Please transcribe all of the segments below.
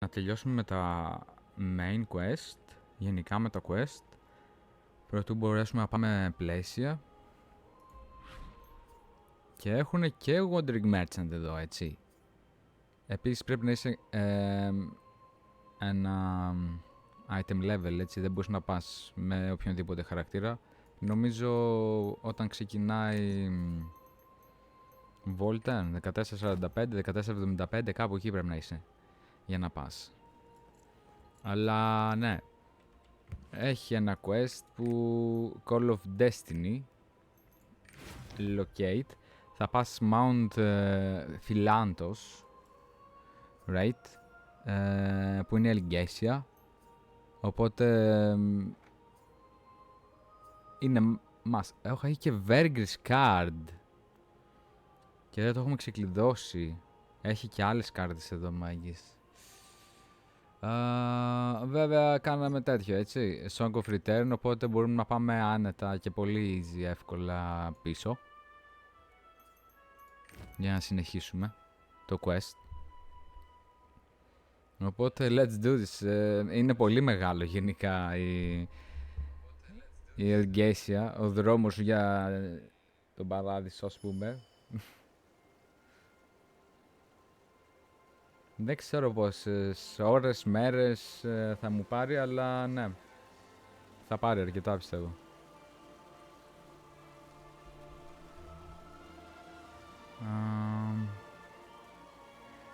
να τελειώσουμε με τα main quest, γενικά με τα quest, πρωτού μπορέσουμε να πάμε πλαίσια. Και έχουν και wandering merchant εδώ, έτσι. Επίσης πρέπει να είσαι ένα item level, έτσι, δεν μπορείς να πας με οποιονδήποτε χαρακτήρα. Νομίζω όταν ξεκινάει Volta, 1445, 1475, κάπου εκεί πρέπει να είσαι για να πας. Αλλά ναι, έχει ένα quest που Call of Destiny Locate. Θα πας Mount Philanthos, right, που είναι ELGACIA. Οπότε είναι έχει και Vergris Card και δεν το έχουμε ξεκλειδώσει. Έχει και άλλες κάρτες εδώ, μάγκες. Βέβαια κάναμε τέτοιο, έτσι, Song of Return, οπότε μπορούμε να πάμε άνετα και πολύ easy, εύκολα πίσω για να συνεχίσουμε το quest. Οπότε let's do this. Είναι πολύ μεγάλο γενικά η ELGACIA, ο δρόμος για τον παράδεισο, ας πούμε. Δεν ξέρω πόσες ώρες, μέρες θα μου πάρει, αλλά ναι, θα πάρει αρκετά, πιστεύω.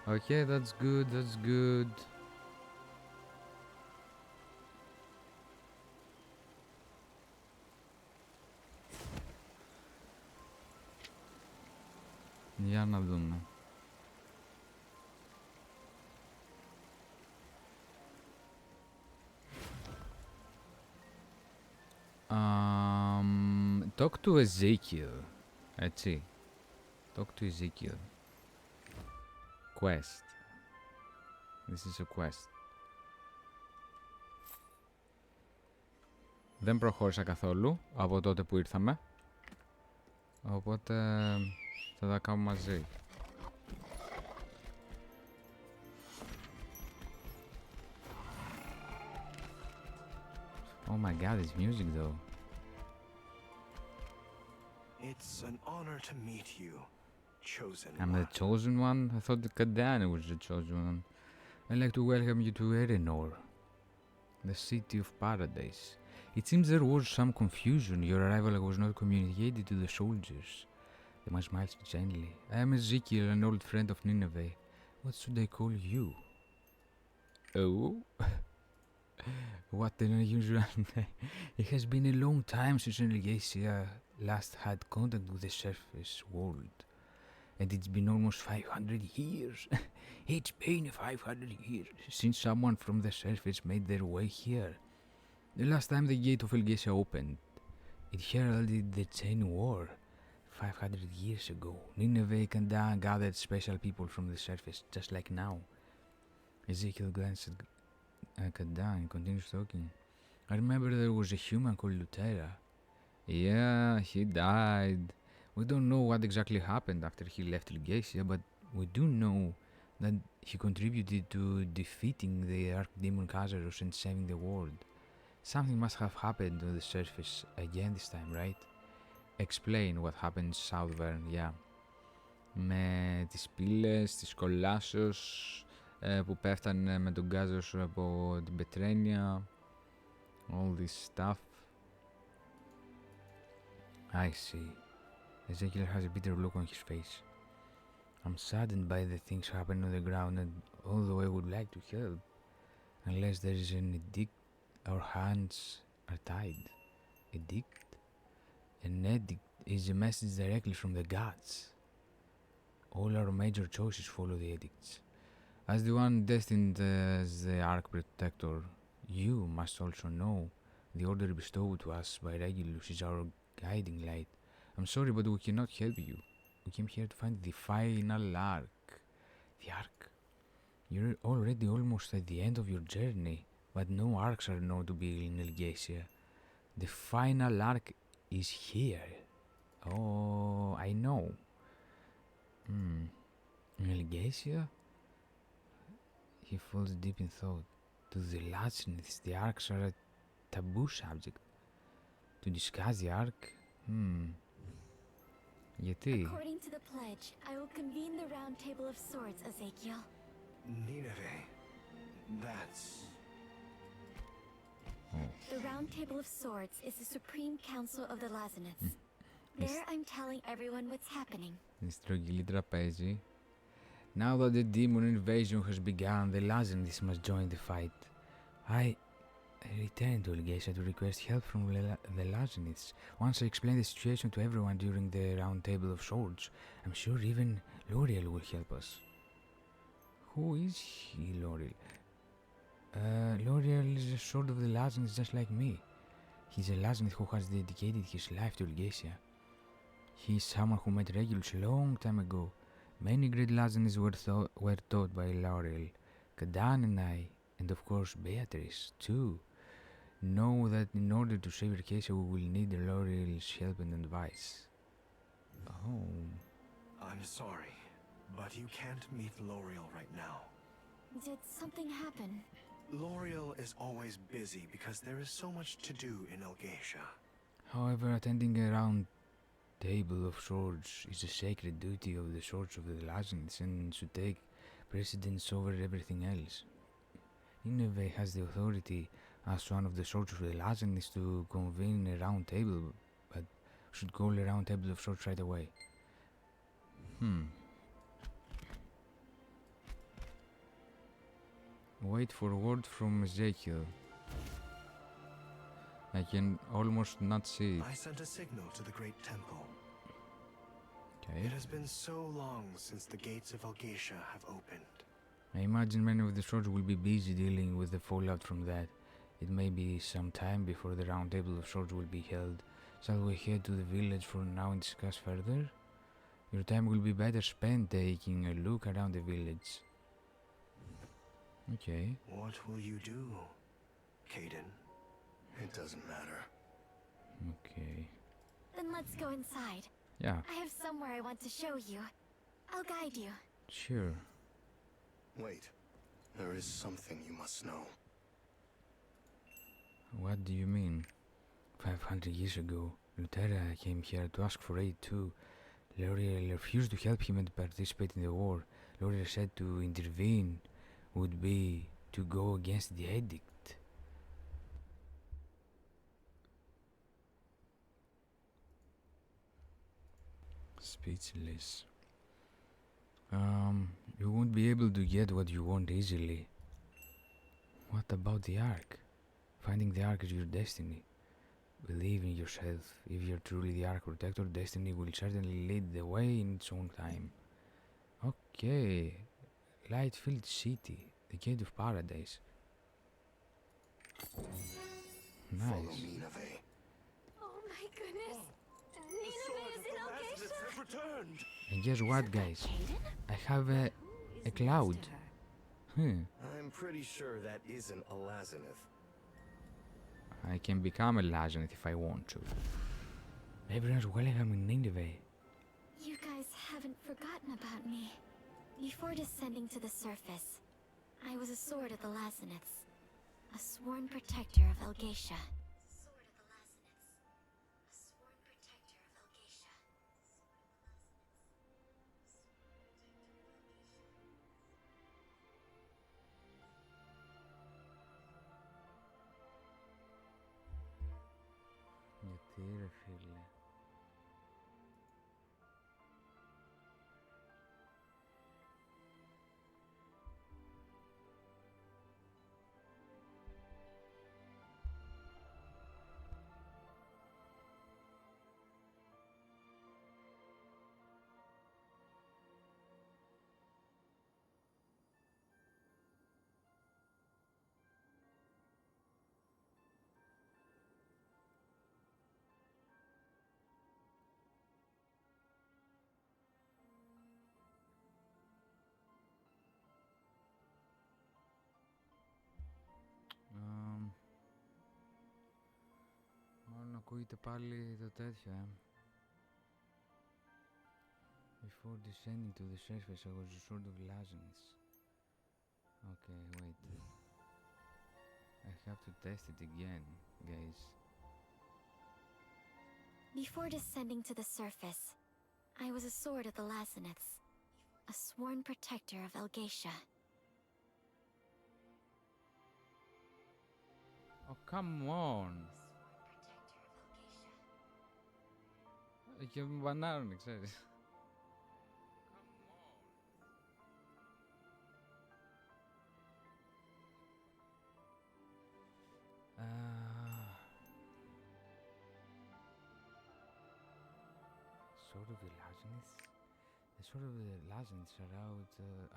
Okay, that's good, that's good. Για να δούμε. Talk to Ezekiel. Έτσι. Talk to Ezekiel. Quest. This is a quest. Δεν προχώρησα καθόλου από τότε που ήρθαμε. Οπότε θα τα κάνουμε μαζί. Oh my god, this music though. It's an honor to meet you, chosen I'm the chosen one? I thought the Kadani was the chosen one. I'd like to welcome you to Erenor, the city of paradise. It seems there was some confusion. Your arrival was not communicated to the soldiers. They must smile gently. I am Ezekiel, an old friend of Nineveh. What should I call you? Oh? What an unusual name. It has been a long time since ELGACIA last had contact with the surface world. And it's been almost 500 years. It's been 500 years since someone from the surface made their way here. The last time the gate of ELGACIA opened, it heralded the Chain War. 500 years ago, Nineveh gathered special people from the surface, just like now. Ezekiel glanced at Kadan and continues talking. I remember there was a human called Lutera. Yeah, he died. We don't know what exactly happened after he left ELGACIA, but we do know that he contributed to defeating the Archdemon Kazaros and saving the world. Something must have happened on the surface again this time, right? Explain what happened Southern, yeah. Με τις πύλες, τις κολάσεως που πέφτανε με τον Κάζος από την Πετρένια. All this stuff. I see. Ezekiel has a bitter look on his face. I'm saddened by the things happening on the ground, and although I would like to help, unless there is an edict, our hands are tied. Edict? An edict is a message directly from the gods. All our major choices follow the edicts. As the one destined as the Ark Protector, you must also know the order bestowed to us by Regulus is our guiding light. I'm sorry, but we cannot help you. We came here to find the final Ark. The Ark? You're already almost at the end of your journey, but no Arks are known to be in ELGACIA. The final Ark is here. Oh, I know. In ELGACIA? He falls deep in thought. To the Latsniths, the arcs are a taboo subject. To discuss the arc? Γιατί? According to the pledge, I will convene the round table of swords, Ezekiel. Nineveh. That's... The round table of swords is the supreme council of the Lazanids. There I'm telling everyone what's happening. Η στρογγυλή τραπέζι. Now that the demon invasion has begun, the Lazanids must join the fight. I returned to ELGACIA to request help from the Lazanids. Once I explained the situation to everyone during the round table of swords, I'm sure even L'Oreal will help us. Who is he, L'Oreal? L'Oreal is a sword of the Lazanids just like me. He's a Lazanid who has dedicated his life to ELGACIA. He is someone who met Regulus a long time ago. Many great Lazanids were taught by L'Oreal. Kadan and I, and of course Beatrice, too, know that in order to save ELGACIA we will need L'Oreal's help and advice. Oh. I'm sorry, but you can't meet L'Oreal right now. Did something happen? L'Oreal is always busy because there is so much to do in ELGACIA. However, attending a round table of swords is a sacred duty of the swords of the Lazanids and should take precedence over everything else. Nineveh has the authority as one of the swords of the Lazanids to convene a round table, but should call a round table of swords right away. Wait for word from Ezekiel. I can almost not see it. I sent a signal to the great temple. Okay. It has been so long since the gates of ELGACIA have opened. I imagine many of the swords will be busy dealing with the fallout from that. It may be some time before the round table of swords will be held. Shall we head to the village for now and discuss further? Your time will be better spent taking a look around the village. Okay. What will you do, Caden? It doesn't matter. Okay. Then let's go inside. Yeah, I have somewhere I want to show you. I'll guide you. sure. Wait. There is something you must know. What do you mean? 500 years ago, Lutera came here to ask for aid too. L'Oreal refused to help him and participate in the war. L'Oreal said to intervene would be to go against the edict. Speechless. You won't be able to get what you want easily. What about the Ark? Finding the Ark is your destiny. Believe in yourself. If you're truly the Ark Protector, destiny will certainly lead the way in its own time. Okay. Lightfield City, the gate of paradise. Follow Nice. me, Nineveh. Oh my goodness. Nineveh is in ELGACIA. have returned. And guess what, guys? Caden? I have a cloud. I'm pretty sure that isn't a Lazanith. I can become a Lazanith if I want to. Everyone's welcome in Nineveh. You guys haven't forgotten about me. Before descending to the surface, I was a sword of the Lazanids, a sworn protector of ELGACIA. Sword of the Lazanids, a sworn protector of ELGACIA. Γιατί ρε φίλε. Μάλλον ακούγεται πάλι το τέτοιο, Before descending to the surface, I was a sort of Lazarus. Okay, wait. I have to test it again, guys. Before descending to the surface, I was a sword of the Laziniths, a sworn protector of ELGACIA. Oh, come on! Και με μπανάρουνε, ξέρεις. Sword of the Laziniths? The Sword of the Laziniths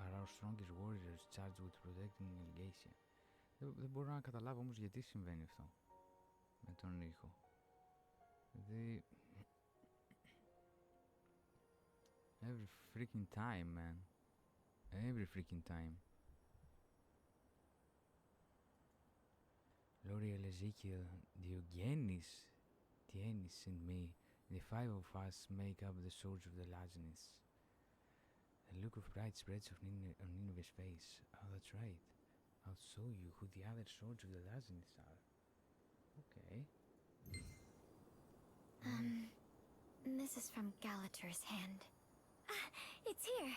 are our strongest warriors charged with protecting ELGACIA. Δεν μπορώ να καταλάβω όμως γιατί συμβαίνει αυτό με τον ήχο. Δηλαδή... Every freaking time, man. Every freaking time. L'Oreal, Ezekiel, Diogenes, Tienis and me, the five of us make up the swords of the Laziniths. A look of pride spreads on Nineveh's face. Oh, that's right. I'll show you who the other swords of the Laziniths are. Okay. This is from Galater's hand. Ah, it's here!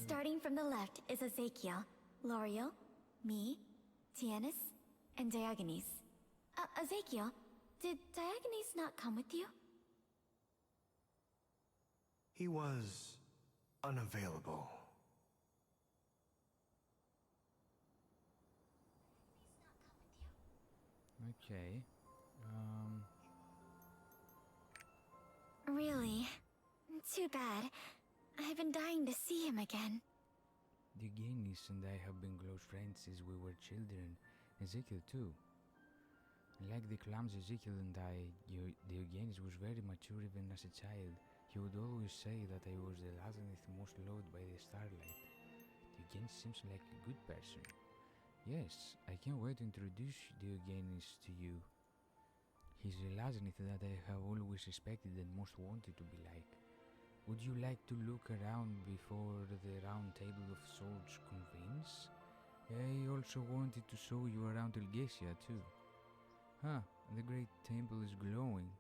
Starting from the left is Ezekiel, L'Oreal, me, Tienis, and Diogenes. Ezekiel, did Diogenes not come with you? He was unavailable. Okay. Really? Too bad. I've been dying to see him again. Diogenes and I have been close friends since we were children. Ezekiel too. Like the clumsy Ezekiel and I, Diogenes was very mature even as a child. He would always say that I was the Lazinith most loved by the starlight. Diogenes seems like a good person. Yes, I can't wait to introduce Diogenes to you. He's the Lazinith that I have always respected and most wanted to be like. Would you like to look around before the round table of swords convenes? I also wanted to show you around ELGACIA too. Huh, the great temple is glowing.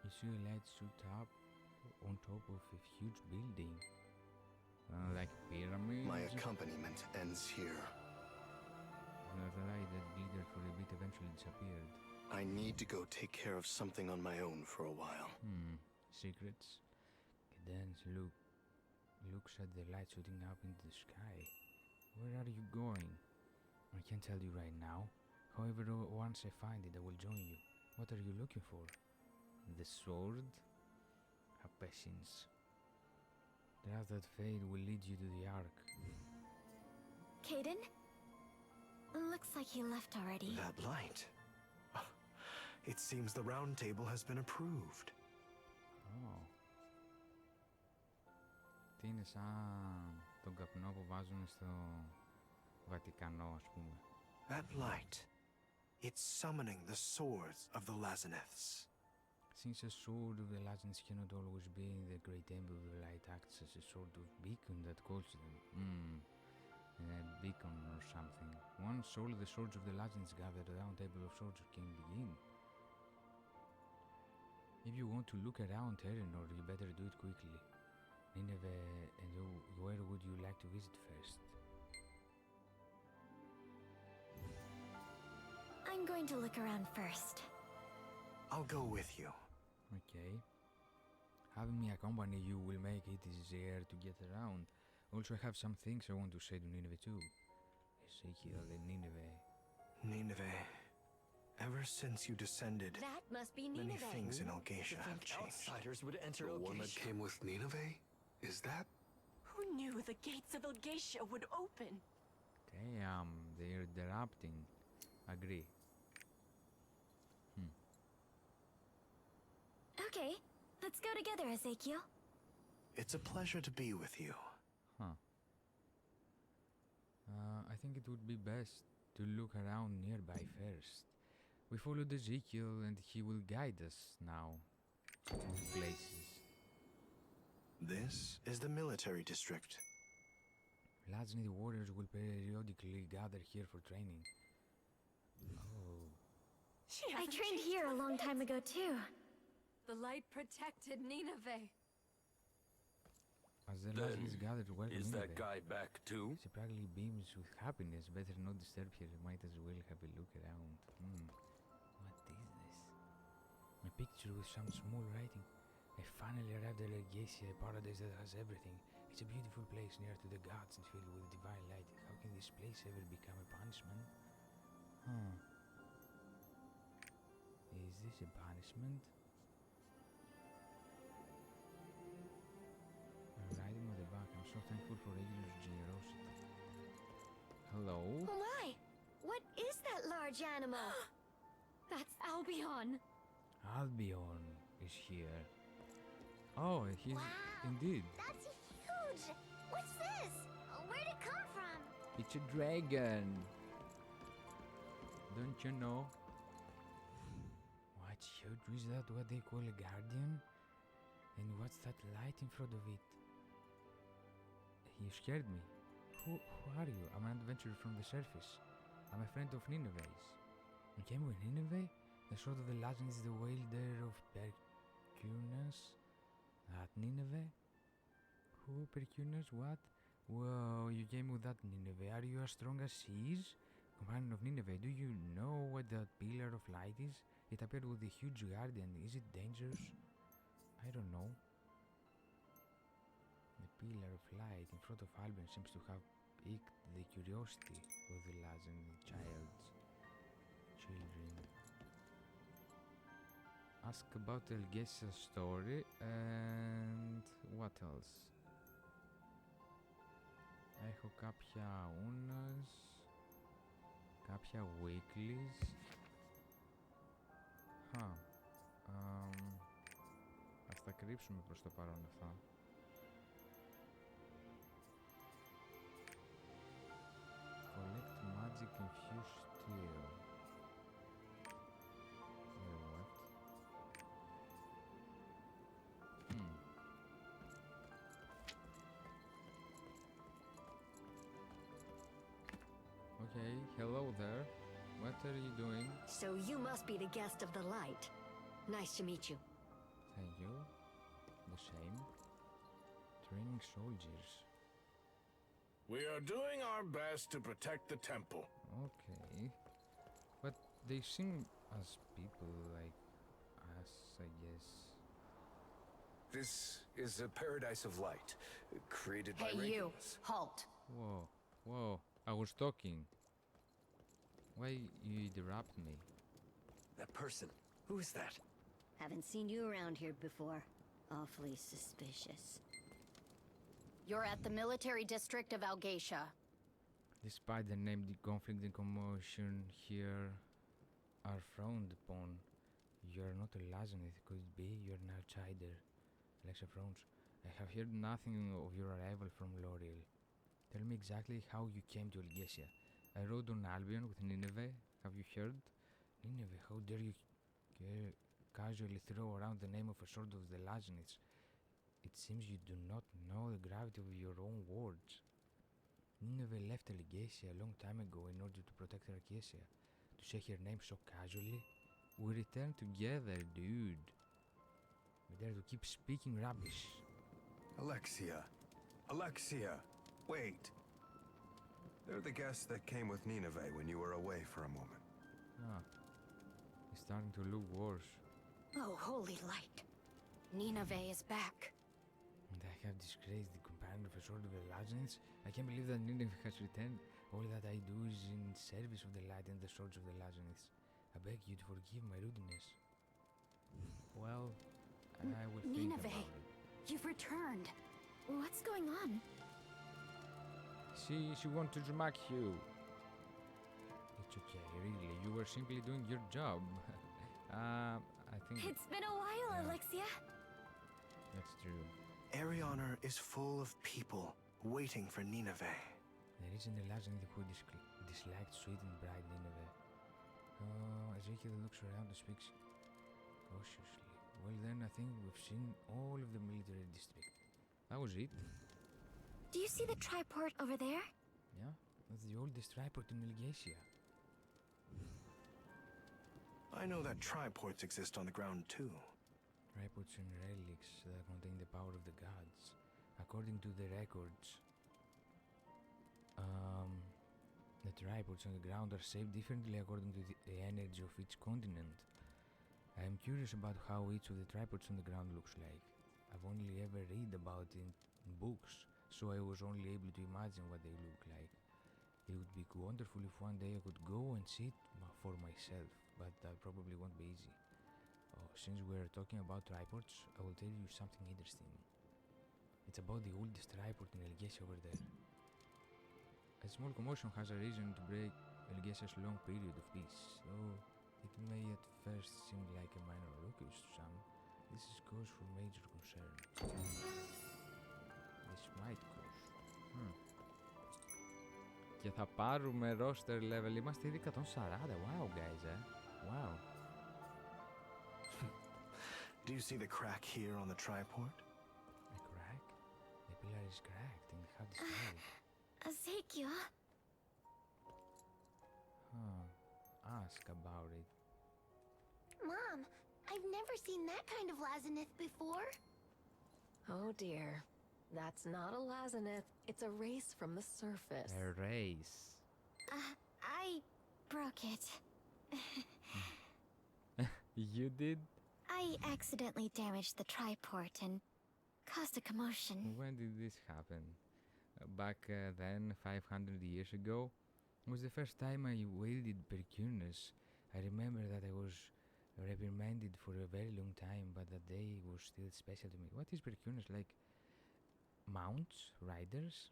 You see a light shoot up on top of a huge building. Like pyramids? My accompaniment ends here. The light that glittered for a bit eventually disappeared. I need to go take care of something on my own for a while. Secrets? Cadence looks at the light shooting up into the sky. Where are you going? I can't tell you right now. However, once I find it, I will join you. What are you looking for? The sword? A patience. The path that fade will lead you to the Ark. Caden? Looks like he left already. That light. It seems the round table has been approved. Oh. Τι είναι σαν τον καπνό που βάζουν στο Βατικανό, ας πούμε. That light. It's summoning the swords of the Laziniths. Since a sword of the Laziniths cannot always be in the great temple, the light acts as a sort of beacon that calls them. A beacon or something. Once all the swords of the Laziniths gather, the round table of swords can begin. If you want to look around Eleanor, you better do it quickly. Nineveh, and where would you like to visit first? I'm going to look around first. I'll go with you. Okay. Having me accompany you will make it easier to get around. Also, I have some things I want to say to Nineveh too. Ezekiel and Nineveh. Nineveh. Ever since you descended, That must be many Nineveh. things in ELGACIA have changed. Outsiders would enter The one that ELGACIA. came with Nineveh? Is that? Who knew the gates of ELGACIA would open? Damn, they're interrupting. Agree. Okay, let's go together, Ezekiel. It's a pleasure to be with you. Huh. I think it would be best to look around nearby first. We followed Ezekiel and he will guide us now to places. This is the military district. Largely, the warriors will periodically gather here for training. Oh. I trained here a long time ago too. The light protected Nineveh. As the Lazarus gather to welcome Is that Nineveh, guy back too? she practically beams with happiness. Better not disturb her. Might as well have a look around. What is this? A picture with some small writing. I finally arrived at ELGACIA, a paradise that has everything. It's a beautiful place near to the gods and filled with divine light. How can this place ever become a punishment? Is this a punishment? Writing on the back. I'm so thankful for Regular's generosity. Hello? Oh my! What is that large animal? That's Albion. Albion is here. Oh, he's indeed. That's huge! What's this? Where'd it come from? It's a dragon. Don't you know? What's huge? Is that what they call a guardian? And what's that light in front of it? You scared me. Who are you? I'm an adventurer from the surface. I'm a friend of Nineveh's. You came with Nineveh? The sword of the legend is the wielder of Percunus. That Nineveh? Who? Percunus? What? Whoa, you came with that Nineveh. Are you as strong as she is? Companion of Nineveh, do you know what that pillar of light is? It appeared with a huge guardian. Is it dangerous? I don't know. The pillar of light in front of Albion seems to have piqued the curiosity of the lads and the children. Ask about ELGACIA's story and what else? Έχω κάποια unas, κάποια weeklies. Ας τα κρύψουμε προς το παρόν αυτά. Collect magic infused steel. What? Okay, hello there. What are you doing? So you must be the guest of the light. Nice to meet you. Thank you. The same. Training soldiers. We are doing our best to protect the temple. Okay. But they seem as people like us, I guess. This is a paradise of light, created by Hey, you. Regulus. Halt. Whoa, whoa. I was talking. Why you interrupt me? That person, who is that? Haven't seen you around here before. Awfully suspicious. You're at the military district of ELGACIA. Despite the name, the conflict and commotion here are frowned upon. You're not a Lazarus, could it be? You're an outsider. Alexa frowns. I have heard nothing of your arrival from L'Oreal. Tell me exactly how you came to ELGACIA. I rode on Albion with Nineveh. Have you heard? Nineveh, how dare you casually throw around the name of a sword of the Lazarus? It seems you do not know the gravity of your own words. Nineveh left ELGACIA a long time ago in order to protect ELGACIA. To say her name so casually? We returned together, dude. We dare to keep speaking rubbish. Alexia. Alexia. Wait. They're the guests that came with Nineveh when you were away for a moment. It's starting to look worse. Oh, holy light. Nineveh is back. And I have disgraced the companion of a sword of the Lazarus. I can't believe that Nineveh has returned. All that I do is in service of the light and the swords of the Lazarus. I beg you to forgive my rudeness. Well, I will think Nineveh, about it. you've returned. What's going on? She wanted to smack you. It's okay, really. You were simply doing your job. I think It's been a while, Yeah. Alexia. that's true. Ariana is full of people waiting for Nineveh. There isn't a legend who disliked sweet and bright Nineveh. Ezekiel looks around and speaks cautiously. Well then, I think we've seen all of the military district. That was it. Do you see the triport over there? Yeah, that's the oldest triport in ELGACIA. I know that triports exist on the ground too. Triports and relics that contain the power of the gods. According to the records, the triports on the ground are shaped differently according to the energy of each continent. I am curious about how each of the triports on the ground looks like. I've only ever read about it in books, so I was only able to imagine what they look like. It would be wonderful if one day I could go and see it for myself, but that probably won't be easy. Since we're talking about triports, I will tell you something interesting. It's about the oldest triport in ELGACIA over there. A small commotion has arisen to break ELGACIA's long period of peace. Though it may at first seem like a minor ruckus to some, this is cause for major concern. This might cause. Και θα πάρουμε roster level. Είμαστε ήδη 140. Wow, guys, Wow. Do you see the crack here on the triport? A crack? The pillar is cracked and half destroyed. Ezekiel? Ask about it. Mom, I've never seen that kind of Lazenith before. Oh dear. That's not a Lazenith. It's a race from the surface. A race. I broke it. You did? I accidentally damaged the triport and caused a commotion. When did this happen? Back then, 500 years ago? It was the first time I wielded Percunus. I remember that I was reprimanded for a very long time, but that day was still special to me. What is Percunus? Like mounts? Riders?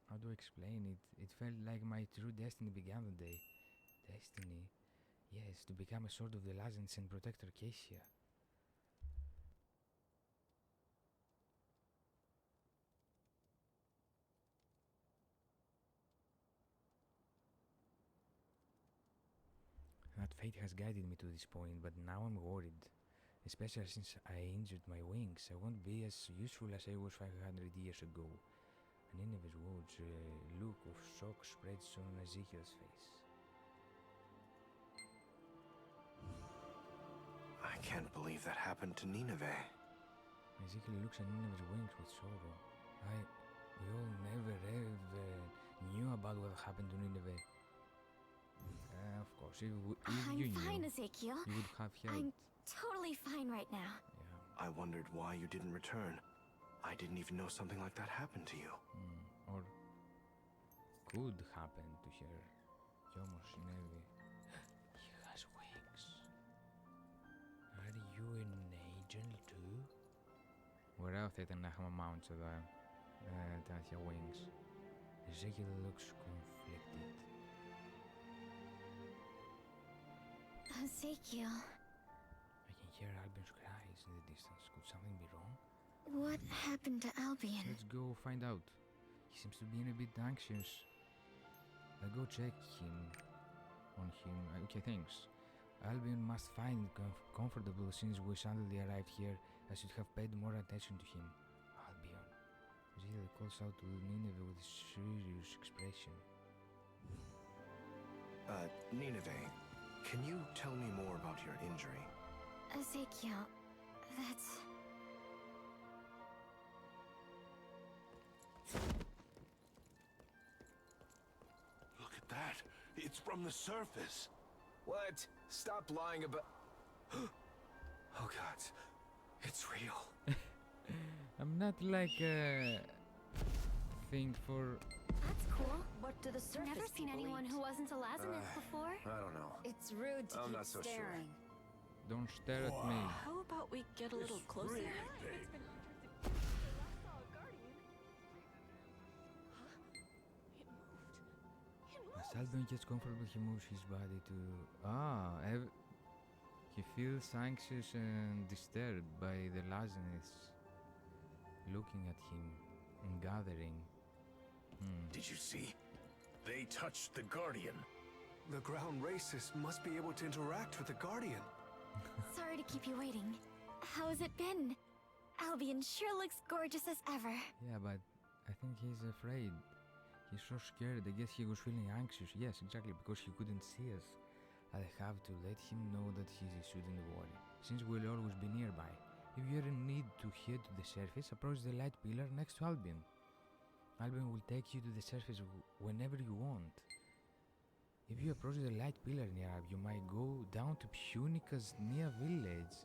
How do I explain it? It felt like my true destiny began that day. Destiny? Yes, to become a sort of the Lazens and protect ELGACIA. That fate has guided me to this point, but now I'm worried. Especially since I injured my wings. I won't be as useful as I was 500 years ago. Nineveh's words, a look of shock spreads on Ezekiel's face. I can't believe that happened to Nineveh. Ezekiel looks at Nineveh's wings with sorrow. We all never ever knew about what happened to Nineveh. Of course, if you I'm fine, knew, Ezekiel. you would have helped. I'm totally fine right now. Yeah. I wondered why you didn't return. I didn't even know something like that happened to you. Or could happen to her. Κι όμως συνέβη. He has wings. Are you an angel too? Ωραίο θα ήταν να έχουμε mounts εδώ, τέτοια wings. Ezekiel looks conflicted. Ezekiel, I can hear Albion's cries in the distance. Could something be wrong? what happened to Albion? Let's go find out. He seems to be a bit anxious. I'll go check on him. Okay, thanks. Albion must find it comfortable since we suddenly arrived here. I should have paid more attention to him. Albion. Ezekiel calls out to Nineveh with a serious expression. Nineveh, can you tell me more about your injury? Ezekiel, that's... Look at that. It's from the surface. What? Stop lying about... Oh god. It's real. I'm not like a thing for... That's cool. What do the surface Never seen people anyone eat? who wasn't a Lazenith before. I don't know. It's rude to I'm keep not so sure. staring. Don't stare at me. How about we get a little closer? Really big. As Albion gets comfortable, he moves his body to... He feels anxious and disturbed by the Lazeniths looking at him and gathering. Did you see? They touched the Guardian. The ground races must be able to interact with the Guardian. Sorry to keep you waiting. How has it been? Albion sure looks gorgeous as ever. Yeah, but I think he's afraid. He's so scared. I guess he was feeling anxious. Yes, exactly, because he couldn't see us. I have to let him know that he shouldn't worry, since we'll always be nearby. If you ever need to head to the surface, approach the light pillar next to Albion. Albion will take you to the surface whenever you want. If you approach the light pillar near up, you might go down to Punica's near village.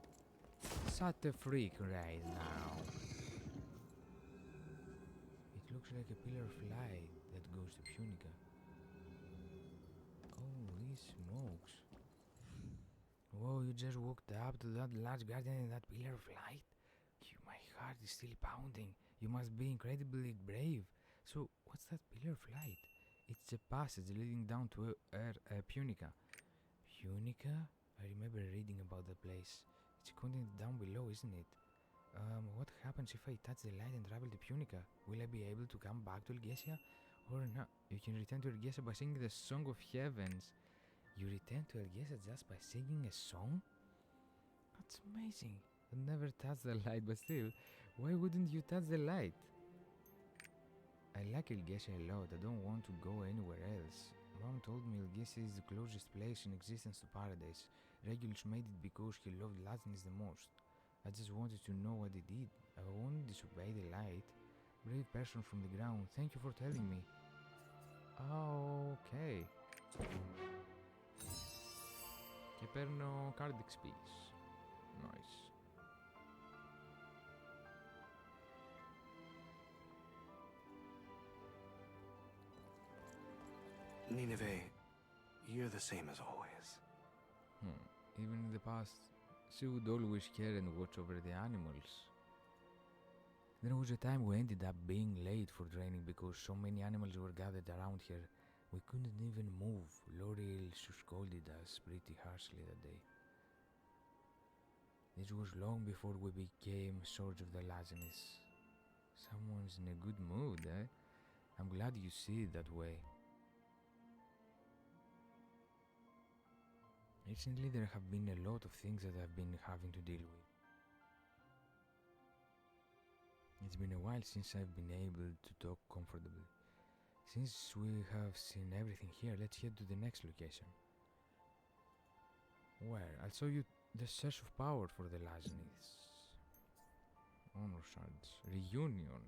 Such a freak right now. It looks like a pillar of light that goes to Punica. Holy smokes. Whoa, you just walked up to that large garden in that pillar of light? My heart is still pounding. You must be incredibly brave. So, what's that pillar of light? It's a passage leading down to Punica. Punica? I remember reading about the place. It's contained down below, isn't it? What happens if I touch the light and travel to Punica? Will I be able to come back to ELGACIA? Or not? You can return to ELGACIA by singing the Song of Heavens. You return to ELGACIA just by singing a song? That's amazing. I never touched the light, but still, why wouldn't you touch the light? I like ELGACIA a lot. I don't want to go anywhere else. Mom told me ELGACIA is the closest place in existence to paradise. Regulus made it because he loved Latinus the most. I just wanted to know what he did. I won't disobey the light. Brave person from the ground, thank you for telling me. Okay. Και παίρνω card XP's. Nice. Nineveh, you're the same as always. Even in the past, she would always care and watch over the animals. There was a time we ended up being late for training because so many animals were gathered around here. We couldn't even move. L'Oreal scolded us pretty harshly that day. This was long before we became Swords of the Laziness. Someone's in a good mood, eh? I'm glad you see it that way. Recently there have been a lot of things that I've been having to deal with. It's been a while since I've been able to talk comfortably. Since we have seen everything here, let's head to the next location. Where? I'll show you the source of power for the Laziness. Honor shards. Reunion.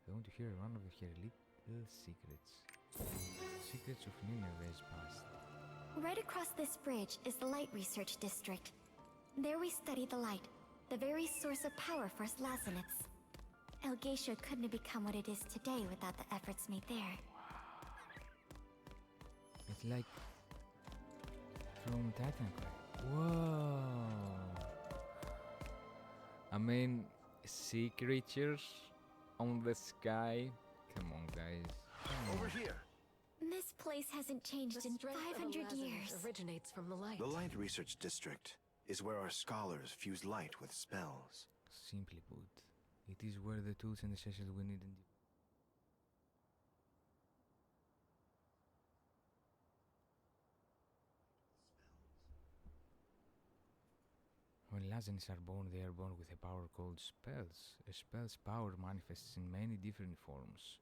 I want to hear one of her little secrets. Secrets of Nineveh's past. Right across this bridge is the Light Research District. There we study the light, the very source of power for Lazinets. ELGACIA couldn't have become what it is today without the efforts made there. It's like from Titan. Whoa! I mean, sea creatures on the sky. Come on, guys. Over here! This place hasn't changed in 500 years. Originates from the light. The Light Research District is where our scholars fuse light with spells. Simply put, it is where the tools and essentials we need in the... When Lazinets are born, they are born with a power called spells. A spell's power manifests in many different forms.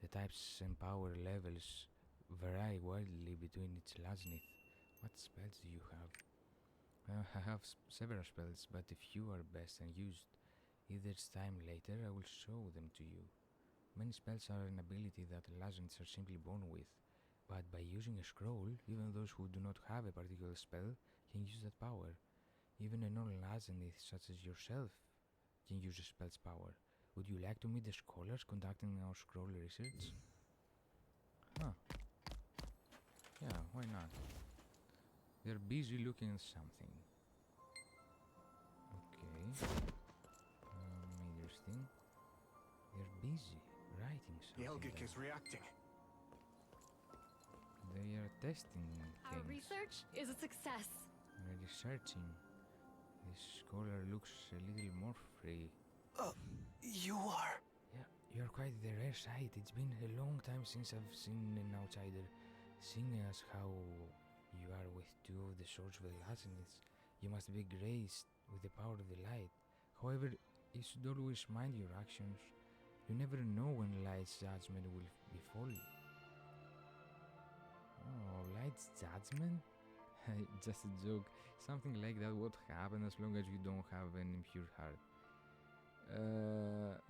The types and power levels vary wildly between each Lazineth. What spells do you have? I have several spells, but a few are best unused. If there's time later, I will show them to you. Many spells are an ability that Lazinets are simply born with, but by using a scroll, even those who do not have a particular spell can use that power. Even a non-Lazineth such as yourself can use a spell's power. Would you like to meet the scholars conducting our scroll research? Huh. Yeah, why not? They're busy looking at something. Okay. Interesting. They're busy writing something. The Elgic there. is reacting. They are testing Our things. research is a success. They're researching. This scholar looks a little more free. You are... Yeah, you're quite the rare sight. It's been a long time since I've seen an outsider. Seeing as how you are with two of the swords of the Lazinets, you must be graced with the power of the light. However, you should always mind your actions. You never know when light's judgment will befall you. Oh, light's judgment? Just a joke. Something like that won't happen as long as you don't have an impure heart.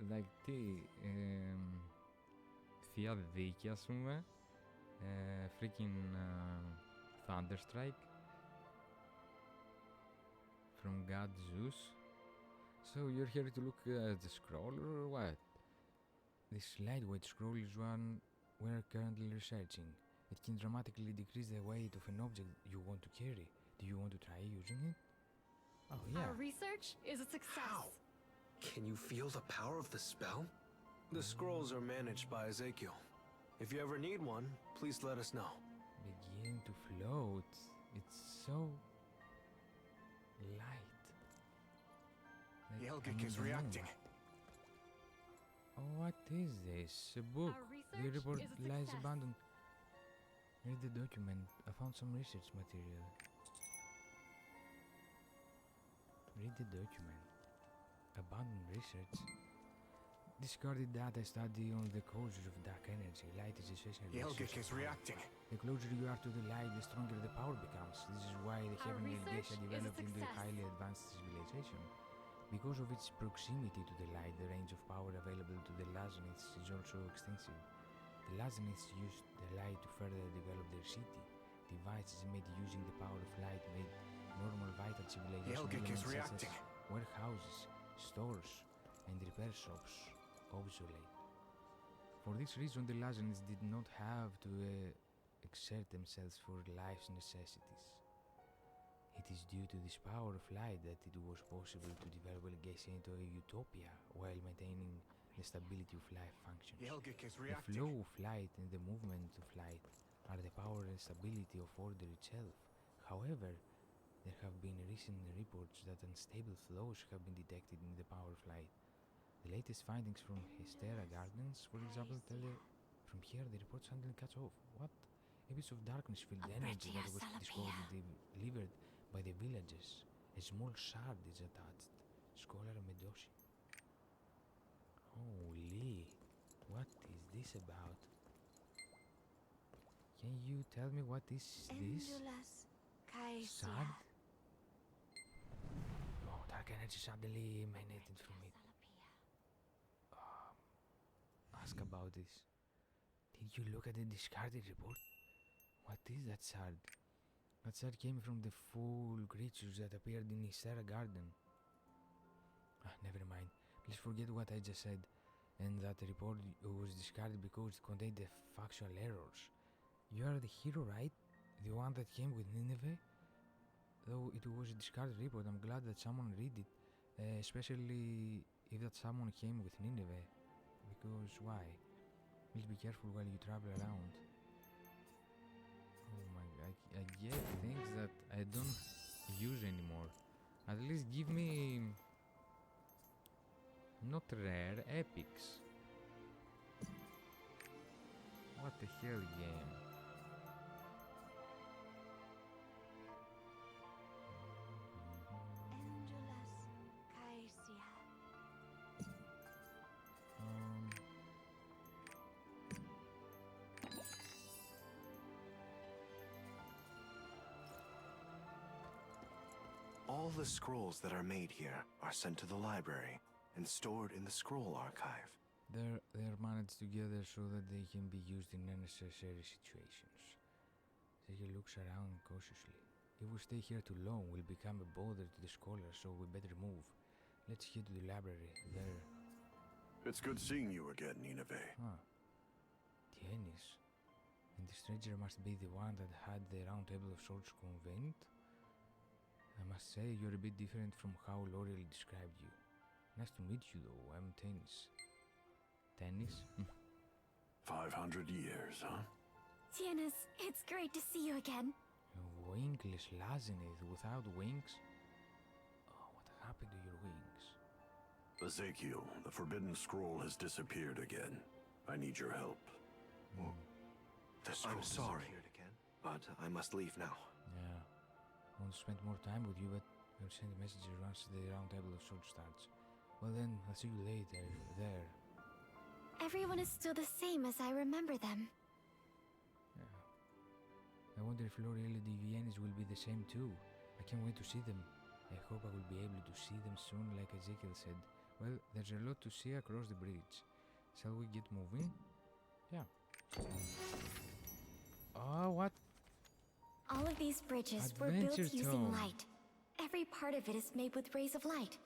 Like τι, θεία δίκη ας πούμε, freaking Thunderstrike from God Zeus. So you're here to look at the scroll or what? This lightweight scroll is one we're currently researching. It can dramatically decrease the weight of an object you want to carry. Do you want to try using it? Oh yeah. Our research is a success. How? Can you feel the power of the spell? The scrolls are managed by Ezekiel. If you ever need one, please let us know. Beginning to float. It's so light. Like Yelgic is on the reacting. moon. Oh, what is this? A book. Our The research report is a lies success. abandoned. Read the document. I found some research material. Read the document. Abandoned research. Discarded data study on the causes of dark energy. Light is essential. Yelgic is reacting. The closer you are to the light, the stronger the power becomes. This is why the Our heavenly research ELGACIA is a developed into a success. highly advanced civilization. Because of its proximity to the light, the range of power available to the Lazanists is also extensive. The Lazanists used the light to further develop their city. Devices made using the power of light made normal vital civilization Yelgic is elements such reacting. as warehouses, stores, and repair shops obsolete. For this reason, the Lazanists did not have to exert themselves for life's necessities. It is due to this power of light that it was possible to develop ELGACIA into a utopia while maintaining the stability of life functions. Yelgic is The reacting. flow of light and the movement of light are the power and stability of order itself. However, there have been recent reports that unstable flows have been detected in the power of light. The latest findings from Hystera Gardens, for example, tell from here the report suddenly cuts off. What? A piece of darkness-filled energy that was discovered delivered by the villagers. A small shard is attached. Scholar Medosi. Holy, what is this about? Can you tell me what is this? Shard? Oh, dark energy suddenly emanated from it. Ask about this. Did you look at the discarded report? What is that shard? That shard came from the full creatures that appeared in Hystera Garden. Never mind. Please forget what I just said. And that report was discarded because it contained the factual errors. You are the hero, right? The one that came with Nineveh? Though it was a discarded report, I'm glad that someone read it. Especially if that someone came with Nineveh. Because why? Please be careful while you travel around. Oh my god, I get things that I don't use anymore. At least give me not rare, epics. What the hell game? All the scrolls that are made here are sent to the library and stored in the scroll archive. They're managed together so that they can be used in unnecessary situations. He looks around cautiously. If we stay here too long, we'll become a bother to the scholars, so we better move. Let's head to the library. There. It's good seeing you again, Nineveh. Tiennis. And the stranger must be the one that had the Round Table of Swords convened? I must say, you're a bit different from how L'Oreal described you. Nice to meet you, though. I'm Tennis. Tennis? 500 years, huh? Tiennes, it's great to see you again. A wingless Lazenith without wings? Oh, what happened to your wings? Ezekiel, the Forbidden Scroll has disappeared again. I need your help. The scroll disappeared again, but I must leave now. Yeah. I want to spend more time with you, but I'll send messages once the Round Table of Swords starts. Well then, I'll see you later, there. Everyone is still the same as I remember them. Yeah. I wonder if Lori Vienes will be the same too. I can't wait to see them. I hope I will be able to see them soon, like Ezekiel said. Well, there's a lot to see across the bridge. Shall we get moving? Yeah. Oh, what? All of these bridges were Adventure built using Tome. light. Every part of it is made with rays of light,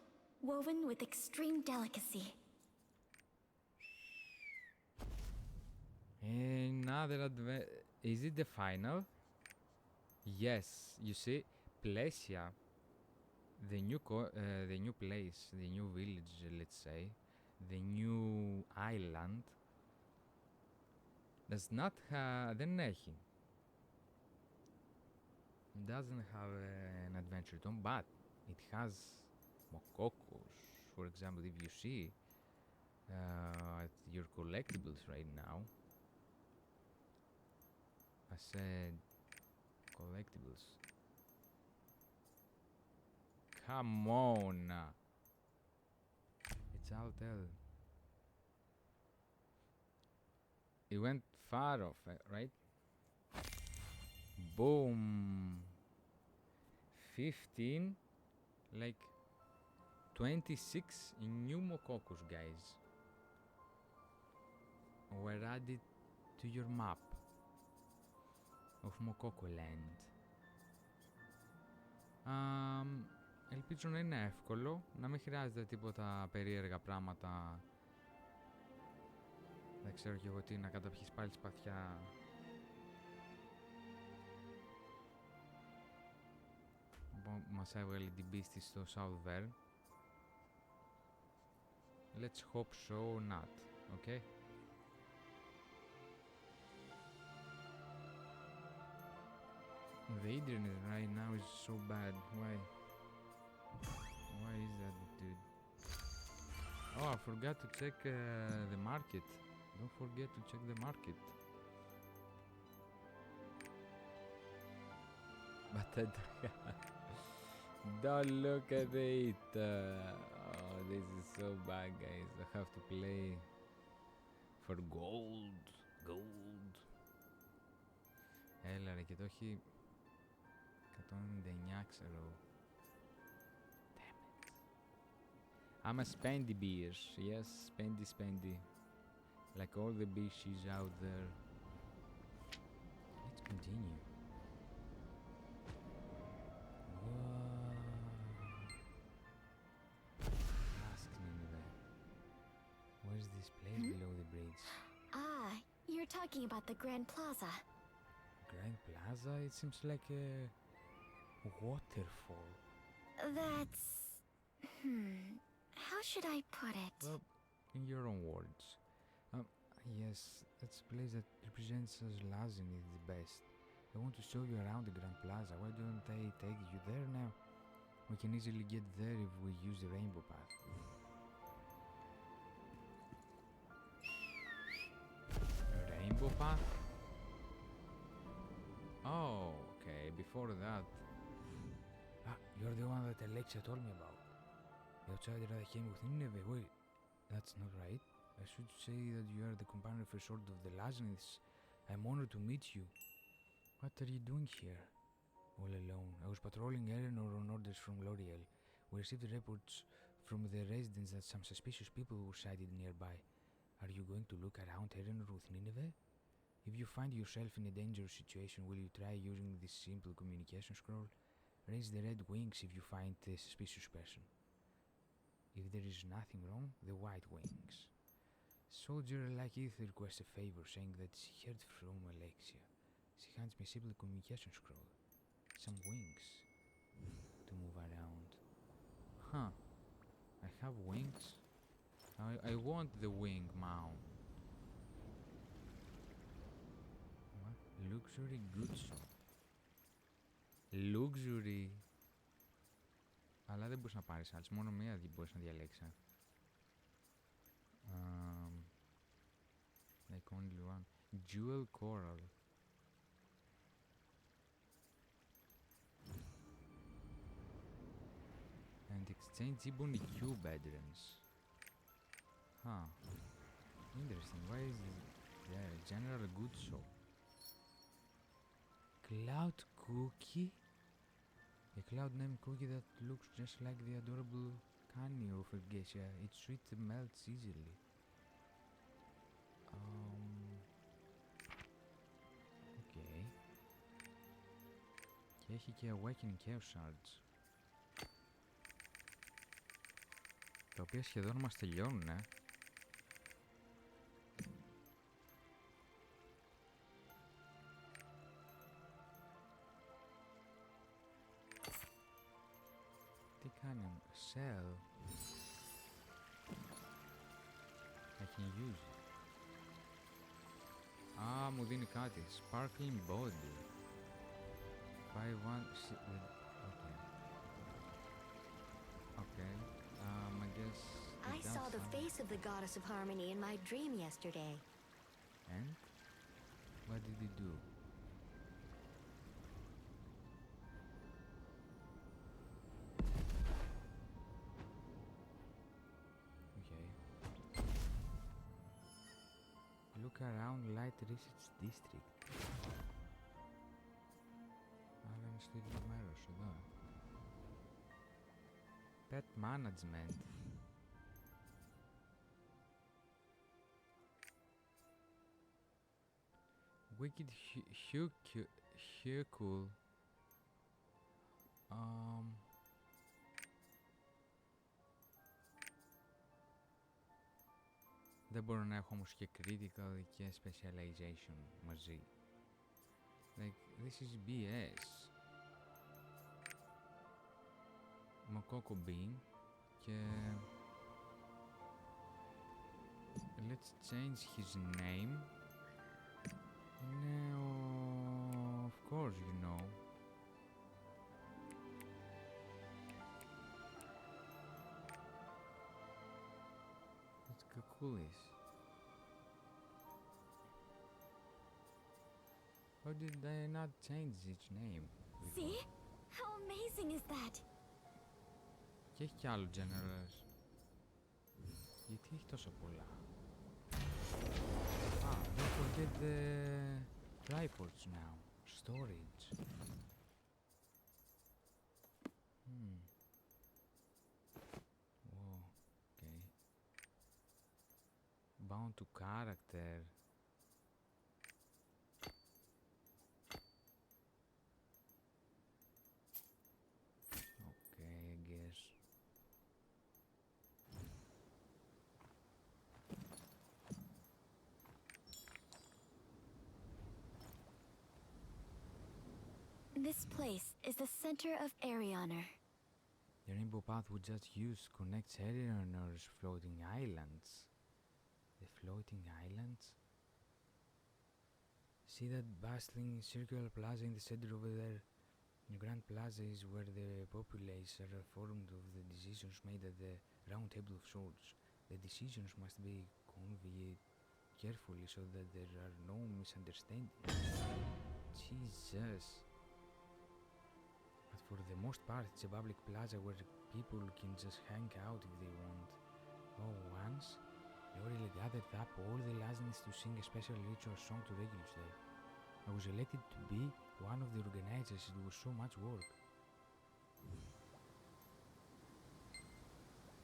woven with extreme delicacy. Another is it the final? Yes, you see, Plesia, the new place, the new village, let's say, the new island, does not have, δεν έχει. Doesn't have an adventure tome, but it has mokokos. For example, if you see at your collectibles right now, I said collectibles. Come on! It's out there. It went far off, right? Boom! 15, like 26 new mokokos, guys, were added to your map of Mokoko Land. Ελπίζω να είναι εύκολο, να μην χρειάζεται τίποτα περίεργα πράγματα. Δεν ξέρω κι εγώ τι, να καταπιείς πάλι σπαθιά. Μας έβγαλε την πίστη στο Southern. Let's hope so not, okay? The internet right now is so bad. Why? Why is that, dude? Oh, I forgot to check the market. Don't forget to check the market. But don't look at it. Oh, this is so bad, guys. I have to play for gold. Gold. Έλα ρε, και το έχει 199, ξέρω. Damn it. I'm a spendy beers. Yes, spendy. Like all the beaches out there. Let's continue. Where's this place below the bridge? Ah, you're talking about the Grand Plaza. Grand Plaza? It seems like a waterfall. That's... How should I put it? Well, in your own words. Yes, that's a place that represents us Lazinith the best. I want to show you around the Grand Plaza. Why don't I take you there now? We can easily get there if we use the rainbow path. Rainbow path? Oh, okay, before that. Ah, you're the one that Alexia told me about. The outsider that came with Nineveh. Wait, that's not right. I should say that you are the companion for sort of the Laziniths. I'm honored to meet you. What are you doing here? All alone. I was patrolling Eleanor on orders from L'Oreal. We received reports from the residents that some suspicious people were sighted nearby. Are you going to look around Eleanor with Nineveh? If you find yourself in a dangerous situation, will you try using this simple communication scroll? Raise the red wings if you find a suspicious person. If there is nothing wrong, the white wings. Soldier like Ether requests a favor, saying that she heard from Alexia. She hands me a simple communication scroll. Some wings to move around. Huh. I have wings? I want the wing mount. What? Luxury goods shop. Luxury. Αλλά δεν μπορείς να πάρεις άλλες, μόνο μία μπορείς να διαλέξεις. Like only one. Jewel coral. And exchange ebony cube entrance. Huh. Interesting. Why is there general good shop? Cloud cookie? A cloud named cookie that looks just like the adorable canny of ELGACIA. Its sweet melts easily. Okay. Και έχει και Awakening Chaos Shards. Τα οποία σχεδόν μας τελειώνουν, Τι κάνει, sell. I can use it. Μου δίνει κάτι. Sparkling body. Buy one. Okay. Okay. I guess. I saw the face of the goddess of harmony in my dream yesterday. And what did he do? Okay. Look around Light Research District. Άρα είναι στο ίδιο μέρος εδώ. Pet Management. Wicked Huckle. Δεν μπορώ να έχω όμως και critical και specialization μαζί. Like, this is BS. Mokoko Bean και... Let's change his name. Ναι, of course, you know. Let's go cool this. How did I not change its name? See? How amazing is that? Και έχει κι άλλο generals. Γιατί έχει τόσα πολλά? Don't forget the tripods now. Storage. Whoa, okay. Bound to character. Okay, I guess. This place is the center of Arianer. The rainbow path we just used connects Arianer's floating islands. The floating islands? See that bustling circular plaza in the center over there? The Grand Plaza is where the populace are formed of the decisions made at the Round Table of Swords. The decisions must be conveyed carefully so that there are no misunderstandings. Jesus. But for the most part, it's a public plaza where people can just hang out if they want. Oh, once, they already gathered up all the Lasnits to sing a special ritual song to Regulus there. I was elected to be one of the organizers. It was so much work.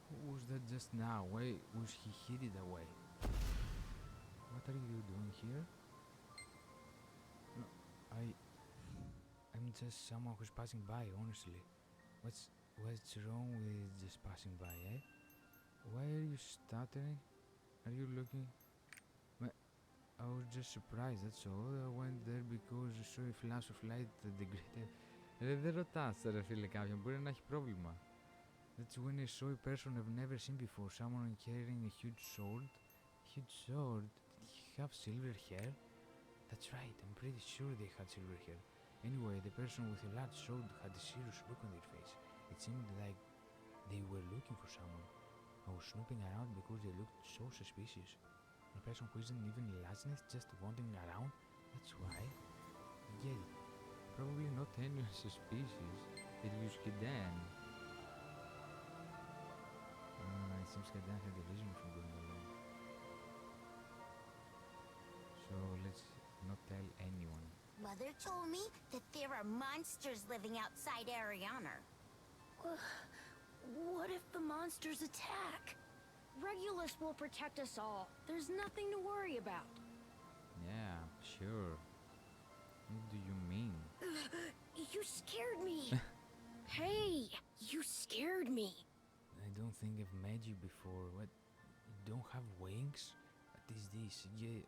Who was that just now? Why was he hidden away? What are you doing here? No, I'm just someone who's passing by, honestly. What's wrong with just passing by, eh? Why are you stuttering? Are you looking? I was just surprised, that's all. I went there because I saw a flash of light that the greater... δεν ρωτάς ρε φίλε κάποιον, μπορεί να έχει πρόβλημα. That's when I saw a person I've never seen before, someone carrying a huge sword. Huge sword? Did he have silver hair? That's right, I'm pretty sure they had silver hair. Anyway, the person with a large sword had a serious look on their face. It seemed like they were looking for someone. I was snooping around because they looked so suspicious. A person who isn't even Lasnith just wandering around? That's why. I get it. Probably not anyone suspicious. It was Kadan. It seems Kadan had a reason for going along. let's not tell anyone. Mother told me that there are monsters living outside Ariana. What if the monsters attack? Regulus will protect us all. There's nothing to worry about. Yeah, sure. What do you mean? You scared me. Hey, you scared me. I don't think I've met you before. What? You don't have wings? What is this? Yeah,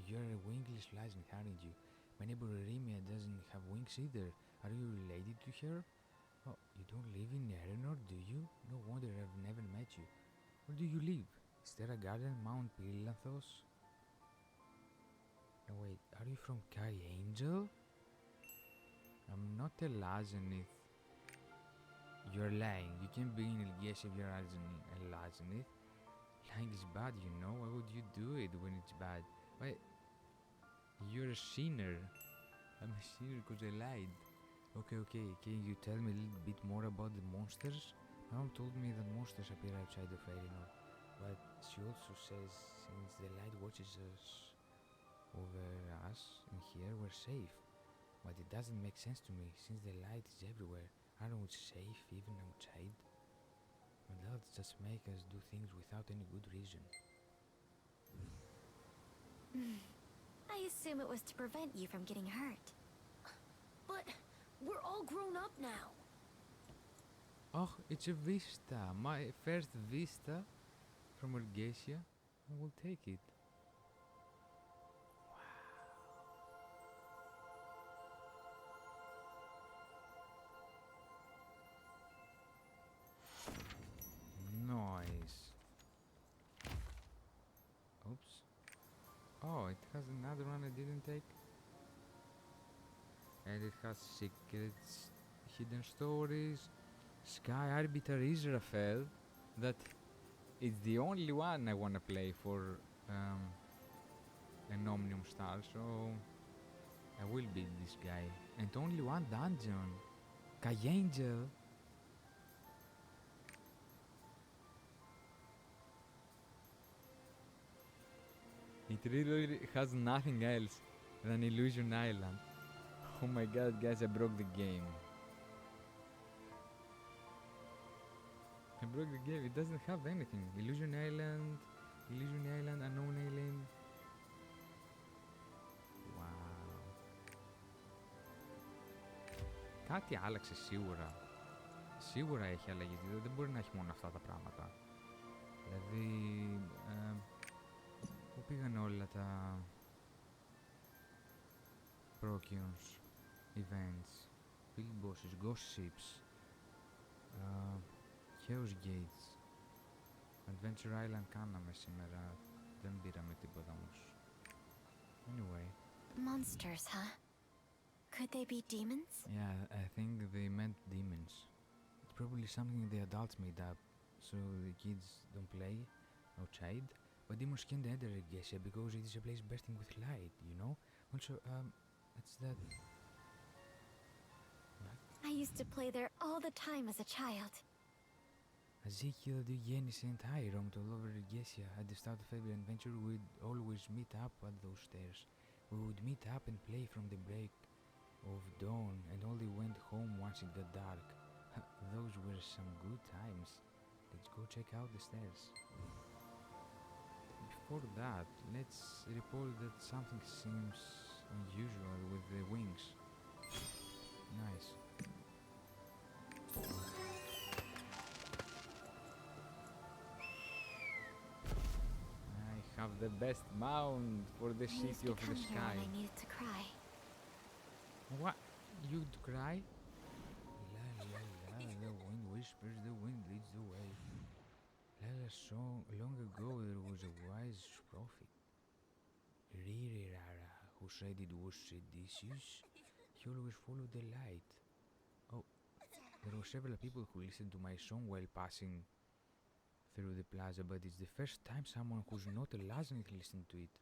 you're a wingless lion, aren't you? My neighbor Remia doesn't have wings either. Are you related to her? Oh, you don't live in Erenor, do you? No wonder I've never met you. Where do you live? Is there a garden, Mount Pilathos? No, wait, are you from Kai Angel? I'm not a Lazanith. You're lying. You can't be in ELGACIA if you're a Lazanith. Lying is bad, you know. Why would you do it when it's bad? Why? You're a sinner. I'm a sinner because I lied. Okay. Can you tell me a little bit more about the monsters? My mom told me that monsters appear outside of Erenor. But she also says since the light watches us over us in here, we're safe. But it doesn't make sense to me since the light is everywhere. Aren't we safe even outside? Adults just make us do things without any good reason. I assume it was to prevent you from getting hurt. But we're all grown up now. Oh, it's a vista. My first vista from ELGACIA. I will take it. Nice. Oops. Oh, it has another one I didn't take. And it has secrets, hidden stories. Sky Arbiter Israfel. That it's the only one I wanna play for an Omnium Star, so I will beat this guy. And only one dungeon. Kai Angel. It really has nothing else than Illusion Island. Oh my god, guys, I broke the game. It doesn't have anything. Illusion Island, Unknown Island. Wow. Κάτι άλλαξε σίγουρα. Σίγουρα έχει αλλαγή. Δεν μπορεί να έχει μόνο αυτά τα πράγματα. Δηλαδή, πού πήγαν όλα τα Prokions, events, field bosses, ghost ships, Chaos Gates, Adventure Island κάναμε σήμερα, δεν πήραμε τίποτα όμως. Anyway. Monsters, huh? Could they be demons? Yeah, I think they meant demons. It's probably something the adults made up, so the kids don't play outside. But demons can't enter ELGACIA because it is a place bursting with light, you know? Also, it's that... What? I used to play there all the time as a child. Ezekiel Dugenis and I roamed all over ELGACIA. At the start of every adventure, we'd always meet up at those stairs. We would meet up and play from the break of dawn and only went home once it got dark. Those were some good times. Let's go check out the stairs. Before that, let's report that something seems unusual with the wings. Nice. I have the best mount for the city of the sky. I needed to cry. What? You'd cry? La la la, the wind whispers, the wind leads the way. Lala song, long ago there was a wise prophet, Rirara, who said it was seditious. He always followed the light. Oh, there were several people who listened to my song while passing through the plaza, but it's the first time someone who's not a Lazanith listened to it.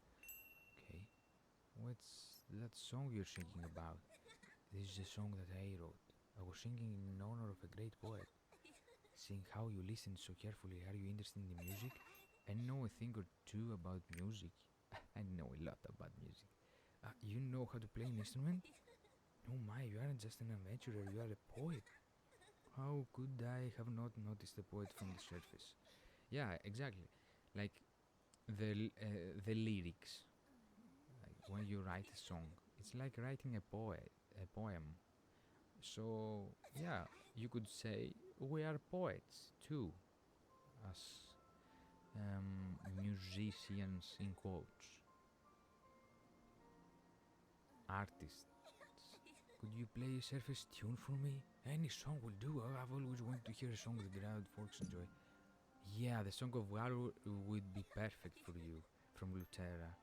Okay, what's that song you're singing about? This is a song that I wrote. I was singing in honor of a great poet. Seeing how you listen so carefully, are you interested in the music? I know a thing or two about music. I know a lot about music. You know how to play an instrument? Oh my, you aren't just an amateur, you are a poet. How could I have not noticed the poet from the surface? Yeah, exactly. Like the lyrics. Like when you write a song, it's like writing a poem. So yeah, you could say we are poets too, as musicians in quotes. Artists. Could you play a surface tune for me? Any song will do. I've always wanted to hear a song the crowd folks enjoy. Yeah, the Song of War would be perfect for you, from Lutera.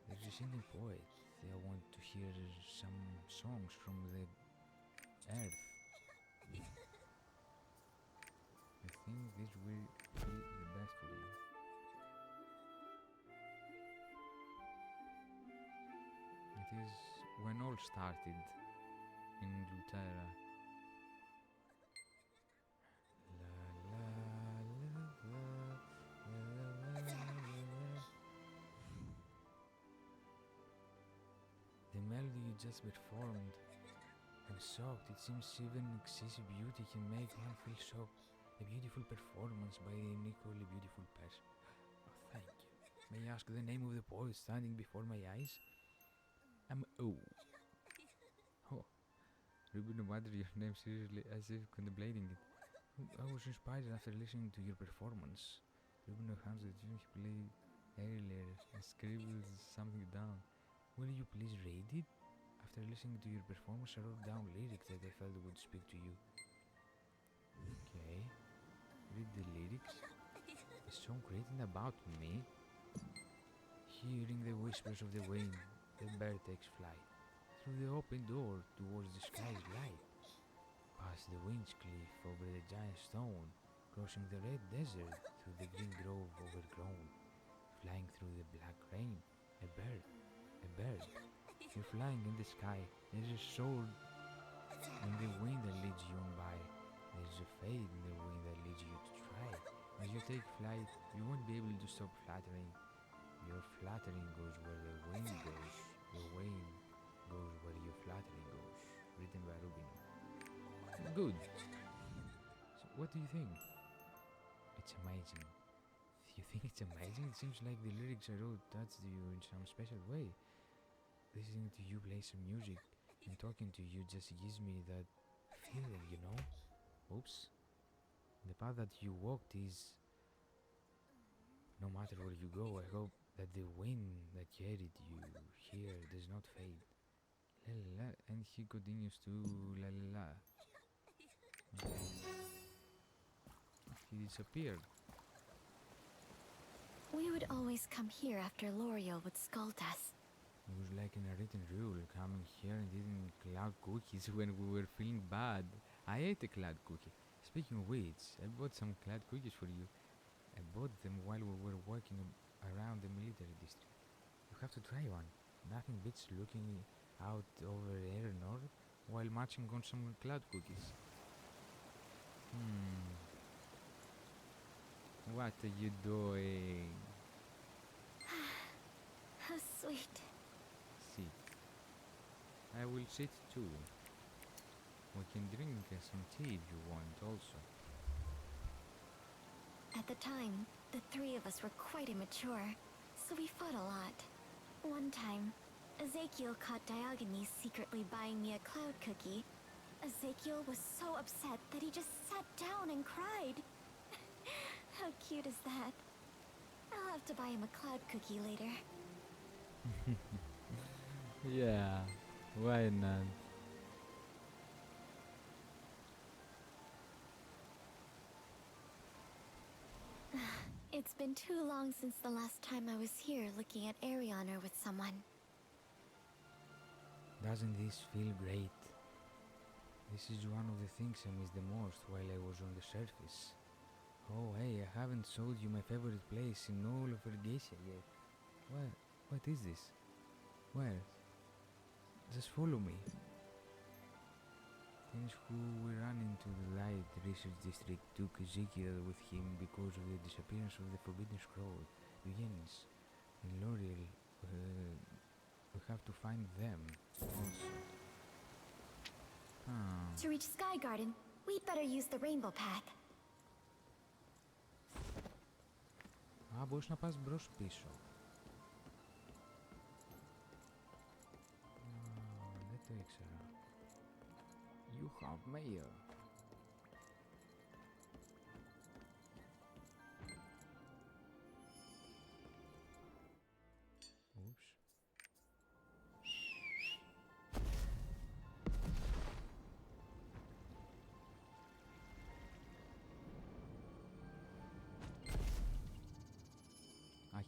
There's a singing poet. I want to hear some songs from the earth. I think this will be the best for you. It is when all started in Lutera. The melody you just performed, I'm shocked. It seems even excessive beauty can make one feel shocked. A beautiful performance by an equally beautiful person. Oh, thank you. May I ask the name of the poet standing before my eyes? Oh, Ruben, no matter your name seriously, as if contemplating it. I was inspired after listening to your performance. Ruben hands the tune he played earlier and scribbled something down. Will you please read it? After listening to your performance, I wrote down lyrics that I felt would speak to you. Okay. Read the lyrics. A song written about me. Hearing the whispers of the wind, the bird takes flight. Through the open door towards the sky's light. Past the winds cliff over the giant stone. Crossing the red desert through the green grove overgrown. Flying through the black rain. A bird. A bird. You're flying in the sky. There's a sword in the wind that leads you on by. There's a fade in the wind that leads you to try. As you take flight, you won't be able to stop fluttering. Your fluttering goes where the wind goes. Your wind goes where your fluttering goes. Written by Rubin. Good. So what do you think? It's amazing. You think it's amazing? It seems like the lyrics I wrote touched you in some special way. Listening to you play some music and talking to you just gives me that feeling, you know? Oops. The path that you walked is... No matter where you go, I hope that the wind that carried you here does not fade. La la la, and he continues to la la la. Okay. He disappeared. We would always come here after L'Oreal would scold us. It was like an unwritten rule, coming here and eating cloud cookies when we were feeling bad. I ate a cloud cookie. Speaking of which, I bought some cloud cookies for you. I bought them while we were walking around the military district. You have to try one. Nothing beats looking out over Eleanor while munching on some cloud cookies. What are you doing? How sweet. Sit. I will sit too. We can drink some tea if you want also. At the time, the three of us were quite immature, so we fought a lot. One time, Ezekiel caught Diogenes secretly buying me a cloud cookie. Ezekiel was so upset that he just sat down and cried. How cute is that? I'll have to buy him a cloud cookie later. Yeah, why not? It's been too long since the last time I was here looking at Ariana with someone. Doesn't this feel great? This is one of the things I miss the most while I was on the surface. Oh hey, I haven't showed you my favorite place in all of ELGACIA yet. What is this? Where? Just follow me. Things who we ran into the Light Research District took Ezekiel with him because of the disappearance of the Forbidden Scroll. πηγαίνεις. Η L'Oreal, we have to find them also. To reach Sky Garden, we'd better use the rainbow path. Μπορείς να πας μπρος πίσω. Δεν το ήξερα. You have mail. Oops.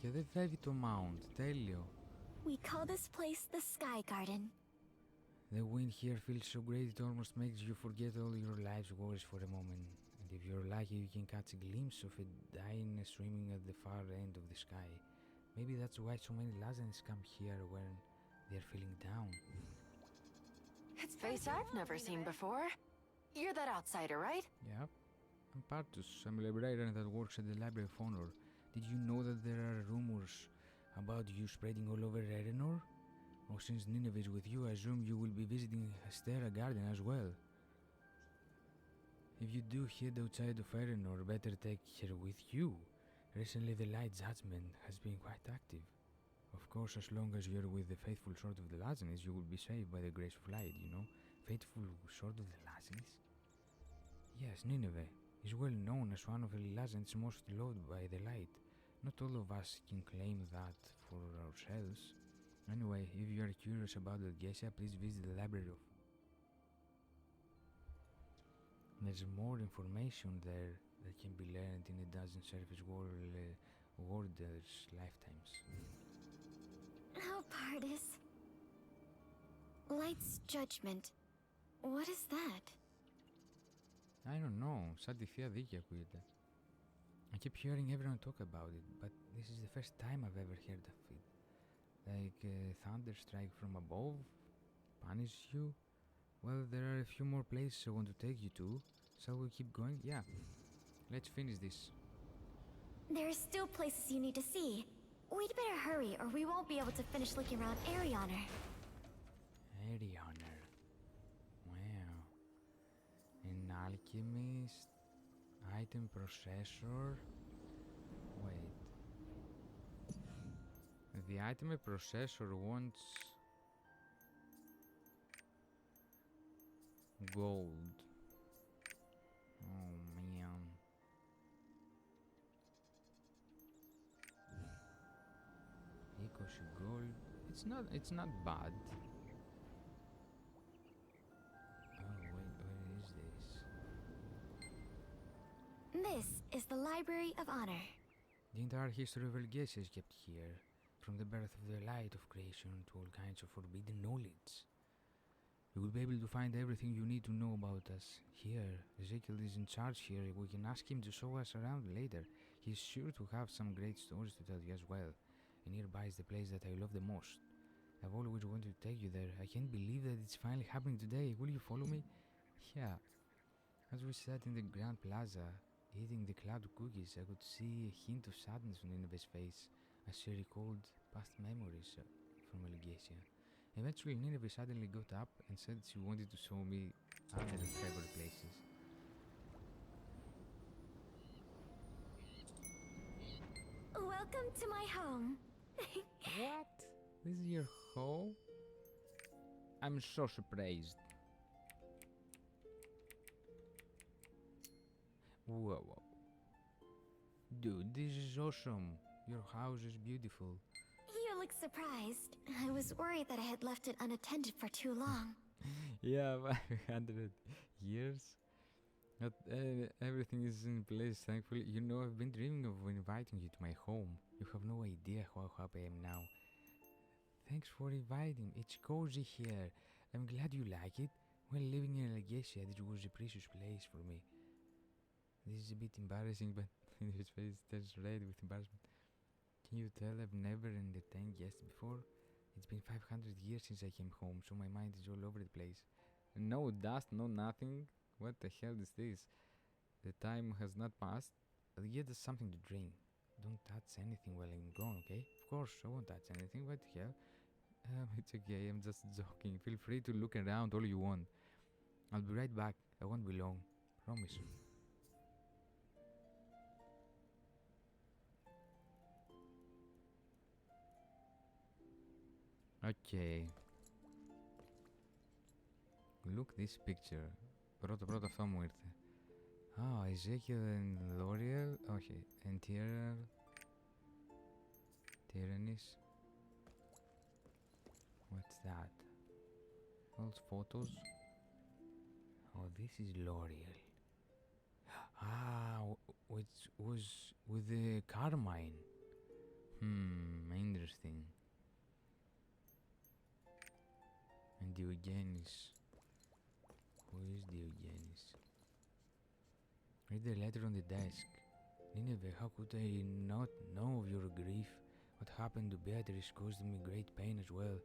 Και δεν φεύγει το mount. Τέλειο. We call this place the Sky Garden. The wind here feels so great it almost makes you forget all your life's worries for a moment. And if you're lucky you can catch a glimpse of a dyne swimming at the far end of the sky. Maybe that's why so many Lazans come here when they're feeling down. It's a face I've never seen before. You're that outsider, right? Yep. I'm Partus. I'm a librarian that works at the Library of Honor. Did you know that there are rumors about you spreading all over Erenor? Oh, since Nineveh is with you, I assume you will be visiting Astera Garden as well. If you do head outside of Erenor, better take her with you. Recently the Light Judgment has been quite active. Of course, as long as you're with the faithful Sword of the Lazanis, you will be saved by the grace of light, you know? Faithful Sword of the Lazanis? Yes, Nineveh is well known as one of the Lazans most loved by the light. Not all of us can claim that for ourselves. Anyway, if you are curious about ELGACIA, please visit the library of... There's more information there that can be learned in a dozen surface warders' lifetimes. Oh, Partis. Light's judgment. What is that? I don't know. Σαν τη Θεία Δίκη ακούγεται. I keep hearing everyone talk about it, but this is the first time I've ever heard of it. Like thunder strike from above, punish you. Well, there are a few more places I want to take you to. Shall we keep going? Yeah. Let's finish this. There are still places you need to see. We'd better hurry or we won't be able to finish looking around Arioner. Arioner. Wow. An alchemist. Item processor. Wait. The item processor wants gold. Oh man. 20 gold. It's not bad. Oh wait, where is this? This is the Library of Honor. The entire history of ELGACIA is kept here, from the birth of the light of creation to all kinds of forbidden knowledge. You will be able to find everything you need to know about us here. Ezekiel is in charge here. We can ask him to show us around later. He's sure to have some great stories to tell you as well. And nearby is the place that I love the most. I've always wanted to take you there. I can't believe that it's finally happening today. Will you follow me? Yeah. As we sat in the Grand Plaza, eating the cloud cookies, I could see a hint of sadness on Nineveh's face as she recalled past memories from ELGACIA. Eventually, Nineveh suddenly got up and said she wanted to show me other favorite places. Welcome to my home. What? This is your home? I'm so surprised. Whoa. Dude, this is awesome. Your house is beautiful. You look surprised. I was worried that I had left it unattended for too long. Yeah, 500 years. But everything is in place, thankfully. You know, I've been dreaming of inviting you to my home. You have no idea how happy I am now. Thanks for inviting. It's cozy here. I'm glad you like it. When living in ELGACIA, this was a precious place for me. This is a bit embarrassing, but in his face turns red with embarrassment. Can you tell I've never entertained guests before? It's been 500 years since I came home, so my mind is all over the place. No dust, no nothing. What the hell is this? The time has not passed. I'll get us something to drink. don't touch anything while I'm gone, okay? Of course, I won't touch anything, but yeah. It's okay, I'm just joking. Feel free to look around all you want. I'll be right back. I won't be long. Promise. Okay. Look this picture. Πρώτο αυτό μου ήρθε. Ezekiel and L'Oreal. Όχι. And Tyrannis. What's that? Those photos. Oh, this is L'Oreal. Which was with the Carmine. Interesting. And Diogenes. Who is Diogenes? Read the letter on the desk. Nineveh, how could I not know of your grief? What happened to Beatrice caused me great pain as well.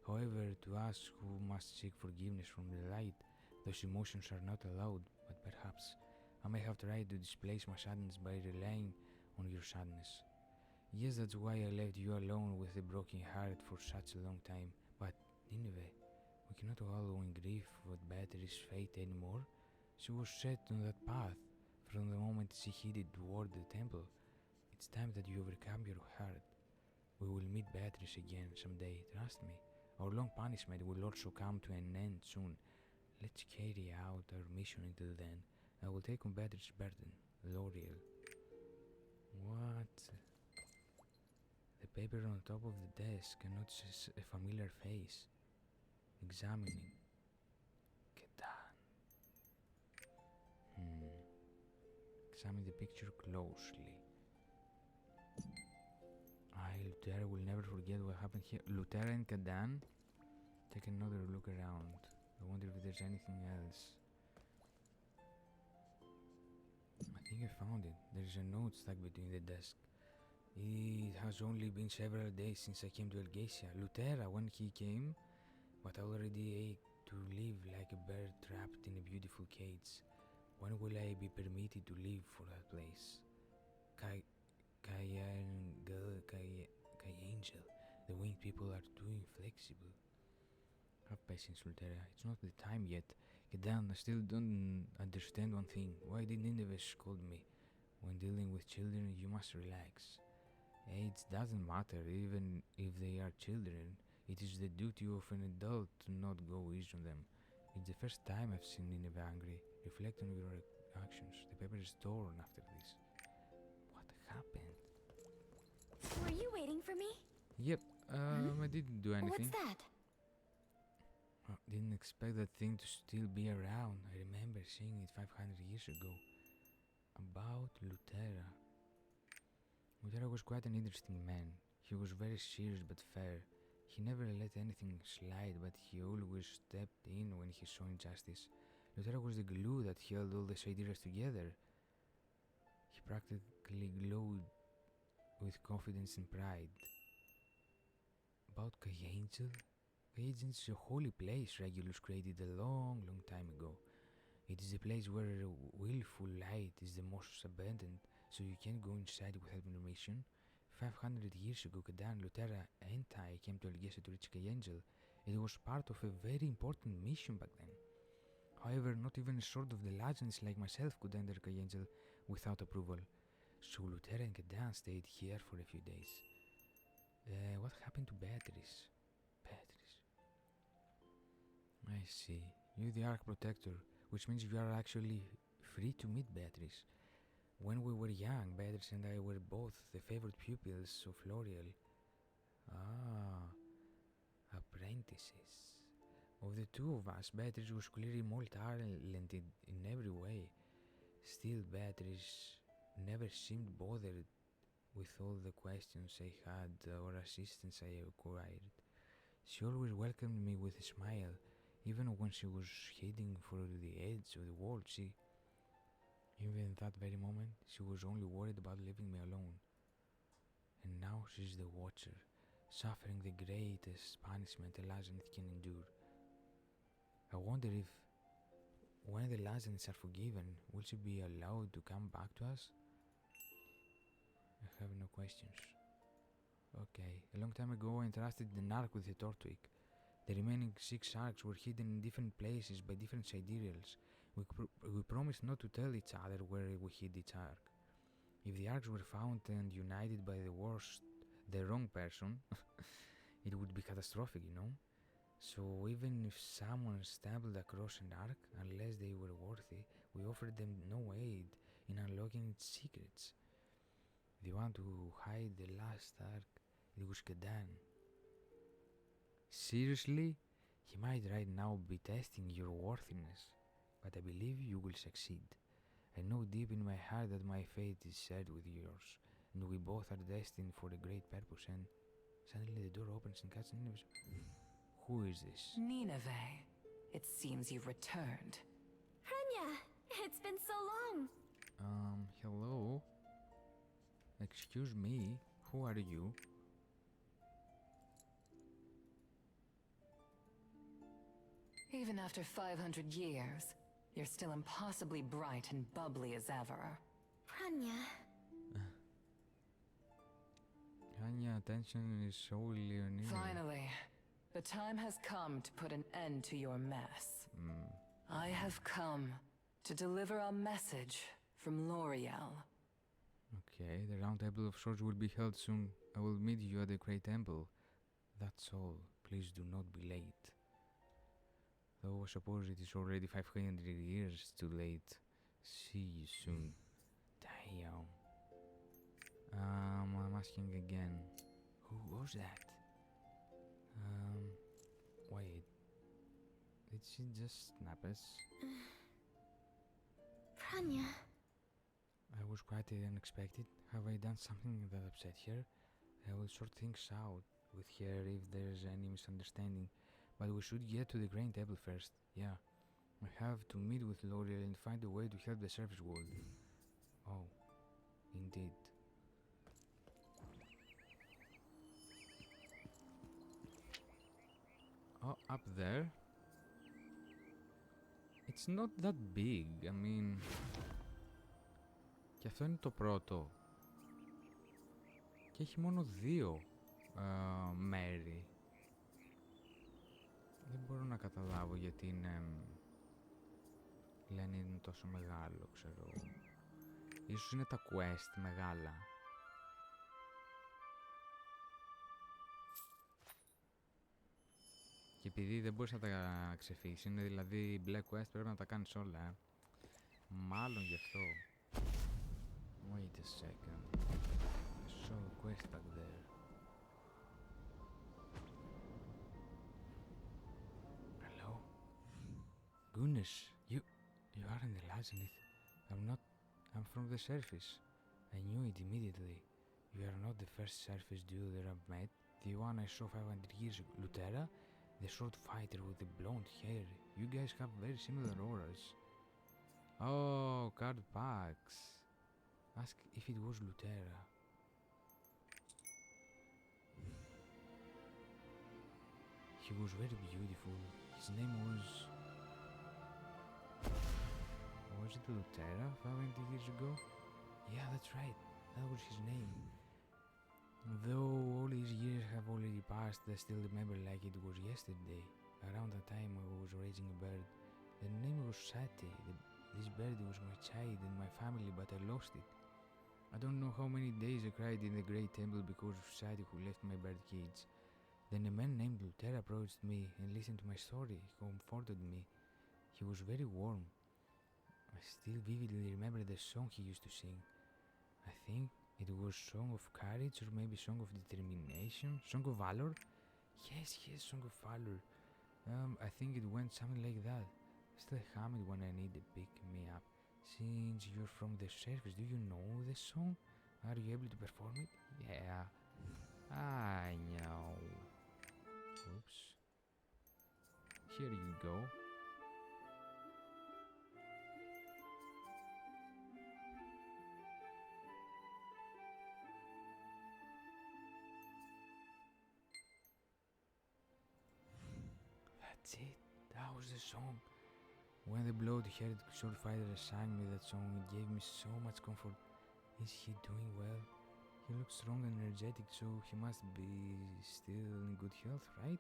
However, to us who must seek forgiveness from the light, those emotions are not allowed, but perhaps I may have tried to displace my sadness by relying on your sadness. Yes, that's why I left you alone with a broken heart for such a long time. But, Nineveh, we cannot wallow in grief at Beatrice's fate anymore. She was set on that path from the moment she headed toward the temple. It's time that you overcome your heart. We will meet Beatrice again someday, trust me. Our long punishment will also come to an end soon. Let's carry out our mission until then. I will take on Beatrice's burden, L'Oreal. What? The paper on top of the desk notices a familiar face. Examining. Kedan. Examine the picture closely. Lutera will never forget what happened here. Lutera and Kedan. Take another look around. I wonder if there's anything else. I think I found it. There's a note stuck between the desk. It has only been several days since I came to ELGACIA. Lutera, when he came, but I already ate to live like a bird trapped in a beautiful cage. When will I be permitted to leave for that place? Angel, the winged people are too inflexible. Have patience, Lutera. It's not the time yet. Get down. I still don't understand one thing. Why did Nineveh scold me? When dealing with children, you must relax. Age doesn't matter, even if they are children. It is the duty of an adult to not go easy on them. It's the first time I've seen Nineveh angry. Reflect on your actions. The paper is torn after this. What happened? Were you waiting for me? Yep, I didn't do anything. What's that? Didn't expect that thing to still be around. I remember seeing it 500 years ago. About Lutera. Lutera was quite an interesting man. He was very serious but fair. He never let anything slide, but he always stepped in when he saw injustice. Lutera was the glue that held all the Sidereals together. He practically glowed with confidence and pride. About Angel? Angel is a holy place Regulus created a long time ago. It is a place where willful light is the most abundant, so you can't go inside without permission. 500 years ago, Kedan, Lutera, and I came to ELGACIA to reach Angel. It was part of a very important mission back then. However, not even a sort of the legends like myself could enter Angel without approval. So Lutera and Kedan stayed here for a few days. What happened to Beatrice? I see. You're the Ark Protector, which means you are actually free to meet Beatrice. When we were young, Beatrice and I were both the favorite pupils of L'Oreal. Apprentices. Of the two of us, Beatrice was clearly more talented in every way. Still, Beatrice never seemed bothered with all the questions I had or assistance I acquired. She always welcomed me with a smile, even when she was heading for the edge of the world. Even in that very moment, she was only worried about leaving me alone. And now she's the Watcher, suffering the greatest punishment a Lazarus can endure. I wonder if, when the Lazarus are forgiven, will she be allowed to come back to us? I have no questions. Okay, a long time ago I entrusted an ark with the Tortwick. The remaining 6 arcs were hidden in different places by different sidereals. We promised not to tell each other where we hid each arc. If the arcs were found and united by the wrong person, it would be catastrophic, you know? So even if someone stumbled across an arc, unless they were worthy, we offered them no aid in unlocking its secrets. The one to hide the last arc, it was Kedan. Seriously? He might right now be testing your worthiness, but I believe you will succeed. I know deep in my heart that my fate is shared with yours, and we both are destined for a great purpose. And suddenly the door opens and cuts Nineveh. Who is this? Nineveh. It seems you've returned. Rania, it's been so long. Hello? Excuse me, who are you? Even after 500 years, you're still impossibly bright and bubbly as ever. Rania. Rania, attention is solely on you. Finally, the time has come to put an end to your mess. I have come to deliver a message from L'Oreal. Okay, the round table of swords will be held soon. I will meet you at the Great Temple. That's all. Please do not be late. Though I suppose it is already 500 years too late. See you soon. Damn. I'm asking again. Who was that? Wait. Did she just snap us? Rania. I was quite unexpected. Have I done something that upset her? I will sort things out with her if there's any misunderstanding. But we should get to the Grain Table first. Yeah. I have to meet with L'Oreal and find a way to help the surface world. Oh. Indeed. Oh, up there? It's not that big. I mean... Και αυτό είναι το πρώτο. Και έχει μόνο 2 μέρη. Δεν μπορώ να καταλάβω γιατί είναι... λένε είναι τόσο μεγάλο, ξέρω. Ίσως είναι τα quest μεγάλα. Και επειδή δεν μπορείς να τα ξεφύγεις, είναι δηλαδή black quest, πρέπει να τα κάνεις όλα. Μάλλον γι' αυτό. Wait a second. I saw a quest back there. Hello? Goodness, you aren't the Lazenith. I'm from the surface. I knew it immediately. You are not the first surface dude that I've met. The one I saw 500 years ago. Lutera? The short fighter with the blonde hair. You guys have very similar auras. Oh, card packs. Ask if it was Lutera. He was very beautiful. His name was... Was it Lutera 500 years ago? Yeah, that's right. That was his name. Though all these years have already passed, I still remember like it was yesterday. Around that time I was raising a bird. The name was Sati. This bird was my child and my family, but I lost it. I don't know how many days I cried in the Great Temple because of Sati who left my bird cage. Then a man named Lutera approached me and listened to my story. He comforted me. He was very warm. I still vividly remember the song he used to sing. I think it was Song of Courage or maybe Song of Determination? Song of Valor? Yes, Song of Valor. I think it went something like that. I still hum it when I need to pick me up. Since you're from the surface, do you know the song? Are you able to perform it? Yeah. I know. Oops. Here you go. That's it. That was the song. When the blonde-haired sword fighter sang me that song, it gave me so much comfort. Is he doing well? He looks strong and energetic, so he must be still in good health, right?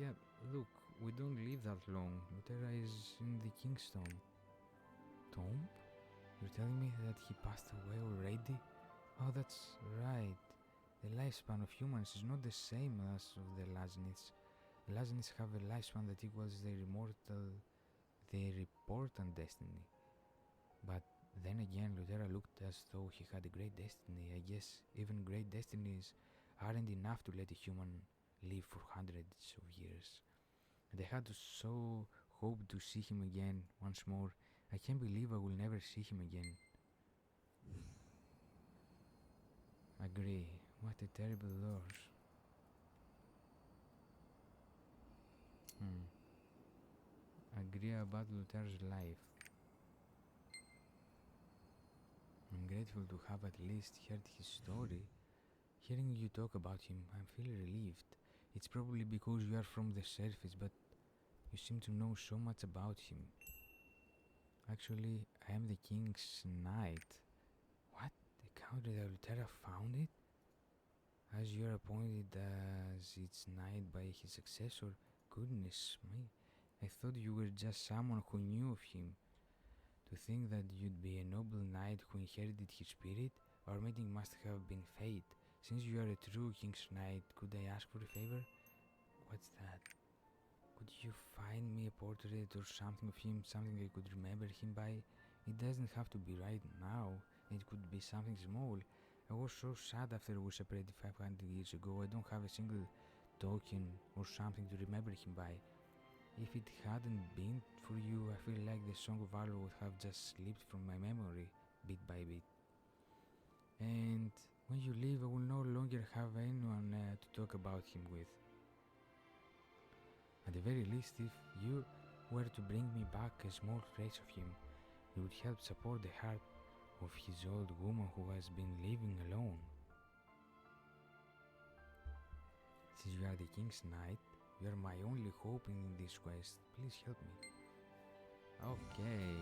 Yeah, look, we don't live that long. Lutera is in the King's Tomb. Tomb? You're telling me that he passed away already? Oh, that's right. The lifespan of humans is not the same as of the Lasnids. The Lasnids have a lifespan that equals their important destiny. But then again, Lutera looked as though he had a great destiny. I guess even great destinies aren't enough to let a human live for hundreds of years. And I had so hoped to see him again once more. I can't believe I will never see him again. Agree. What a terrible loss. Agree about Luther's life. I'm grateful to have at least heard his story. Hearing you talk about him, I'm feeling relieved. It's probably because you are from the surface, but you seem to know so much about him. Actually, I am the king's knight. What? The country that Lutera founded? As you are appointed as its knight by his successor? Goodness me, I thought you were just someone who knew of him. To think that you'd be a noble knight who inherited his spirit, our meeting must have been fate. Since you are a true king's knight, could I ask for a favor? What's that? Could you find me a portrait or something of him, something I could remember him by? It doesn't have to be right now, it could be something small. I was so sad after we separated 500 years ago. I don't have a single token or something to remember him by. If it hadn't been for you, I feel like the Song of Valor would have just slipped from my memory, bit by bit. And when you leave, I will no longer have anyone to talk about him with. At the very least, if you were to bring me back a small trace of him, it would help support the heart of his old woman who has been living alone. Since you are the king's knight, you are my only hope in this quest. Please help me. Okay.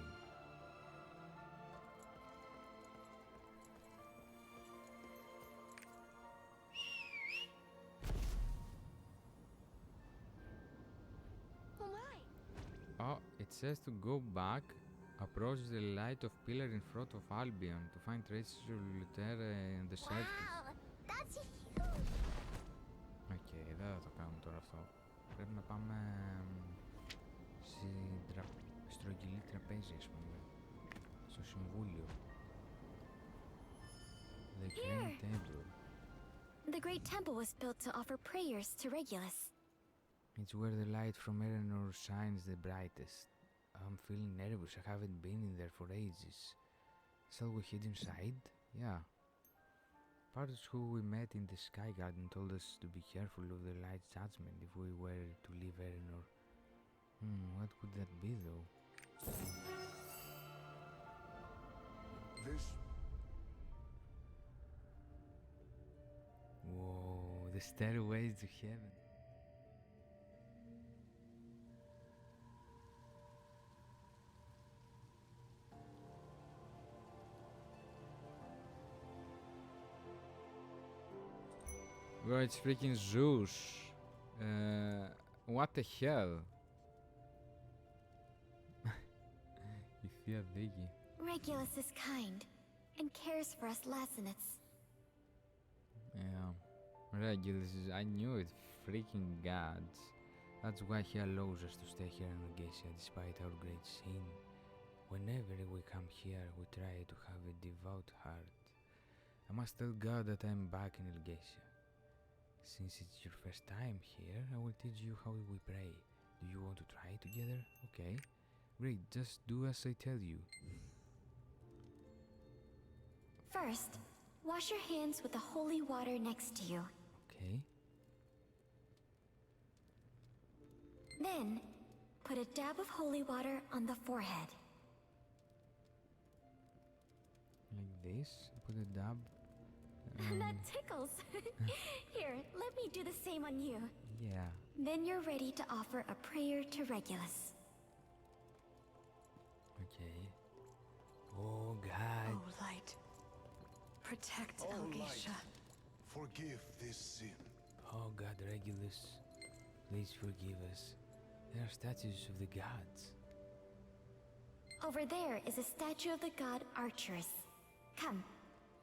Oh my! Oh, it says to go back, approach the light of pillar in front of Albion to find traces of Lutera in the surface. Wow, that's huge! Okay, δεν θα το κάνουμε τώρα αυτό. Πρέπει να πάμε στρογγυλή τραπέζι, ας πούμε, στο συμβούλιο. The Great Temple. The Great Temple was built to offer prayers to Regulus. It's where the light from Eleanor shines the brightest. I'm feeling nervous. I haven't been in there for ages. Shall we head inside? Yeah. Parts who we met in the Sky Garden told us to be careful of the light's judgment if we were to leave Eleanor. What could that be, though? This... Whoa, the stairways to heaven. Bro, it's freaking Zeus. What the hell? Η θεία δίκη. Regulus is kind and cares for us Lasanids. Yeah, Regulus is, I knew it, freaking gods. That's why he allows us to stay here in ELGACIA despite our great sin. Whenever we come here, we try to have a devout heart. I must tell God that I'm back in ELGACIA. Since it's your first time here, I will teach you how we pray. Do you want to try together? Okay. Great, just do as I tell you. First, wash your hands with the holy water next to you. Okay. Then, put a dab of holy water on the forehead. Like this, put a dab. That tickles! Here, let me do the same on you. Yeah. Then you're ready to offer a prayer to Regulus. Okay. Oh God. Oh, light. protect Oh, ELGACIA. light, forgive this sin. Oh God, Regulus, please forgive us. They are statues of the gods. Over there is a statue of the god Archerus. Come,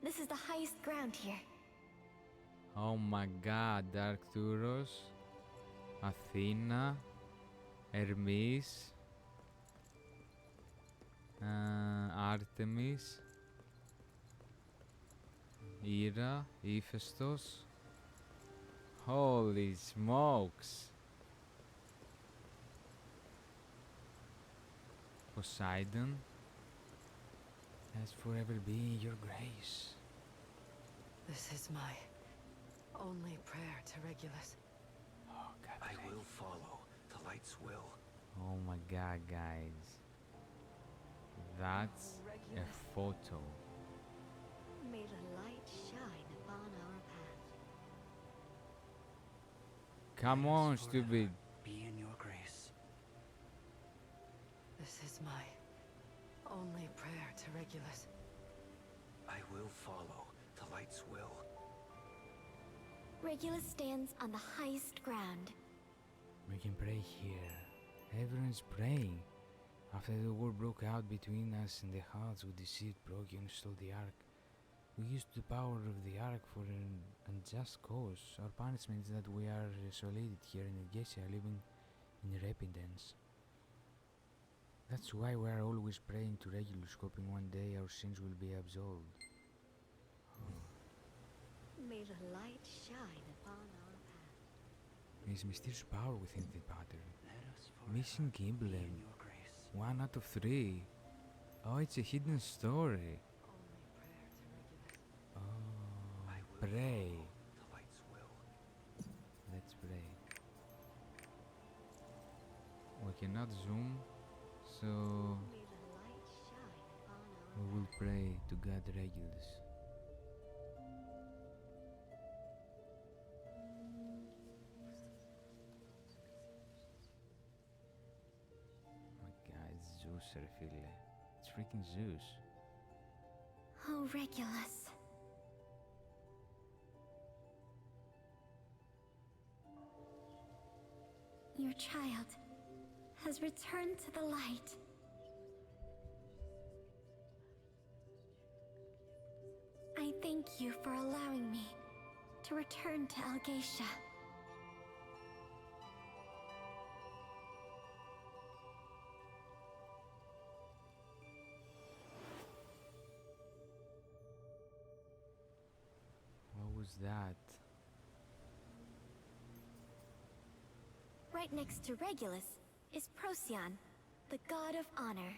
this is the highest ground here. Oh my God, Arcturus, Athena, Hermes, Artemis, Hera, Hephaestus. Holy smokes! Poseidon has forever been your grace. This is my only prayer to Regulus. Oh God, I will follow the light's will. oh my God, guys, that's a photo. May the light shine upon our path. Come on, stupid. Be in your grace. This is my only prayer to Regulus. I will follow the light's will. Regulus stands on the highest ground. We can pray here. Everyone's praying. After the war broke out between us and the Huns who deceived Procyon and stole the Ark, we used the power of the Ark for an unjust cause. Our punishment is that we are isolated here in ELGACIA, living in repentance. That's why we are always praying to Regulus, hoping one day our sins will be absolved. May the light shine upon our path. There's mysterious power within the pattern. Let us Missing be emblem. in your grace. 1 out of 3. Oh, it's a hidden story. Only prayer to Regulus. Oh, I will pray. follow the light's will. Let's pray. We cannot zoom, so May the light shine upon our we will pray to God Regulus. Oh my God, it's Zeus, Refile. It's freaking Zeus. Oh, Regulus. Your child has returned to the light. I thank you for allowing me to return to ELGACIA. What was that? Right next to Regulus is Procyon, the god of honor.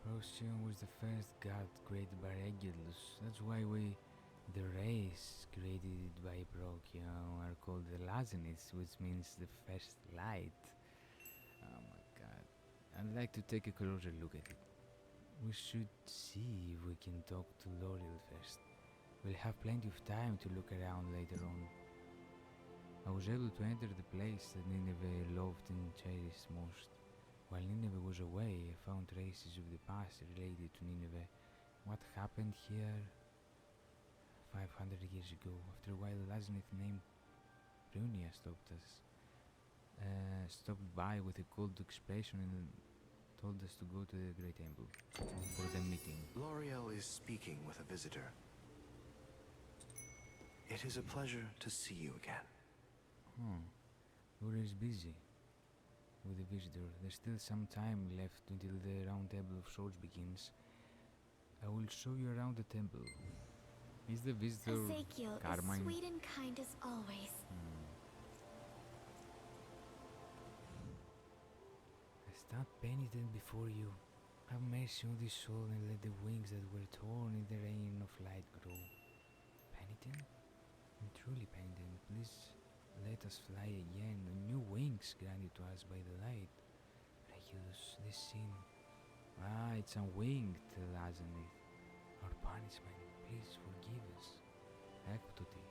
Procyon was the first god created by Regulus. That's why the race created by Procyon, are called the Lazanists, which means the first light. Oh my God. I'd like to take a closer look at it. We should see if we can talk to L'Oreal first. We'll have plenty of time to look around later on. I was able to enter the place that Nineveh loved and cherished most. While Nineveh was away, I found traces of the past related to Nineveh. What happened here 500 years ago. After a while, a Lazanith named Brunia stopped by with a cold expression and told us to go to the Great Temple for the meeting. L'Oreal is speaking with a visitor. It is a pleasure to see you again. Laura is busy with the visitor. There's still some time left until the round table of swords begins. I will show you around the temple. Is the visitor Ezekiel Carmine? is sweet and kind as always. I stand penitent before you. Have mercy on this soul and let the wings that were torn in the rain of light grow. Penitent? I'm truly penitent. Please let us fly again on new wings granted to us by the light. Regulus, this sin. It's unwinged, Lazanith. Our punishment. Please forgive us. Ekptoti,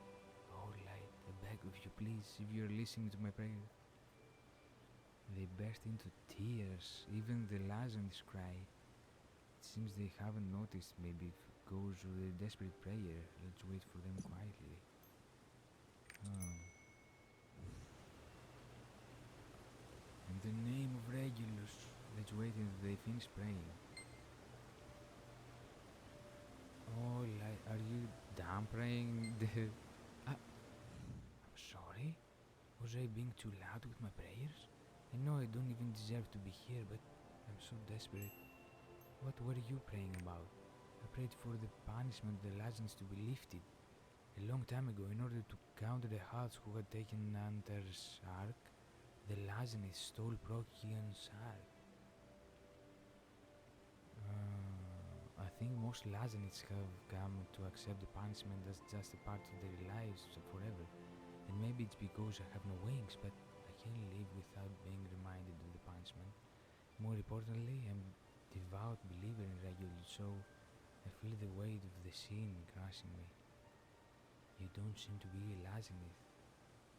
oh light, I beg of you, please, if you're listening to my prayer. They burst into tears, even the Lazanists cry. It seems they haven't noticed maybe because of their desperate prayer. Let's wait for them quietly. In the name of Regulus, let's wait until they finish praying. Oh, are you done praying? I'm sorry? Was I being too loud with my prayers? I know I don't even deserve to be here, but I'm so desperate. What were you praying about? I prayed for the punishment of the Lazarus to be lifted a long time ago in order to counter the Huts who had taken Nanter's ark. The Lazarus stole Procion's ark. I think most Lazarus have come to accept the punishment as just a part of their lives forever. And maybe it's because I have no wings, but I can't live without being reminded of the punishment. More importantly, I'm a devout believer in Regulus, so I feel the weight of the sin crushing me. You don't seem to be a Lazarus.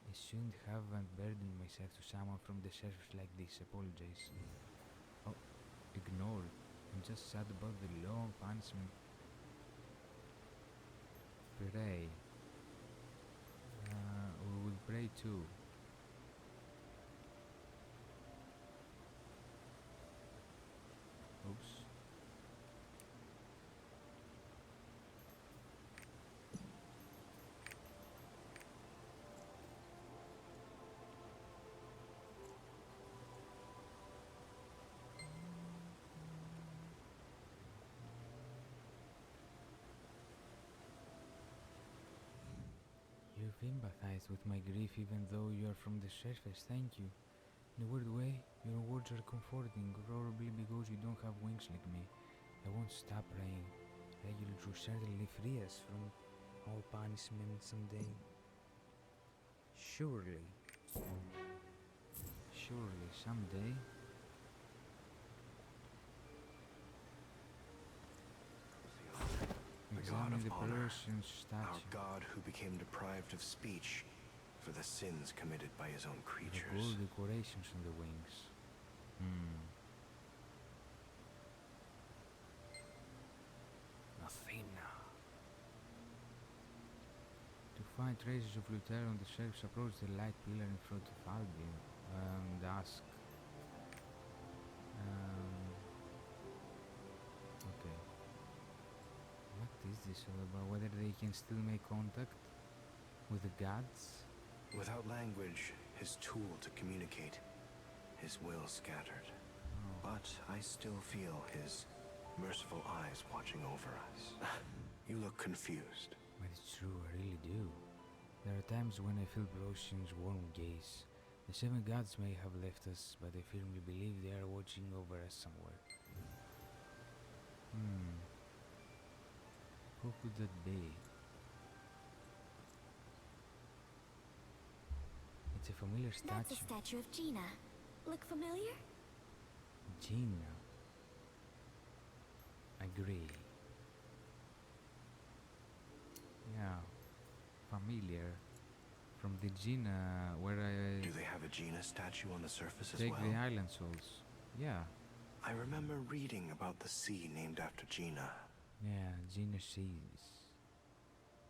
I shouldn't have unburdened myself to someone from the surface like this. Apologize. Oh, ignore it. I'm just sad about the long punishment. Pray. We will pray too. Oops. You've empathized with my grief even though you are from the surface. Thank you. In a weird way, your words are comforting, probably because you don't have wings like me. I won't stop praying. Regulus will certainly free us from all punishment someday. Surely. Surely, someday. God Examine of the honor, Persian statue. our God who became deprived of speech for the sins committed by his own The creatures. gold decorations on the wings. Athena. To find traces of Luther on the surface, approach the light pillar in front of Albion and ask. Okay. What is this all about? Whether they can still make contact with the gods? Without language, his tool to communicate, his will scattered. But I still feel his merciful eyes watching over us. You look confused. But it's true, I really do. There are times when I feel Procyon's warm gaze. The seven gods may have left us, but I firmly believe they are watching over us somewhere. Who could that be? It's a familiar statue. That's a statue of Gina. Look familiar? Gina. Agree. Yeah. Familiar. From the Gina where I Do they have a Gina statue on the surface as take well? the island souls. Yeah. I remember reading about the sea named after Gina. Yeah, Gina sees.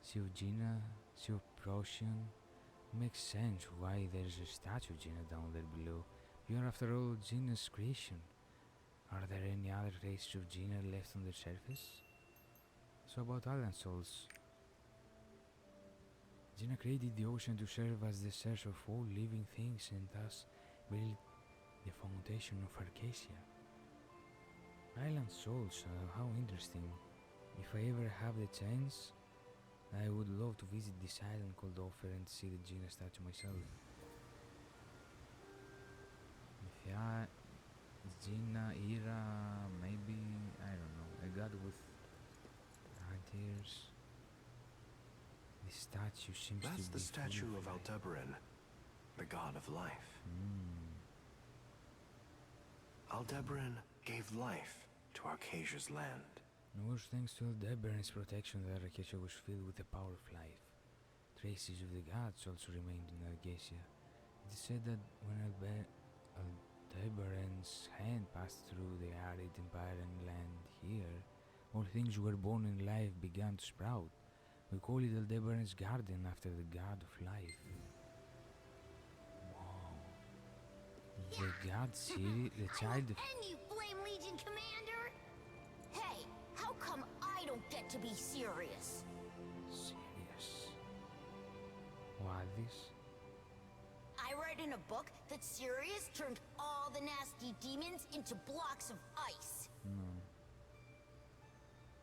Sea of Gina, Sea of Procyon. Makes sense why there's a statue of Gina down there below. You are after all Gina's creation. Are there any other traces of Gina left on the surface? So about island souls. Gina created the ocean to serve as the source of all living things and thus built the foundation of ELGACIA. Island souls, how interesting. If I ever have the chance, I would love to visit this island called Offer and see the Gina statue myself. Mythia, Gina, Ira, maybe, I don't know, a god with antlers. The statue seems to be That's the statue full of life. Aldebaran, the god of life. Aldebaran gave life to Arcasia's land. It was thanks to Aldebaran's protection that Arcasia was filled with the power of life. Traces of the gods also remained in ELGACIA. It is said that when Aldebaran's hand passed through the arid and barren land here, All things were born in life began to sprout. We call it Aldebaran's garden after the god of life. Wow. The god Siri, the child of... And you Flame Legion commander! Hey, how come I don't get to be serious? Serious. What this? I read in a book that Sirius turned all the nasty demons into blocks of ice.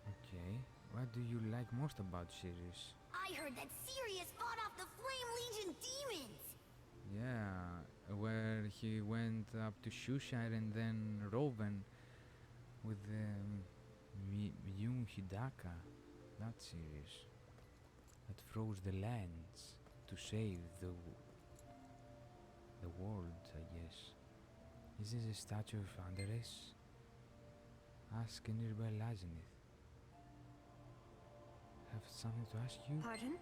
Okay. What do you like most about Sirius? I heard that Sirius fought off the Flame Legion demons! Yeah, where he went up to Shushire and then Roven with the Myung Hidaka. That Sirius. That froze the lands to save the world, I guess. Is this a statue of Andres? Ask a nearby Lazinith. Have something to ask you? Pardon?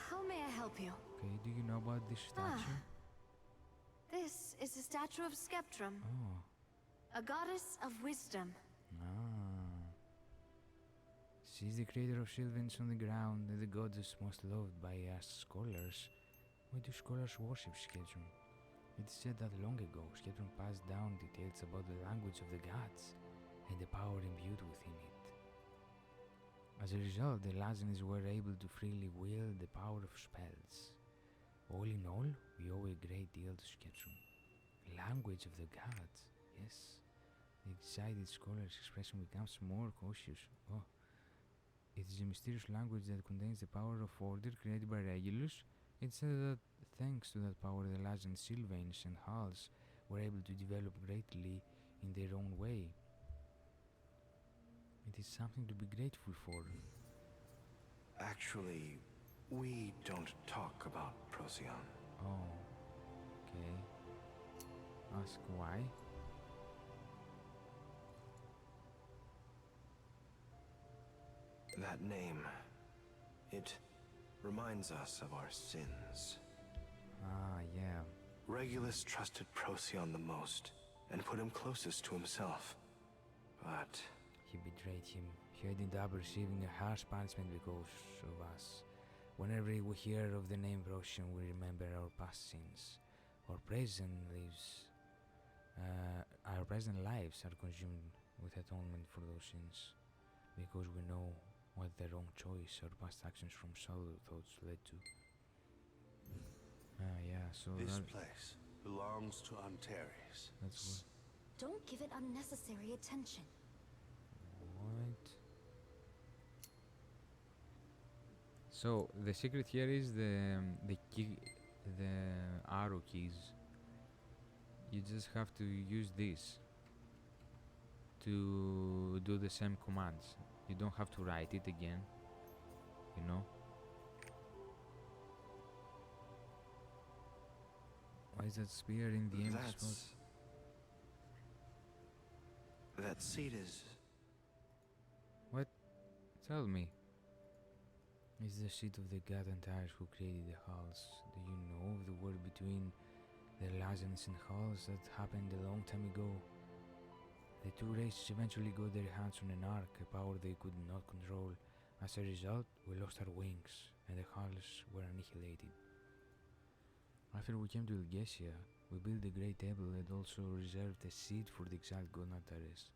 How may I help you? Okay, do you know about this statue? This is the statue of Skeptrum, Oh. a goddess of wisdom. Ah. She's the creator of Sylvans on the ground and the goddess most loved by us scholars. Why do scholars worship Skeptrum? It is said that long ago, Skeptrum passed down details about the language of the gods and the power imbued within it. As a result, the Lazarus were able to freely wield the power of spells. All in all, we owe a great deal to Skeptrum. Language of the gods, yes. The excited scholar's expression becomes more cautious. Oh. It is a mysterious language that contains the power of order created by Regulus. It's said that thanks to that power, the Lazan Sylvains and Halls were able to develop greatly in their own way. It is something to be grateful for. Actually, we don't talk about Procyon. Oh, okay. Ask why? That name, it reminds us of our sins. Ah, yeah. Regulus trusted Procyon the most and put him closest to himself. But He betrayed him. He ended up receiving a harsh punishment because of us. Whenever we hear of the name Procyon, we remember our past sins. Our present lives are consumed with atonement for those sins, because we know what the wrong choice or past actions from shallow thoughts led to. Yeah, so This place belongs to Antares. that's what. Don't give it unnecessary attention. What? So the secret here is the key, the arrow keys. You just have to use this to do the same commands. You don't have to write it again, you know. Why is that spear in the empty spot? that seed is... What? Tell me. It's the seat of the god Antares who created the halls. Do you know of the war between the Lazans and halls that happened a long time ago? The two races eventually got their hands on an ark, a power they could not control. As a result, we lost our wings, and the halls were annihilated. After we came to ELGACIA, we built a great table and also reserved a seat for the exiled god Antares.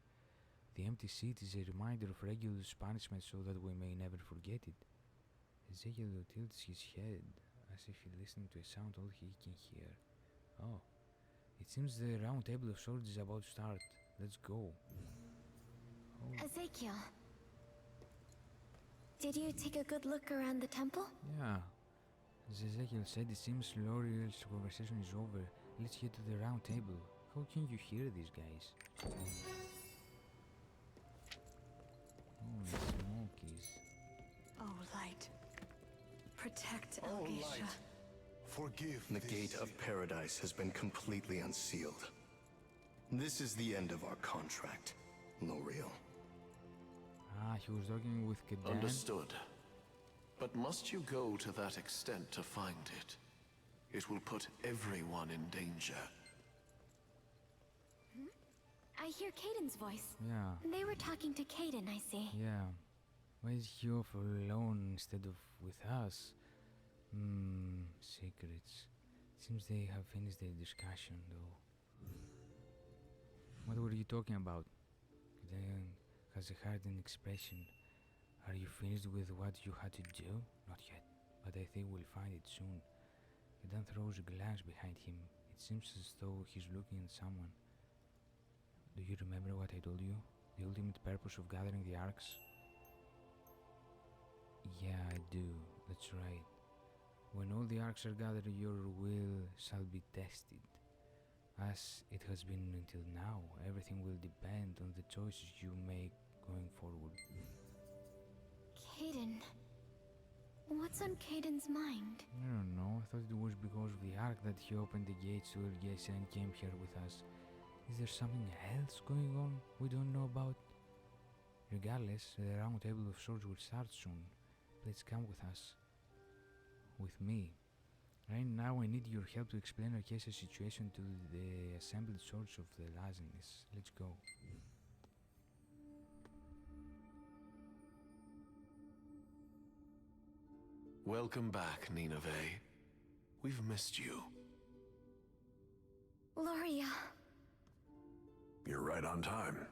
The empty seat is a reminder of Regulus' punishment so that we may never forget it. Ezekiel tilts his head as if he listened to a sound all he can hear. Oh, it seems the round table of swords is about to start. Let's go. Oh. Ezekiel, did you take a good look around the temple? Yeah. As Ezekiel said, it seems L'Oreal's conversation is over. Let's head to the round table. How can you hear these guys? Holy smokies. Oh, light. Protect Oh, ELGACIA. light. Forgive The this gate of sin. paradise has been completely unsealed. This is the end of our contract, L'Oreal. Ah, he was talking with Kedan. Understood. But must you go to that extent to find it? It will put everyone in danger. I I hear Caden's voice. Yeah. They were talking to Caden, I see. Yeah. Why is he off alone instead of with us? Secrets. Seems they have finished their discussion, though. What were you talking about? Then has a hardened expression. Are you finished with what you had to do? Not yet, but I think we'll find it soon. Then throws a glance behind him. It seems as though he's looking at someone. Do you remember what I told you? The ultimate purpose of gathering the arcs? Yeah, I do. That's right. When all the arcs are gathered, your will shall be tested. As it has been until now, everything will depend on the choices you make going forward. Caden. What's on Caden's mind? I don't know. I thought it was because of the arc that he opened the gates to ELGACIA and came here with us. Is there something else going on we don't know about? Regardless, the round table of swords will start soon. Please come with us. With me. Right now I need your help to explain ELGACIA's situation to the assembled swords of the Lazanis. Let's go. Welcome back, Nineveh. We've missed you. Loria. You're right on time.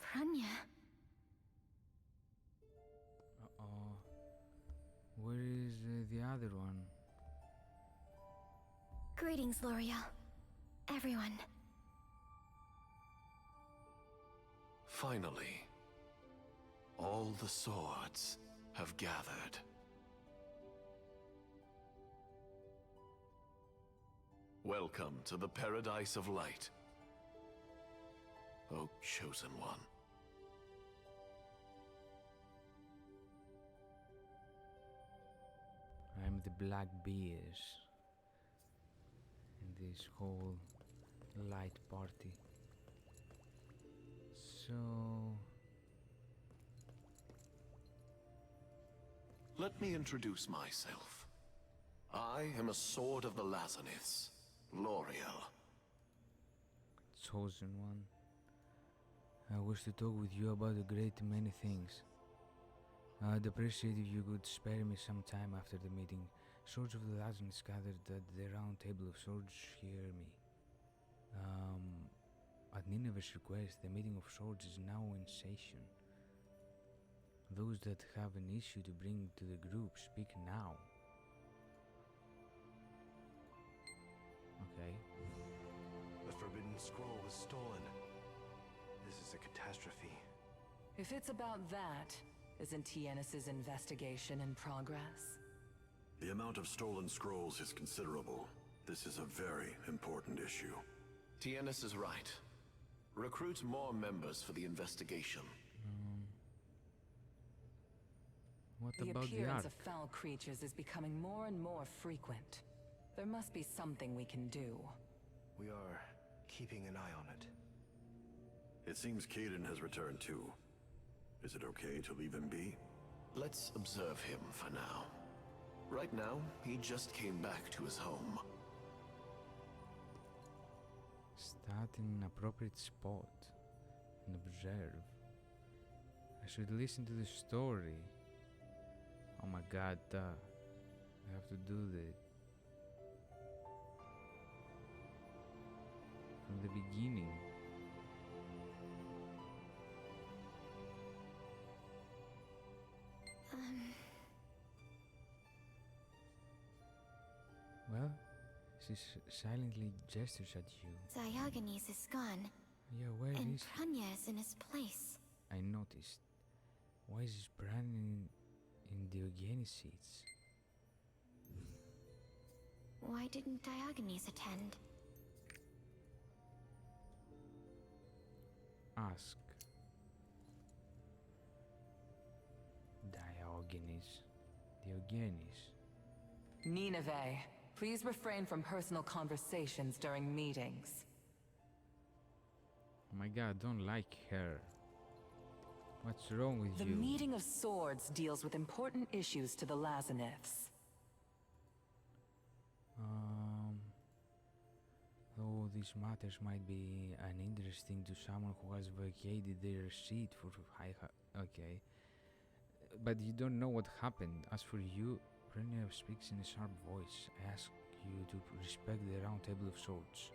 Pranya. Uh-oh. Where is the other one? Greetings, Loria. Everyone. Finally, all the swords have gathered. Welcome to the Paradise of Light, O Chosen One. I'm the Black Bears in this whole light party. So... Let me introduce myself. I am a sword of the Lazanis, L'Oreal. Chosen One. I wish to talk with you about a great many things. I'd appreciate if you could spare me some time after the meeting. Swords of the Lazanis gathered at the round table of swords hear me. At Nineveh's request, the meeting of swords is now in session. Those that have an issue to bring to the group, speak now. Okay. The Forbidden Scroll was stolen. This is a catastrophe. If it's about that, isn't Tiennis's investigation in progress? The amount of stolen scrolls is considerable. This is a very important issue. Tiennis is right. Recruit more members for the investigation. What The about the appearance arc? of foul creatures is becoming more and more frequent. There must be something we can do. We are keeping an eye on it. It seems Caden has returned too. Is it okay to leave him be? Let's observe him for now. Right now, he just came back to his home. Start in an appropriate spot and observe. I should listen to the story. Oh my god, I have to do this. From the beginning. Well, she silently gestures at you. Diogenes is gone, Yeah, where and is Pranya is in his place. I noticed. Why is Bran in Diogenes' seats? Why didn't Diogenes attend? Ask. Diogenes. Nineveh, please refrain from personal conversations during meetings. Oh my god, I don't like her. What's wrong with The you? meeting of swords deals with important issues to the Lazaniths. Though these matters might be uninteresting to someone who has vacated their seat for okay. But you don't know what happened. As for you, Renia speaks in a sharp voice. I ask you to respect the round table of swords.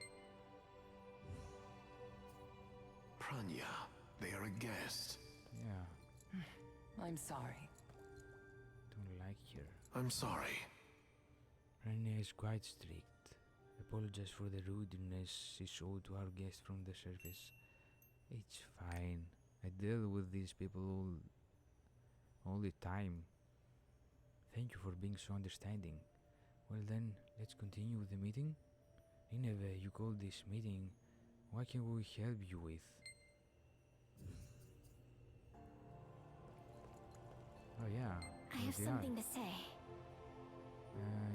Pranya, they are a guest. Yeah, I'm sorry. don't like her. I'm sorry. Renia is quite strict. Apologize for the rudeness she showed to our guest from the surface. It's fine. I deal with these people all the time. Thank you for being so understanding. Well then, let's continue with the meeting. Nineveh, you called this meeting. What can we help you with? Oh yeah. I have the something ark. to say.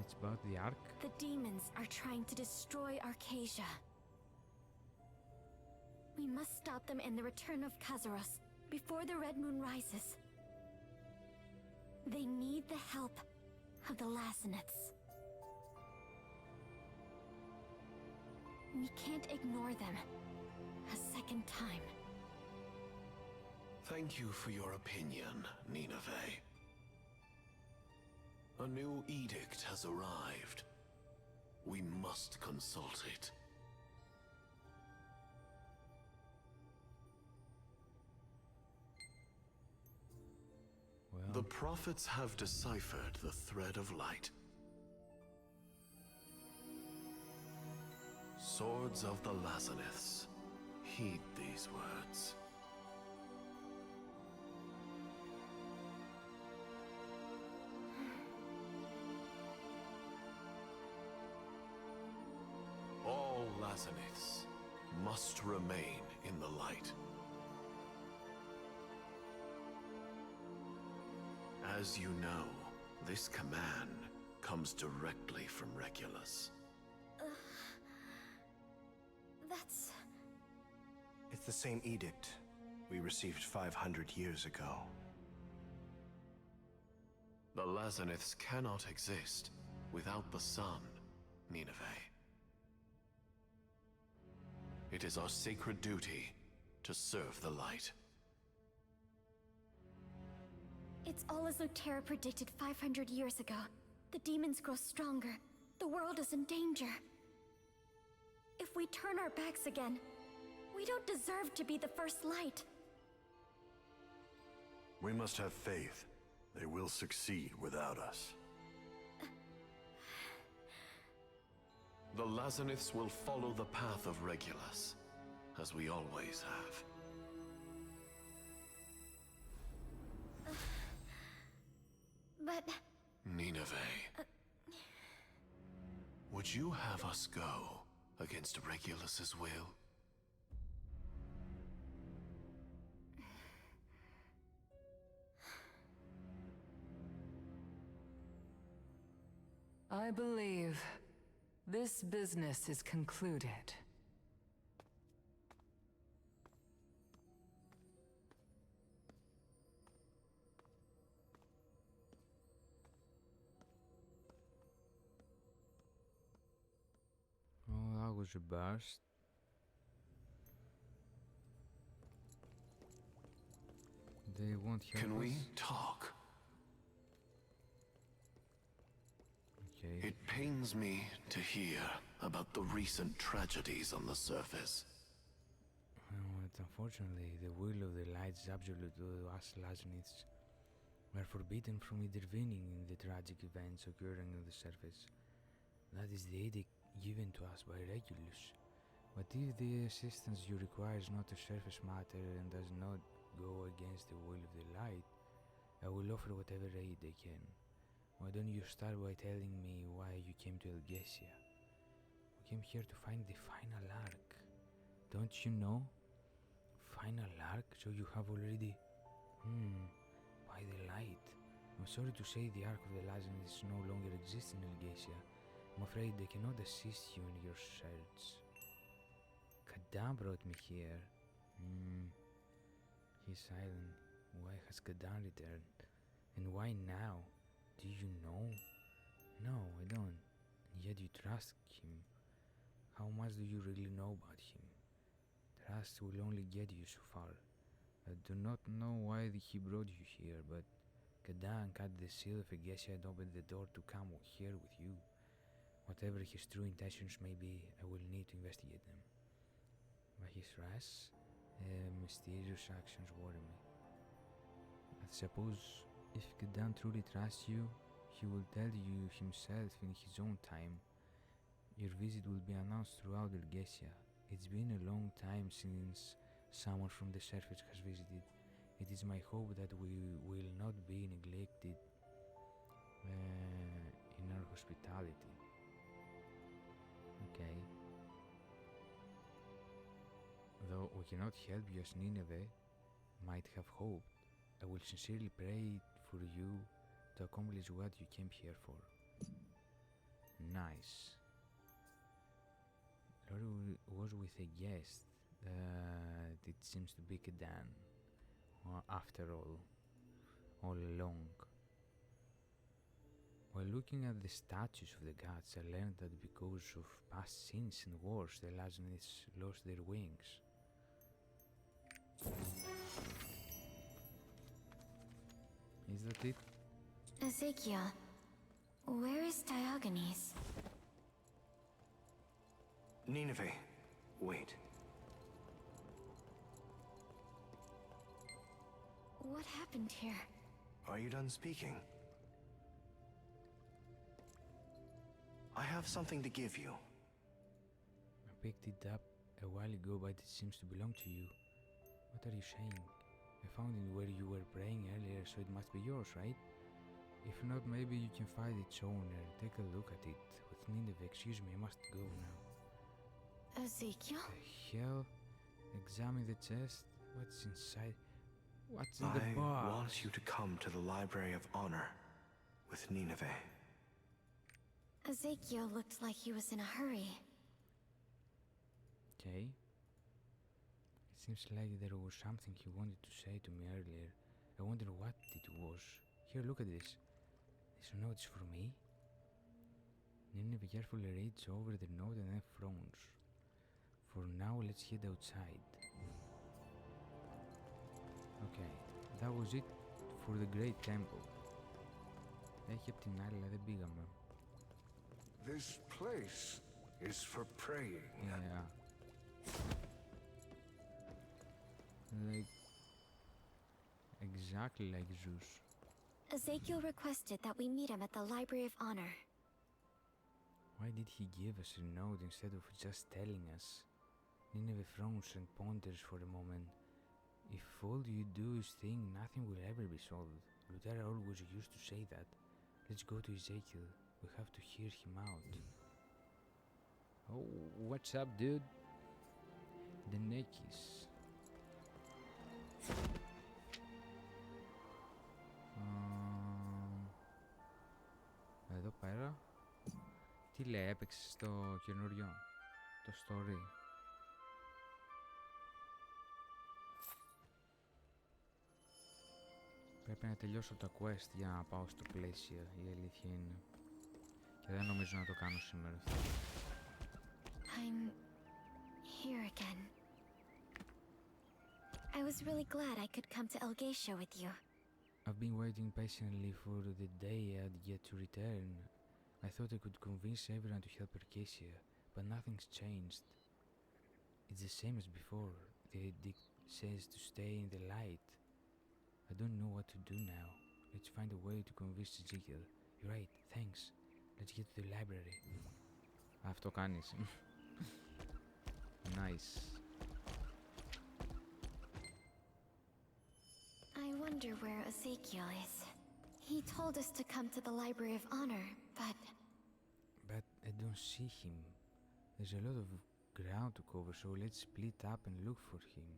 It's about the ark. The demons are trying to destroy Arcasia. We must stop them in the return of Kazaros before the Red Moon rises. They need the help of the Lazaniths. We can't ignore them a second time. Thank you for your opinion, Nineveh. A new edict has arrived. We must consult it. Well, The prophets have deciphered the thread of light. Swords of the Lazaniths, heed these words. All Lazaniths must remain in the light. As you know, this command comes directly from Regulus. That's... It's the same edict we received 500 years ago. The Lazaniths cannot exist without the sun, Nineveh. It is our sacred duty to serve the light. It's all as Terra predicted 500 years ago. The demons grow stronger. The world is in danger. If we turn our backs again, we don't deserve to be the first light. We must have faith. They will succeed without us. The Lazaniths will follow the path of Regulus, as we always have. But... Nineveh. Would you have us go against Regulus's will? I believe this business is concluded. Oh, that was a burst. They won't help Can we us? talk? Okay. It pains me to hear about the recent tragedies on the surface. But unfortunately, the will of the light is absolute to us Lazaniths. We are forbidden from intervening in the tragic events occurring on the surface. That is the edict given to us by Regulus. But if the assistance you require is not a surface matter and does not go against the will of the light, I will offer whatever aid I can. Why don't you start by telling me why you came to ELGACIA? We came here to find the final ark. Don't you know? Final ark? So you have already... by the light. I'm sorry to say the ark of the Lazarus no longer exists in ELGACIA. I'm afraid I cannot assist you in your search. Kadam brought me here. He's silent. Why has Kadan returned? And why now? Do you know? No, I don't. And yet you trust him. How much do you really know about him? Trust will only get you so far. I do not know why he brought you here, but Kadan cut the seal of ELGACIA and opened the door to come here with you. Whatever his true intentions may be, I will need to investigate them. But his rash, mysterious actions worry me. I suppose if Kadan truly trusts you, he will tell you himself in his own time. Your visit will be announced throughout ELGACIA. It's been a long time since someone from the surface has visited. It is my hope that we will not be neglected in our hospitality. Okay. Though we cannot help you as Nineveh might have hoped, I will sincerely pray for you to accomplish what you came here for. Nice. Lord was with a guest that it seems to be Kadan, after all along. While looking at the statues of the gods, I learned that because of past sins and wars, the Lasanids lost their wings. Is that it? Ezekiel, where is Diogenes? Nineveh, wait. What happened here? Are you done speaking? I have something to give you. I picked it up a while ago, but it seems to belong to you. What are you saying? I found it where you were praying earlier, so it must be yours, right? If not, maybe you can find its owner. Take a look at it. With Nineveh, excuse me, I must go now. Ezekiel? The hell? Examine the chest. What's inside? What's in the I box? want you to come to the Library of Honor with Nineveh. Ezekiel looked like he was in a hurry. Okay. It seems like there was something he wanted to say to me earlier. I wonder what it was. Here, look at this. This note is for me. Nineveh carefully reads over the note and then frowns. For now, let's head outside. Okay, that was it for the Great Temple. Έχει απ' την άλλη, αλλά δεν πήγαμε. This place is for praying. Yeah. Like... exactly like Zeus. Ezekiel requested that we meet him at the Library of Honor. Why did he give us a note instead of just telling us? Nineveh frowns and ponders for a moment. If all you do is think, nothing will ever be solved. Lutera always used to say that. Let's go to Ezekiel. We have to hear him out. Oh, what's up, dude? The Nekis. Εδώ πέρα. Τι λέει, έπαιξε στο καινούριο, το story. Πρέπει να τελειώσω τα quest για να πάω στο πλαίσιο, η αλήθεια είναι. Και δεν νομίζω να το κάνω σήμερα αυτό. I'm here again. I was really glad I could come to ELGACIA with you. I've been waiting patiently for the day I'd get to return. I thought I could convince everyone to help ELGACIA, but nothing's changed. It's the same as before. The edict says to stay in the light. I don't know what to do now. Let's find a way to convince Ezekiel. You're right, thanks. Let's get to the library. Αυτό κάνεις. Nice. I wonder where Ezekiel is. He told us to come to the Library of Honor, but... But I don't see him. There's a lot of ground to cover, so let's split up and look for him.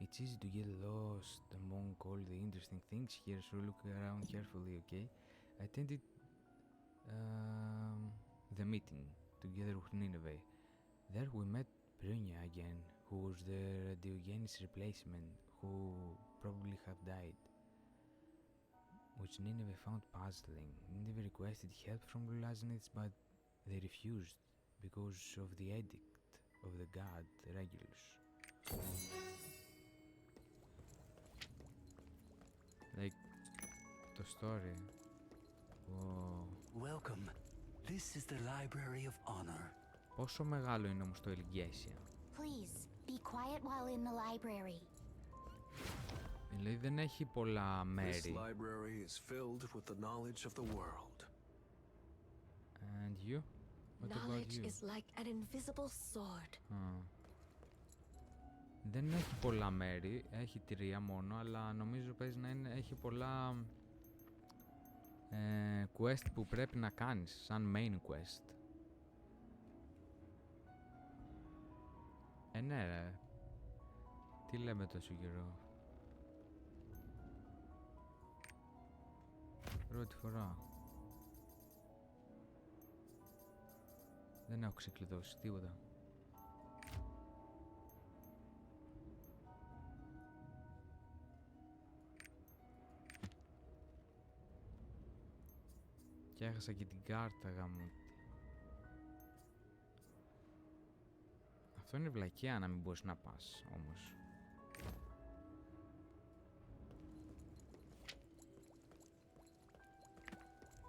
It's easy to get lost among all the interesting things here, so look around carefully, okay? I attended the meeting together with Nineveh. There we met Brynja again. who was the Diogenes replacement, who probably have died, which Nineveh found puzzling. Nineveh requested help from the Lasanites, but they refused because of the edict of the god Regulus. Like, the story. Whoa. Welcome. This is the Library of Honor. Πόσο μεγάλο είναι όμως το ELGACIA? Please, be quiet while in the library. Δηλαδή δεν έχει πολλά This μέρη. library is filled with the knowledge of the world. And you? What about Knowledge you? is like an invisible sword. Δεν έχει πολλά μέρη, έχει 3 μόνο, αλλά νομίζω παίζει να έχει πολλά quest που πρέπει να κάνεις, σαν main quest. Ναι ρε, τι λέμε τόσο καιρό. Πρώτη φορά. Δεν έχω ξεκλειδώσει τίποτα. Και έχασα και την κάρτα γαμούτη. Αυτό είναι βλακιά να μην μπορείς να πας όμως.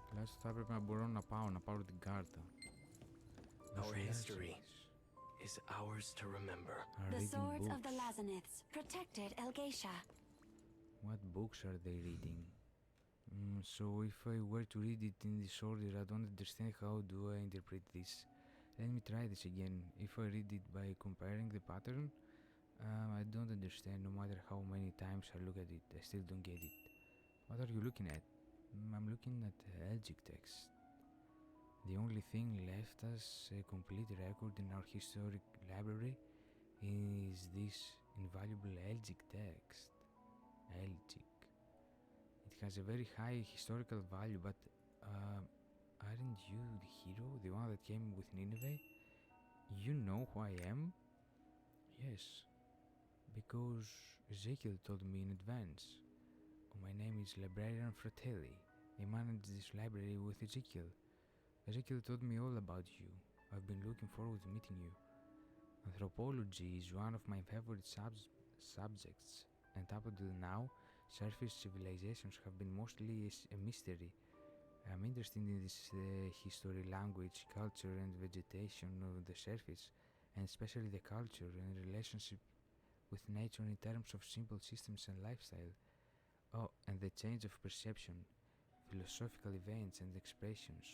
Τουλάχιστον θα έπρεπε να μπορώ να πάω, να πάρω την κάρτα. Our history is ours to remember. The swords of the Lasanites protected ELGACIA. What books are they reading? So if I were to read it in this order, I don't understand how do I interpret this. Let me try this again. If I read it by comparing the pattern, I don't understand. No matter how many times I look at it, I still don't get it. What are you looking at? I'm looking at Elgic text. The only thing left as a complete record in our historic library is this invaluable Elgic text. Elgic. It has a very high historical value, but aren't you the hero, the one that came with Nineveh? You know who I am? Yes, because Ezekiel told me in advance. My name is Librarian Fratelli. I manage this library with Ezekiel. Ezekiel told me all about you. I've been looking forward to meeting you. Anthropology is one of my favorite subjects, and up until now, surface civilizations have been mostly a mystery. I'm interested in this history, language, culture, and vegetation of the surface, and especially the culture and relationship with nature in terms of simple systems and lifestyle. Oh, and the change of perception, philosophical events and expressions.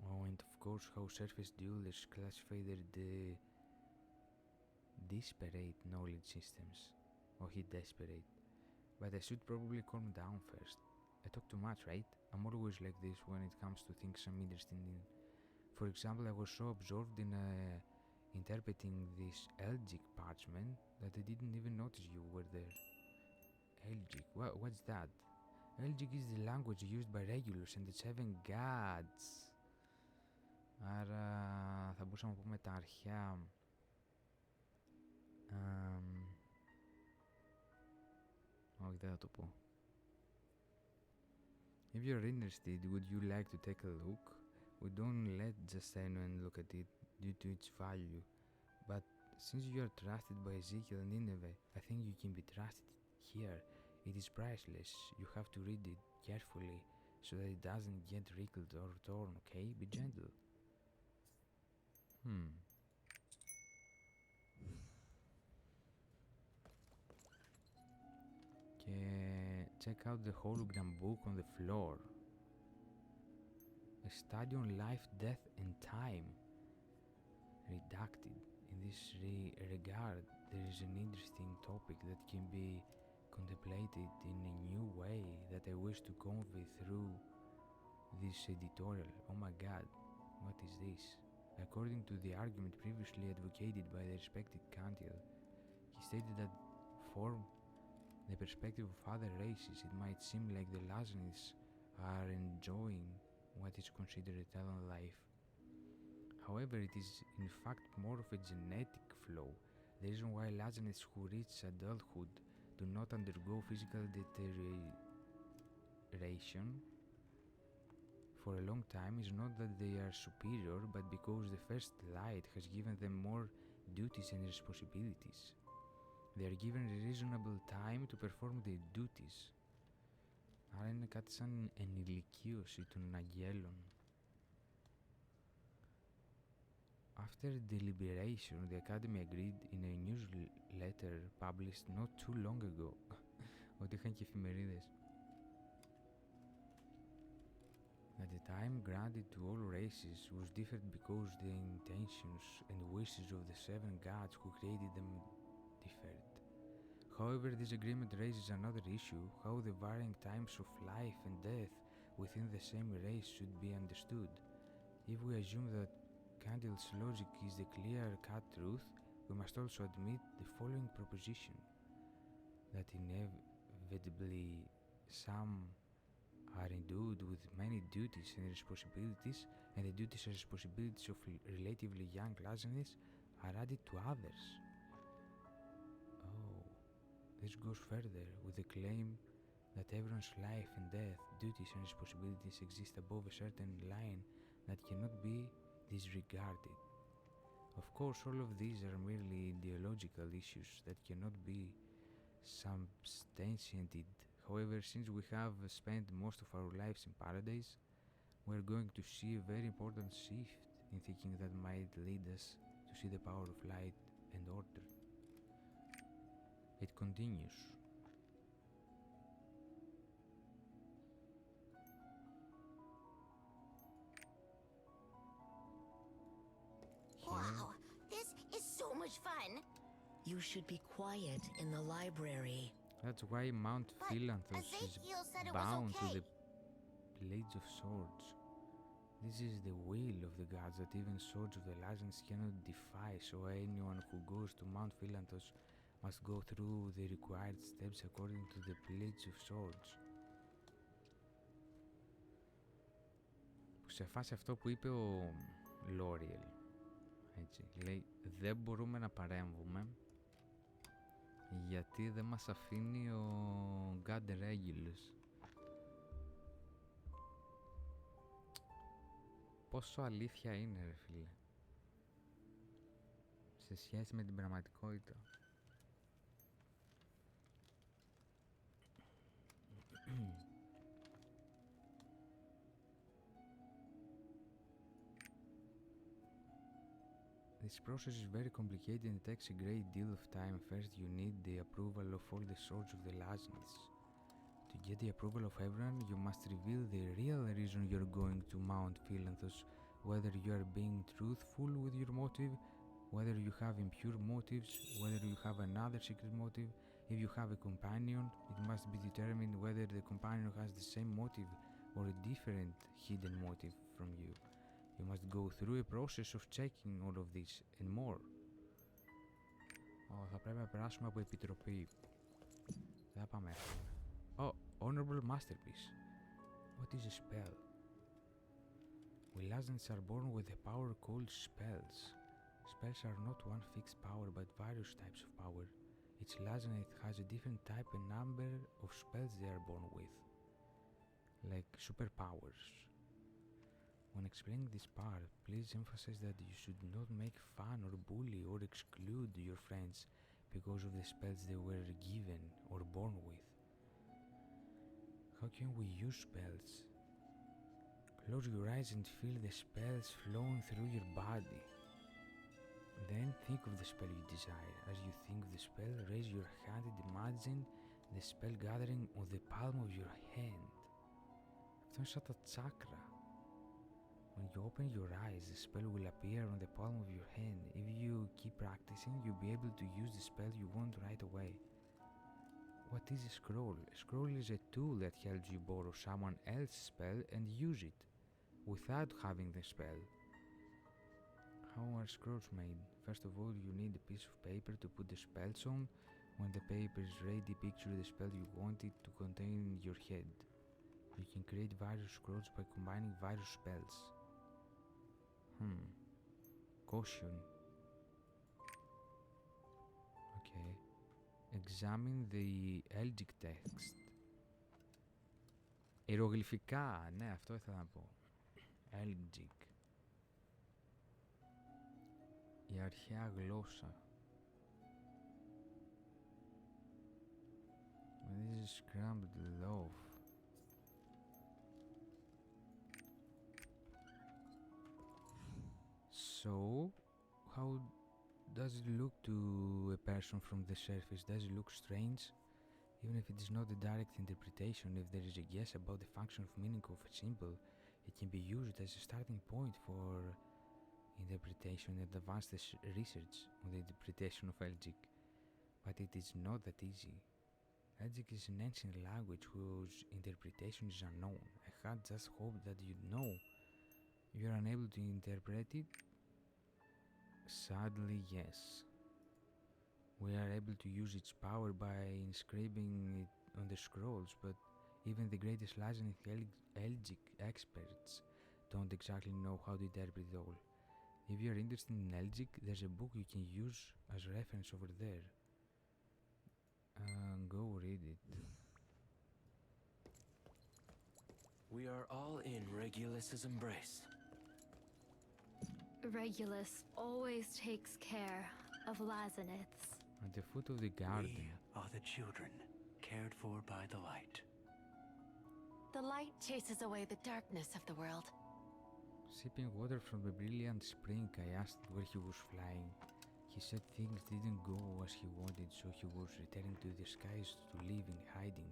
Oh, and of course how surface dwellers classify their disparate knowledge systems. Oh, he desperate. But I should probably calm down first. I talk too much, right? I'm always like this when it comes to things I'm interested in. For example, I was so absorbed in interpreting this Elgic parchment that I didn't even notice you were there. Elgic? What's that? Elgic is the language used by Regulus and the 7 gods. Άρα θα μπορούσαμε να πούμε τα αρχαία όχι, δεν θα το πω. If you're interested, would you like to take a look? We don't let just anyone look at it due to its value. But since you are trusted by Ezekiel and Nineveh, I think you can be trusted here. It is priceless. You have to read it carefully so that it doesn't get wrinkled or torn, okay? Be gentle. Και check out the hologram book on the floor. A study on life, death and time. Redacted. In this regard, there is an interesting topic that can be contemplated in a new way that I wish to convey through this editorial. Oh my god, what is this? According to the argument previously advocated by the respected Kantiel, he stated that from the perspective of other races, it might seem like the Lasanites are enjoying what is considered eternal life. However, it is in fact more of a genetic flaw The reason why Lazanids who reach adulthood do not undergo physical deterioration for a long time is not that they are superior, but because the first light has given them more duties and responsibilities. They are given a reasonable time to perform their duties. Άρα είναι κάτι σαν ενηλικίωση των αγγέλων. After deliberation, the Academy agreed in a newsletter published not too long ago ότι είχαν και εφημερίδες. That the time granted to all races was different because the intentions and wishes of the seven gods who created them differed. However, this agreement raises another issue, how the varying times of life and death within the same race should be understood. If we assume that Candel's logic is the clear-cut truth, we must also admit the following proposition, that inevitably some are endued with many duties and responsibilities, and the duties and responsibilities of relatively young Lazanids are added to others. Oh, this goes further with the claim that everyone's life and death, duties and responsibilities exist above a certain line that cannot be disregarded. Of course, all of these are merely ideological issues that cannot be substantiated. However, since we have spent most of our lives in paradise, we are going to see a very important shift in thinking that might lead us to see the power of light and order. It continues. Wow, this is so much fun. You should be quiet in the library. That's why Mount Philanthos is bound to the Blades of Swords. This is the will of the gods that even swords of the Lazanids cannot defy, so anyone who goes to Mount Philanthos must go through the required steps according to the Blades of Swords. Σε φάση αυτό που είπε ο Λόριελ, έτσι, λέει δεν μπορούμε να παρέμβουμε γιατί δεν μας αφήνει ο God Regulus. Πόσο αλήθεια είναι ρε φίλε σε σχέση με την πραγματικότητα. This process is very complicated and takes a great deal of time. First, you need the approval of all the swords of the Lazanids. To get the approval of everyone, you must reveal the real reason you're going to Mount Philanthos, whether you are being truthful with your motive, whether you have impure motives, whether you have another secret motive. If you have a companion, it must be determined whether the companion has the same motive or a different hidden motive from you. You must go through a process of checking all of this and more. Θα πρέπει να περάσουμε από επιτροπή. Δεν θα πάμε εύκολα. Oh, honorable masterpiece. What is a spell? We Lazanids are born with a power called spells. Spells are not one fixed power but various types of power. Each Lazanid has a different type and number of spells they are born with. Like superpowers. When explaining this part, please emphasize that you should not make fun or bully or exclude your friends because of the spells they were given or born with. How can we use spells? Close your eyes and feel the spells flowing through your body. Then think of the spell you desire. As you think of the spell, raise your hand and imagine the spell gathering on the palm of your hand. Αυτό είναι σαν τα τσάκρα. When you open your eyes, the spell will appear on the palm of your hand. If you keep practicing, you'll be able to use the spell you want right away. What is a scroll? A scroll is a tool that helps you borrow someone else's spell and use it without having the spell. How are scrolls made? First of all, you need a piece of paper to put the spells on. When the paper is ready, picture the spell you want it to contain in your head. You can create various scrolls by combining various spells. Caution. examine the Elgic text. Ιερογλυφικά, ναι, αυτό ήθελα να πω. Elgic. Η αρχαία γλώσσα. This is scrambled loaf. So, how does it look to a person from the surface? Does it look strange? Even if it is not a direct interpretation, if there is a guess about the function of meaning of a symbol, it can be used as a starting point for interpretation and advanced research on the interpretation of Elgic. But it is not that easy. Elgic is an ancient language whose interpretation is unknown. I had just hoped that you'd know. You are unable to interpret it? Sadly, yes. We are able to use its power by inscribing it on the scrolls, but even the greatest licensed Elgic experts don't exactly know how to interpret it all. If you are interested in Elgic, there's a book you can use as reference over there. Go read it. We are all in Regulus's embrace. Regulus always takes care of Laziniths. At the foot of the garden. We are the children, cared for by the light. The light chases away the darkness of the world. Sipping water from a brilliant spring, I asked where he was flying. He said things didn't go as he wanted, so he was returning to the skies to live in hiding.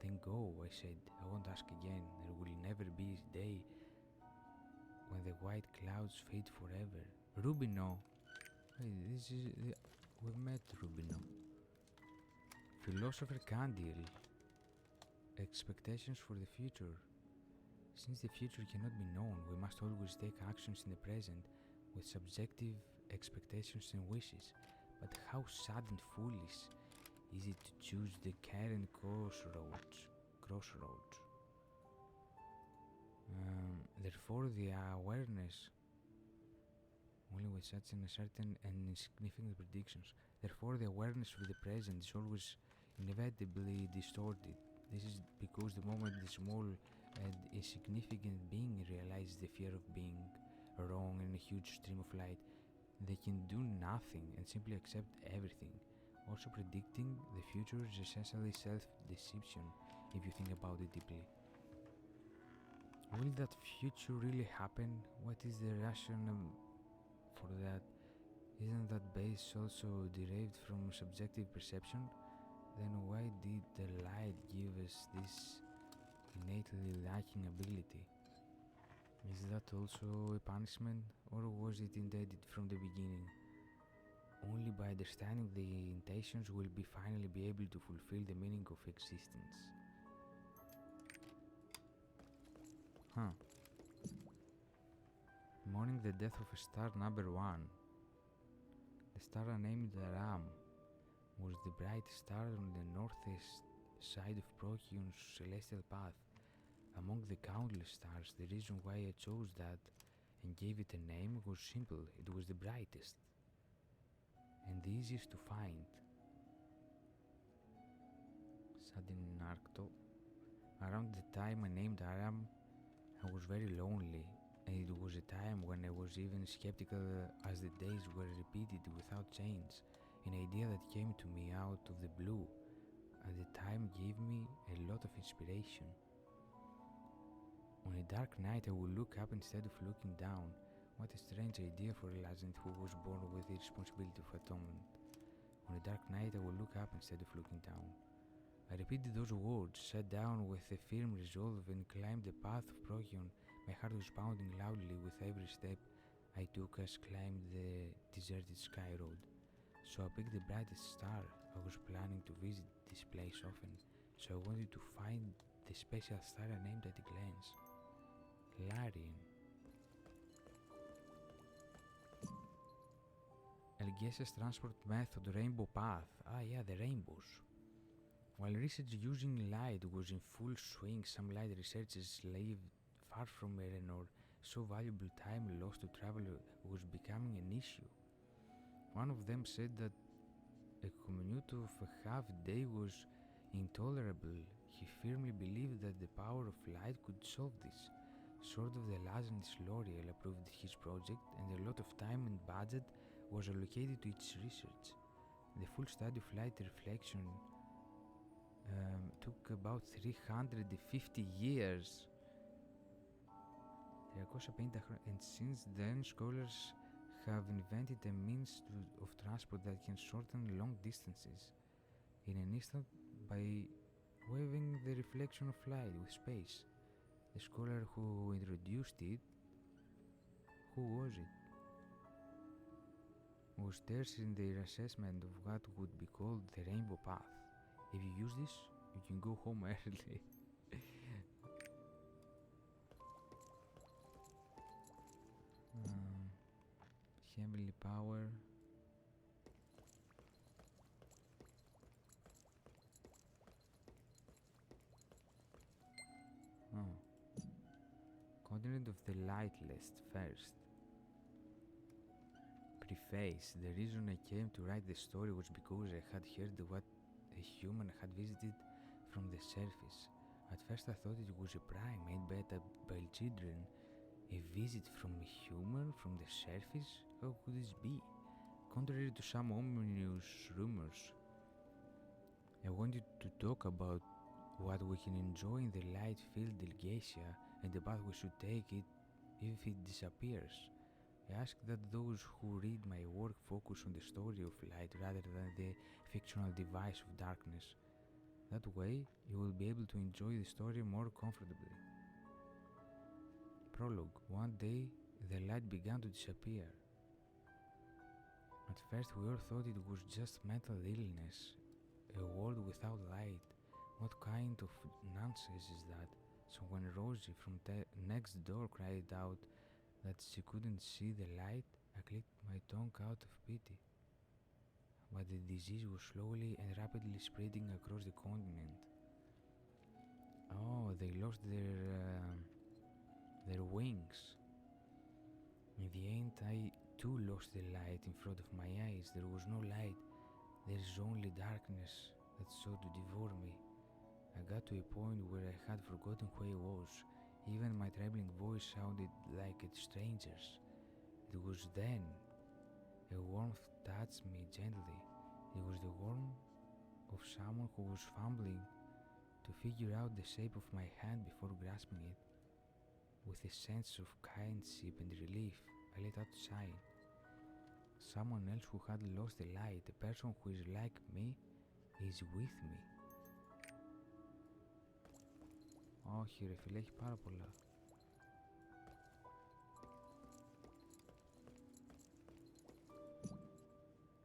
Then go, I said. I won't ask again. There will never be a day when the white clouds fade forever. Rubino! Hey, this is... we met Rubino. Philosopher Candil. Expectations for the future. Since the future cannot be known, we must always take actions in the present with subjective expectations and wishes. But how sad and foolish is it to choose the current crossroads? Therefore, the awareness only with such an uncertain and insignificant predictions. Therefore, the awareness of the present is always inevitably distorted. This is because the moment the small and insignificant being realizes the fear of being wrong in a huge stream of light, they can do nothing and simply accept everything. Also, predicting the future is essentially self-deception if you think about it deeply. Will that future really happen? What is the rationale for that? Isn't that base also derived from subjective perception? Then why did the light give us this innately lacking ability? Is that also a punishment, or was it intended from the beginning? Only by understanding the intentions will we finally be able to fulfill the meaning of existence. Mourning the death of a star number 1. The star named Ram was the brightest star on the northeast side of Procion's celestial path. Among the countless stars, the reason why I chose that and gave it a name was simple. It was the brightest and the easiest to find. Sudden Arcto. Around the time I named Aram, I was very lonely, and it was a time when I was even skeptical as the days were repeated without change. An idea that came to me out of the blue at the time gave me a lot of inspiration. On a dark night I would look up instead of looking down. What a strange idea for a legend who was born with the responsibility of atonement. On a dark night I would look up instead of looking down. I repeated those words, sat down with a firm resolve and climbed the path of Prokion. My heart was pounding loudly with every step I took as climbed the deserted sky road. So I picked the brightest star. I was planning to visit this place often, so I wanted to find the special star I named at a glance. Larian. ELGACIA's transport method, Rainbow Path. The rainbows. While research using light was in full swing, some light researchers lived far from Erenor, so valuable time lost to travel was becoming an issue. One of them said that a commute of a half day was intolerable. He firmly believed that the power of light could solve this. Sort of the Lazarus L'Oreal approved his project, and a lot of time and budget was allocated to its research. The full study of light reflection took about 350 years. 350 χρόνια. And since then, scholars have invented a means of transport that can shorten long distances in an instant by weaving the reflection of light with space. The scholar who introduced it, who was it? Was terse in their assessment of what would be called the rainbow path. If you use this, you can go home early. Heavenly power. Continent of the Lightless first. Preface. The reason I came to write the story was because I had heard what a human had visited from the surface. At first I thought it was a primate by children. A visit from a human from the surface? How could this be? Contrary to some ominous rumors, I wanted to talk about what we can enjoy in the light-filled ELGACIA and the path we should take it if it disappears. I ask that those who read my work focus on the story of light rather than the fictional device of darkness. That way, you will be able to enjoy the story more comfortably. Prologue. One day, the light began to disappear. At first, we all thought it was just mental illness, a world without light. What kind of nonsense is that? So when Rosie from next door cried out that she couldn't see the light, I clicked my tongue out of pity. But the disease was slowly and rapidly spreading across the continent. Oh, they lost their wings. In the end, I too lost the light in front of my eyes. There was no light. There is only darkness that sought to devour me. I got to a point where I had forgotten who I was. Even my trembling voice sounded like a stranger's. It was then a warmth touched me gently. It was the warmth of someone who was fumbling to figure out the shape of my hand before grasping it. With a sense of kindship and relief, I let out a sigh. Someone else who had lost the light, a person who is like me, is with me. Όχι ρε φίλε, έχει πάρα πολλά.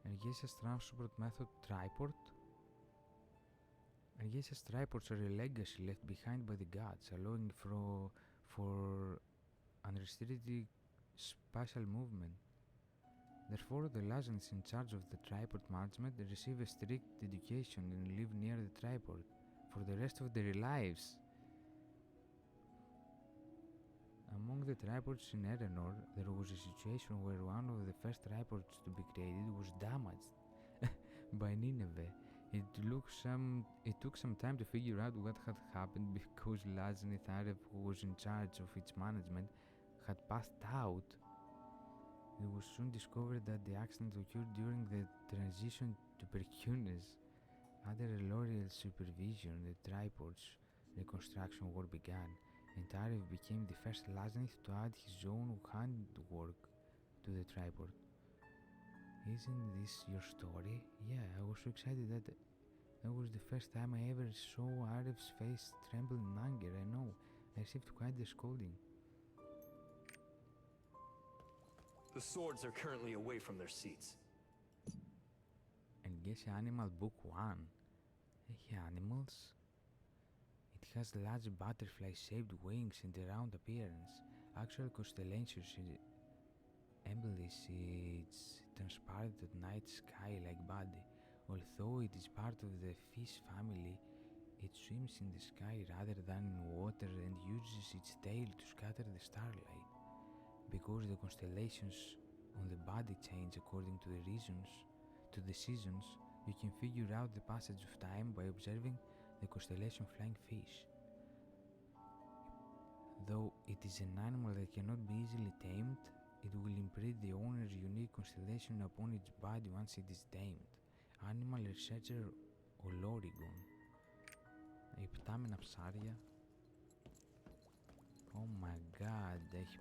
ELGACIA's transport method tripod. ELGACIA's tripods are a legacy left behind by the gods, allowing for unrestricted spatial movement. Therefore, the Lazarus in charge of the tripod management receive a strict education and live near the tripod for the rest of their lives. Among the tripods in Erenor, there was a situation where one of the first tripods to be created was damaged by Nineveh. It took some time to figure out what had happened because Lazarus, who was in charge of its management, had passed out. It was soon discovered that the accident occurred during the transition to Percunes. Under L'Oreal's supervision, the tripod's reconstruction work began, and Tarek became the first Lazarus to add his own handwork to the tripod. Isn't this your story? Yeah, I was so excited that was the first time I ever saw Arif's face tremble in anger. I know, I received quite the scolding. The swords are currently away from their seats. ELGACIA Animal Book 1. Έχει animals. It has large butterfly-shaped wings and a round appearance. Actual constellations embellish its transparent at night sky-like body. Although it is part of the fish family, it swims in the sky rather than in water and uses its tail to scatter the starlight. Because the constellations on the body change according to the seasons, You can figure out the passage of time by observing the constellation Flying Fish. Though it is an animal that cannot be easily tamed, it will imprint the owner's unique constellation upon its body once it is tamed. Animal Researcher Olorigon. Υπτάμενα ψάρια. Oh my god, έχει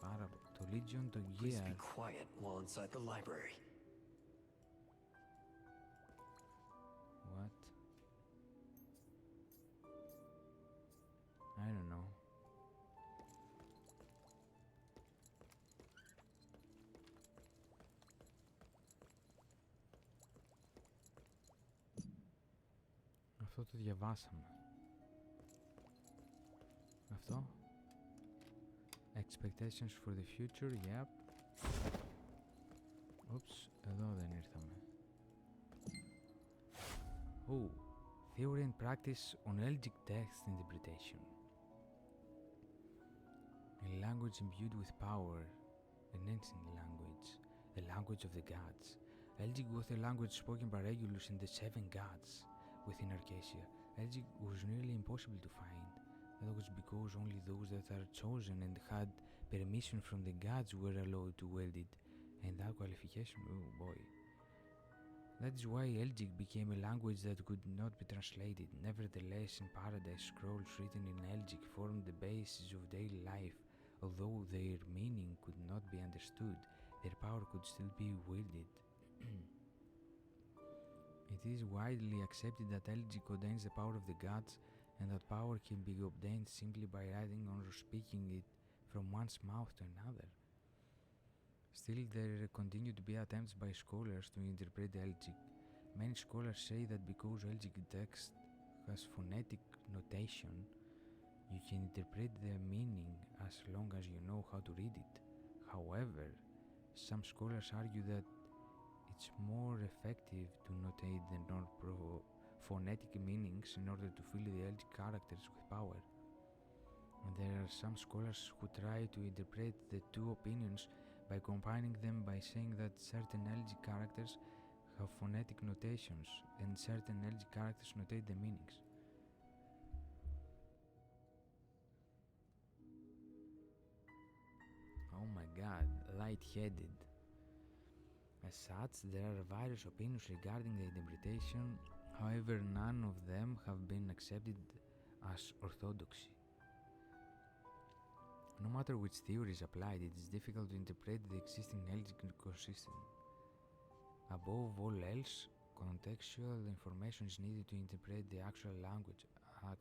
πάρα... Το Legion, το Gear. Please be quiet while inside the library. What? I don't know. Αυτό το διαβάσαμε. Αυτό. Expectations for the future, yep. Oops, εδώ δεν ήρθαμε. Oh, theory and practice on Elgic text interpretation. A language imbued with power, an ancient language, the language of the gods. Elgic was a language spoken by Regulus and the 7 gods within Arcacia. Elgic was nearly impossible to find. That was because only those that are chosen and had permission from the gods were allowed to wield it, and that qualification, oh boy. That is why Elgic became a language that could not be translated. Nevertheless, in Paradise, scrolls written in Elgic formed the basis of daily life. Although their meaning could not be understood, their power could still be wielded. It is widely accepted that Elgic contains the power of the gods, and that power can be obtained simply by writing or speaking it from one's mouth to another. Still, there continue to be attempts by scholars to interpret Elgic. Many scholars say that because Elgic text has phonetic notation, you can interpret the meaning as long as you know how to read it. However, some scholars argue that it's more effective to notate the non-phonetic meanings in order to fill the Elgic characters with power. And there are some scholars who try to interpret the two opinions by combining them by saying that certain Elgic characters have phonetic notations and certain Elgic characters notate the meanings. Oh my god, light-headed. As such, there are various opinions regarding the interpretation, however none of them have been accepted as orthodoxy. No matter which theory is applied, it is difficult to interpret the existing Elgic ecosystem. Above all else, contextual information is needed to interpret the actual language.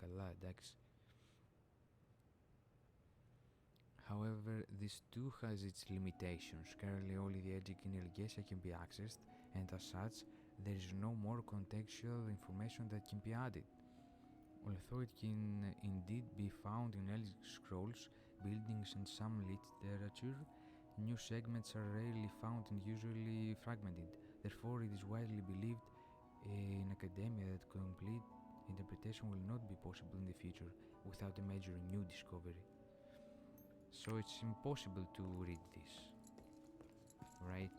Καλά, εντάξει. However, this too has its limitations. Currently, only the Elgic in ELGACIA can be accessed, and as such, there is no more contextual information that can be added. Although it can indeed be found in Elgic scrolls, buildings, and some literature, new segments are rarely found and usually fragmented. Therefore, it is widely believed in academia that complete interpretation will not be possible in the future without a major new discovery. So it's impossible to read this, right?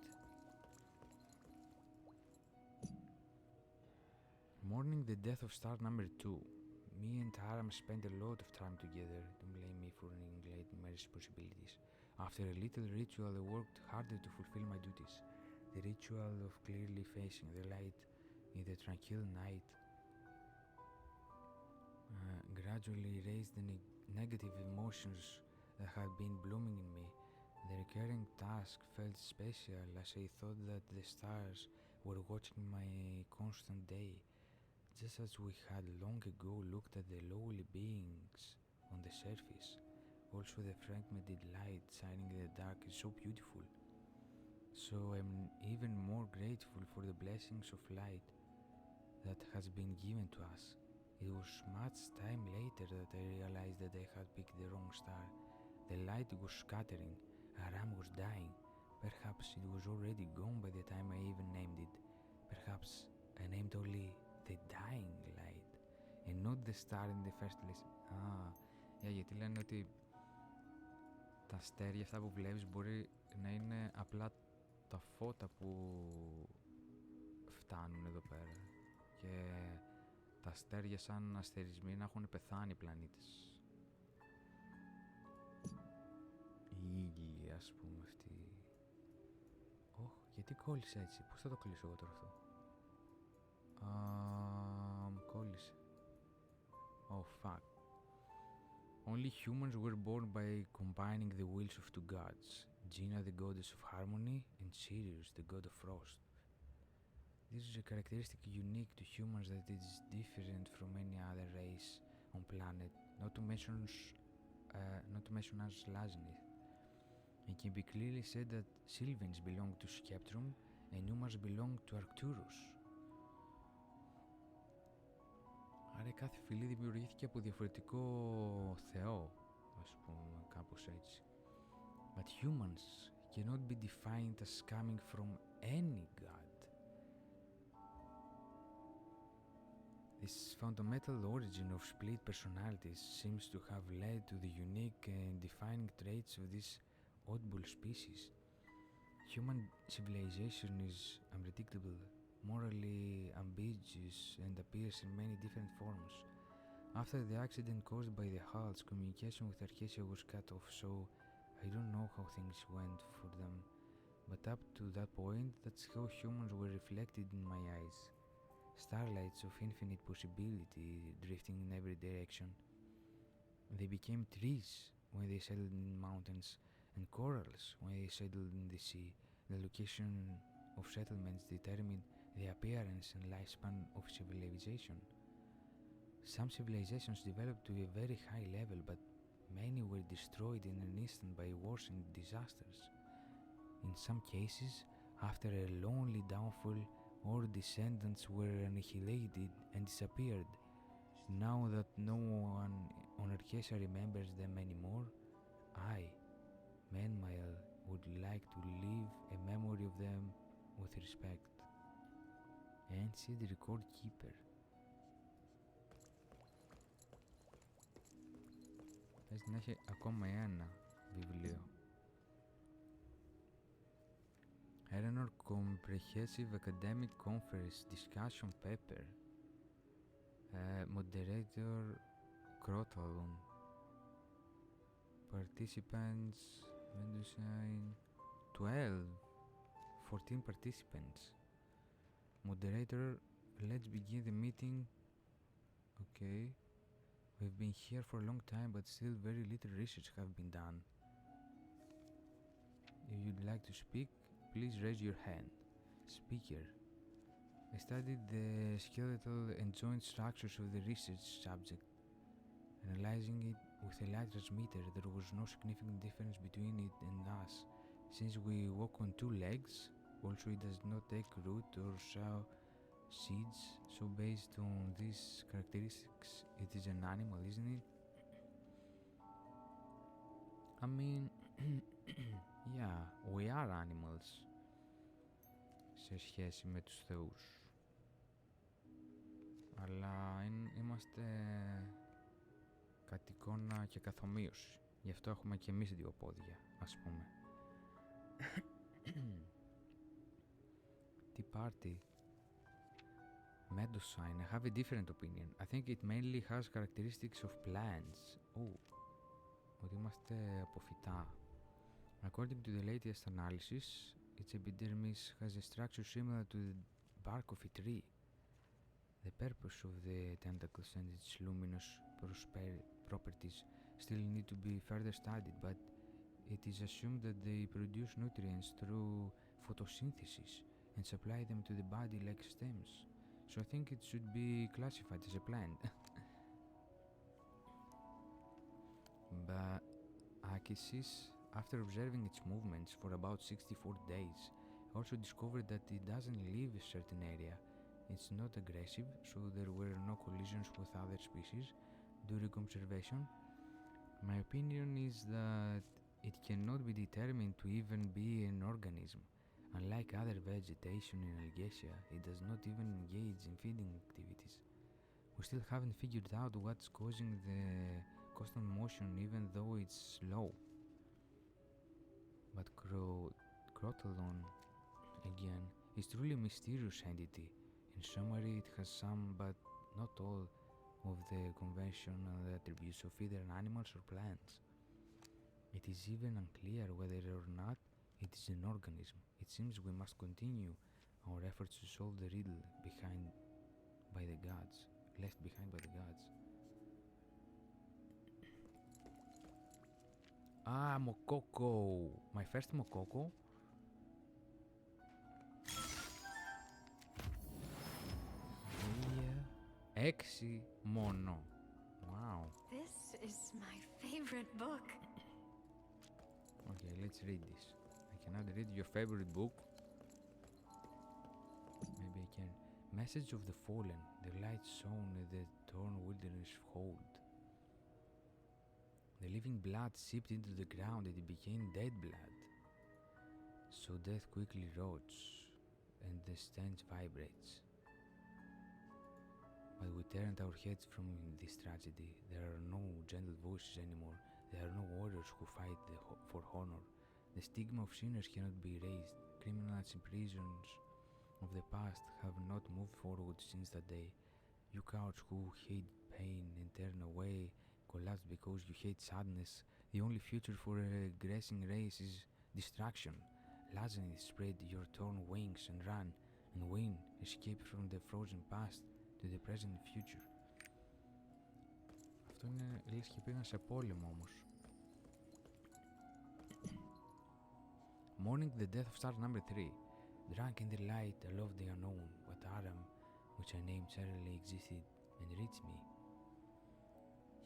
Mourning the death of star number 2. Me and Aram spent a lot of time together. Don't blame me for neglecting my responsibilities. After a little ritual, I worked harder to fulfill my duties. The ritual of clearly facing the light in the tranquil night gradually erased the negative emotions that had been blooming in me. The recurring task felt special as I thought that the stars were watching my constant day, just as we had long ago looked at the lowly beings on the surface. Also, the fragmented light shining in the dark is so beautiful. So I'm even more grateful for the blessings of light that has been given to us. It was much time later that I realized that I had picked the wrong star. The light was scattering, Aram was dying. Perhaps it was already gone by the time I even named it. Perhaps I named only the dying light and not the star in the first place. Γιατί λένε ότι τα αστέρια αυτά που βλέπεις μπορεί να είναι απλά τα φώτα που πεθάνουν εδώ πέρα. Και τα αστέρια σαν αστερισμοί να έχουν πεθάνει οι πλανήτες. Οι ήλιοι, ας πούμε, αυτοί. Γιατί κόλλησε έτσι, πώς θα το κλείσω εγώ τώρα αυτό. Κόλλησε. Oh fuck. Only humans were born by combining the wills of two gods. Gina, the goddess of harmony, and Sirius, the god of frost. This is a characteristic unique to humans that is different from any other race on planet, not to mention us Lasnith. It can be clearly said that Sylvans belong to Skeptrum and humans belong to Arcturus. Άρα κάθε φυλή δημιουργήθηκε από διαφορετικό θεό, ας πούμε, κάπως έτσι. But humans cannot be defined as coming from any god. This fundamental origin of split personalities seems to have led to the unique and defining traits of this oddball species. Human civilization is unpredictable, morally ambiguous, and appears in many different forms. After the accident caused by the hulls, communication with Arcasia was cut off, so I don't know how things went for them, but up to that point, that's how humans were reflected in my eyes. Starlights of infinite possibility drifting in every direction. They became trees when they settled in mountains, and corals when they settled in the sea. The location of settlements determined the appearance and lifespan of civilization. Some civilizations developed to a very high level, but many were destroyed in an instant by wars and disasters. In some cases, after a lonely downfall, all descendants were annihilated and disappeared. Now that no one on Arcasia remembers them anymore, I, Menmael, would like to leave a memory of them with respect. Ancient Record Keeper. Θες να έχει ακόμα ένα βιβλίο. Eleanor Comprehensive Academic Conference Discussion Paper. Moderator Crotalon. Participants Medusign 14 participants. Moderator, let's begin the meeting. Okay. We've been here for a long time, but still very little research have been done. If you'd like to speak, please raise your hand. Speaker. I studied the skeletal and joint structures of the research subject. Analyzing it with a light transmitter, there was no significant difference between it and us. Since we walk on two legs, also it does not take root or sow seeds, so based on these characteristics, it is an animal, isn't it? I mean, yeah, we are animals. Σε σχέση με τους θεούς. Αλλά είμαστε κατ' εικόνα και καθομοίωση. Γι' αυτό έχουμε και εμείς δύο πόδια, ας πούμε. Tea party. Meadowsign. I have a different opinion. I think it mainly has characteristics of plants. Oh, ότι είμαστε από φυτά. According to the latest analysis, its epidermis has a structure similar to the bark of a tree. The purpose of the tentacles and its luminous properties still need to be further studied, but it is assumed that they produce nutrients through photosynthesis and supply them to the body like stems. So I think it should be classified as a plant. But Achesis, after observing its movements for about 64 days, also discovered that it doesn't leave a certain area. It's not aggressive, so there were no collisions with other species during observation. My opinion is that it cannot be determined to even be an organism. Unlike other vegetation in ELGACIA, it does not even engage in feeding activities. We still haven't figured out what's causing the constant motion even though it's slow. But Crotalon, again, is truly a mysterious entity. In summary, it has some, but not all, of the conventional attributes of either animals or plants. It is even unclear whether or not it is an organism. It seems we must continue our efforts to solve the riddle left behind by the gods. Ah, Mokoko! My first Mokoko? Έξι μόνο. Wow. This is my favorite book. Okay, let's read this. I cannot read your favorite book. Maybe I can. Message of the fallen. The light shone in the torn wilderness hold. The living blood seeped into the ground and it became dead blood. So death quickly rots and the stench vibrates. But we turned our heads from this tragedy. There are no gentle voices anymore. There are no warriors who fight for honor. The stigma of sinners cannot be erased. Criminals in prisons of the past have not moved forward since that day. You cowards who hate pain and turn away collapse because you hate sadness. The only future for a regressing race is destruction. Lazarus, spread your torn wings and run and win. Escape from the frozen past to the present future. Αυτό είναι λες και πήγαν σε πόλεμο όμως. Mourning the death of star number 3. Drunk in the light, I loved the unknown, but Aram, which I named suddenly existed and reached me.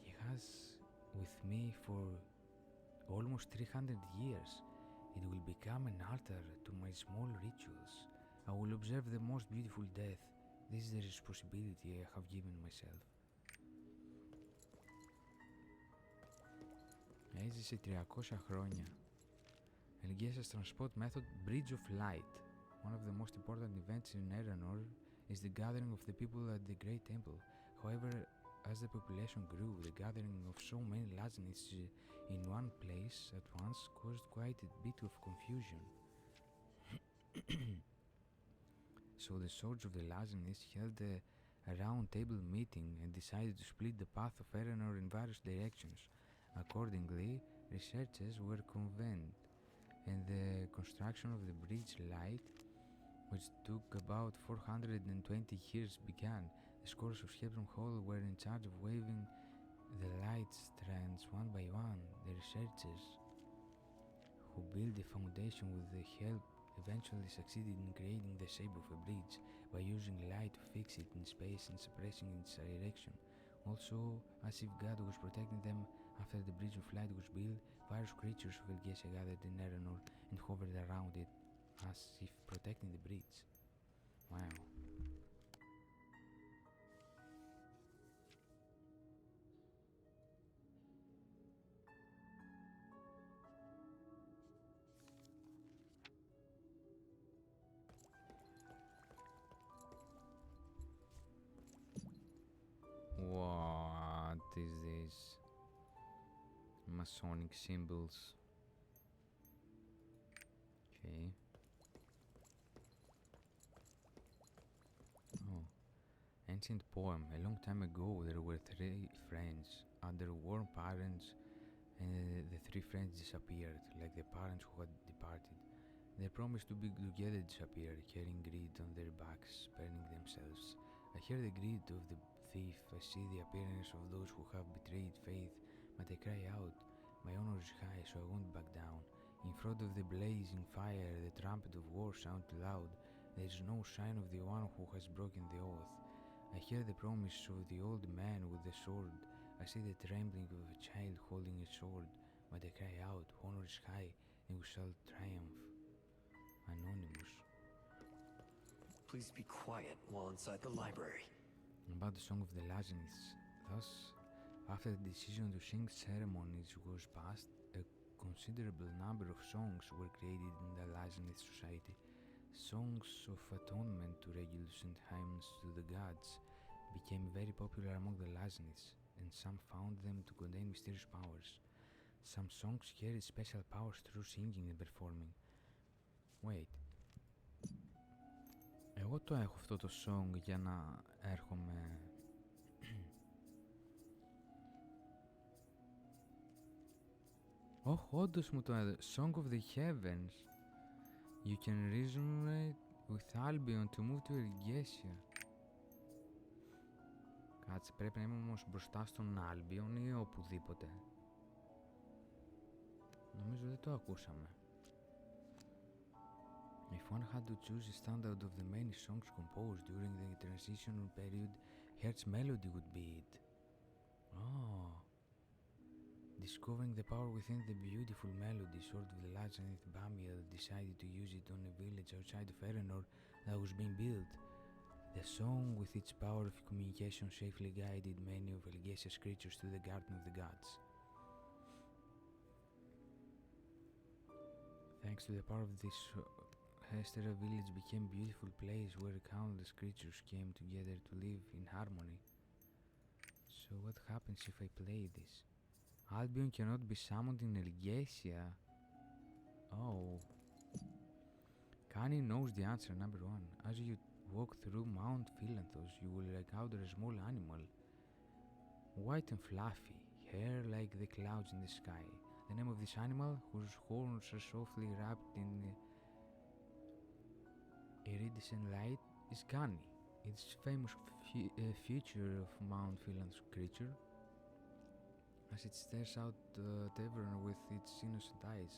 He has with me for almost 300 years. It will become an altar to my small rituals. I will observe the most beautiful death. This is the responsibility I have given myself. Έζησε 300 χρόνια. ELGACIA's transport method, Bridge of Light. One of the most important events in Eranor is the gathering of the people at the Great Temple. However, as the population grew, the gathering of so many Lazarus in one place at once caused quite a bit of confusion. So the Swords of the Lazarus held a round table meeting and decided to split the path of Eranor in various directions. Accordingly, researchers were convened, and the construction of the Bridge Light, which took about 420 years, began. The scholars of Hebron Hall were in charge of waving the light strands one by one. The researchers who built the foundation with the help eventually succeeded in creating the shape of a bridge by using light to fix it in space and suppressing its direction. Also, as if God was protecting them after the Bridge of Light was built, various creatures of ELGACIA gathered in Eranor and hovered around it as if protecting the bridge. Wow. What is this? Masonic symbols. Okay. Oh. Ancient poem. A long time ago there were 3 friends under warm parents, and the 3 friends disappeared, like the parents who had departed. Their promise to be together disappeared, carrying greed on their backs, burning themselves. I hear the greed of the thief. I see the appearance of those who have betrayed faith, but I cry out. My honor is high, so I won't back down. In front of the blazing fire, the trumpet of war sounds loud. There is no sign of the one who has broken the oath. I hear the promise of the old man with the sword. I see the trembling of a child holding a sword, but I cry out, honor is high, and we shall triumph. Anonymous. Please be quiet while inside the library. About the Song of the Lazarus. Thus, after the decision to sing ceremonies was passed, a considerable number of songs were created in the Lazarus society. Songs of atonement to Regulus and hymns to the gods became very popular among the Lazarus, and some found them to contain mysterious powers. Some songs carried special powers through singing and performing. Wait. Εγώ το έχω αυτό το song για να έρχομαι. Όντως μου το έδωσε. Song of the Heavens. You can resonate with Albion to move to ELGACIA. Κάτσε, πρέπει να είμαι όμως μπροστά στον Albion ή οπουδήποτε. Νομίζω δεν το ακούσαμε. If one had to choose a standout of the many songs composed during the transitional period, Hertz's melody would be it. Oh. Discovering the power within the beautiful melody, sort of the legend Bamiel decided to use it on a village outside of Erenor that was being built. The song, with its power of communication, safely guided many of ELGACIA's creatures to the Garden of the Gods. Thanks to the power of this, Hestera village became a beautiful place where countless creatures came together to live in harmony. So what happens if I play this? Albion cannot be summoned in ELGACIA. Oh. Kani knows the answer, number 1. As you walk through Mount Philanthos, you will encounter a small animal. White and fluffy, hair like the clouds in the sky. The name of this animal, whose horns are softly wrapped in iridescent light, is Kani. It's famous feature of Mount Philanthos creature, as it stares out at everyone with its innocent eyes.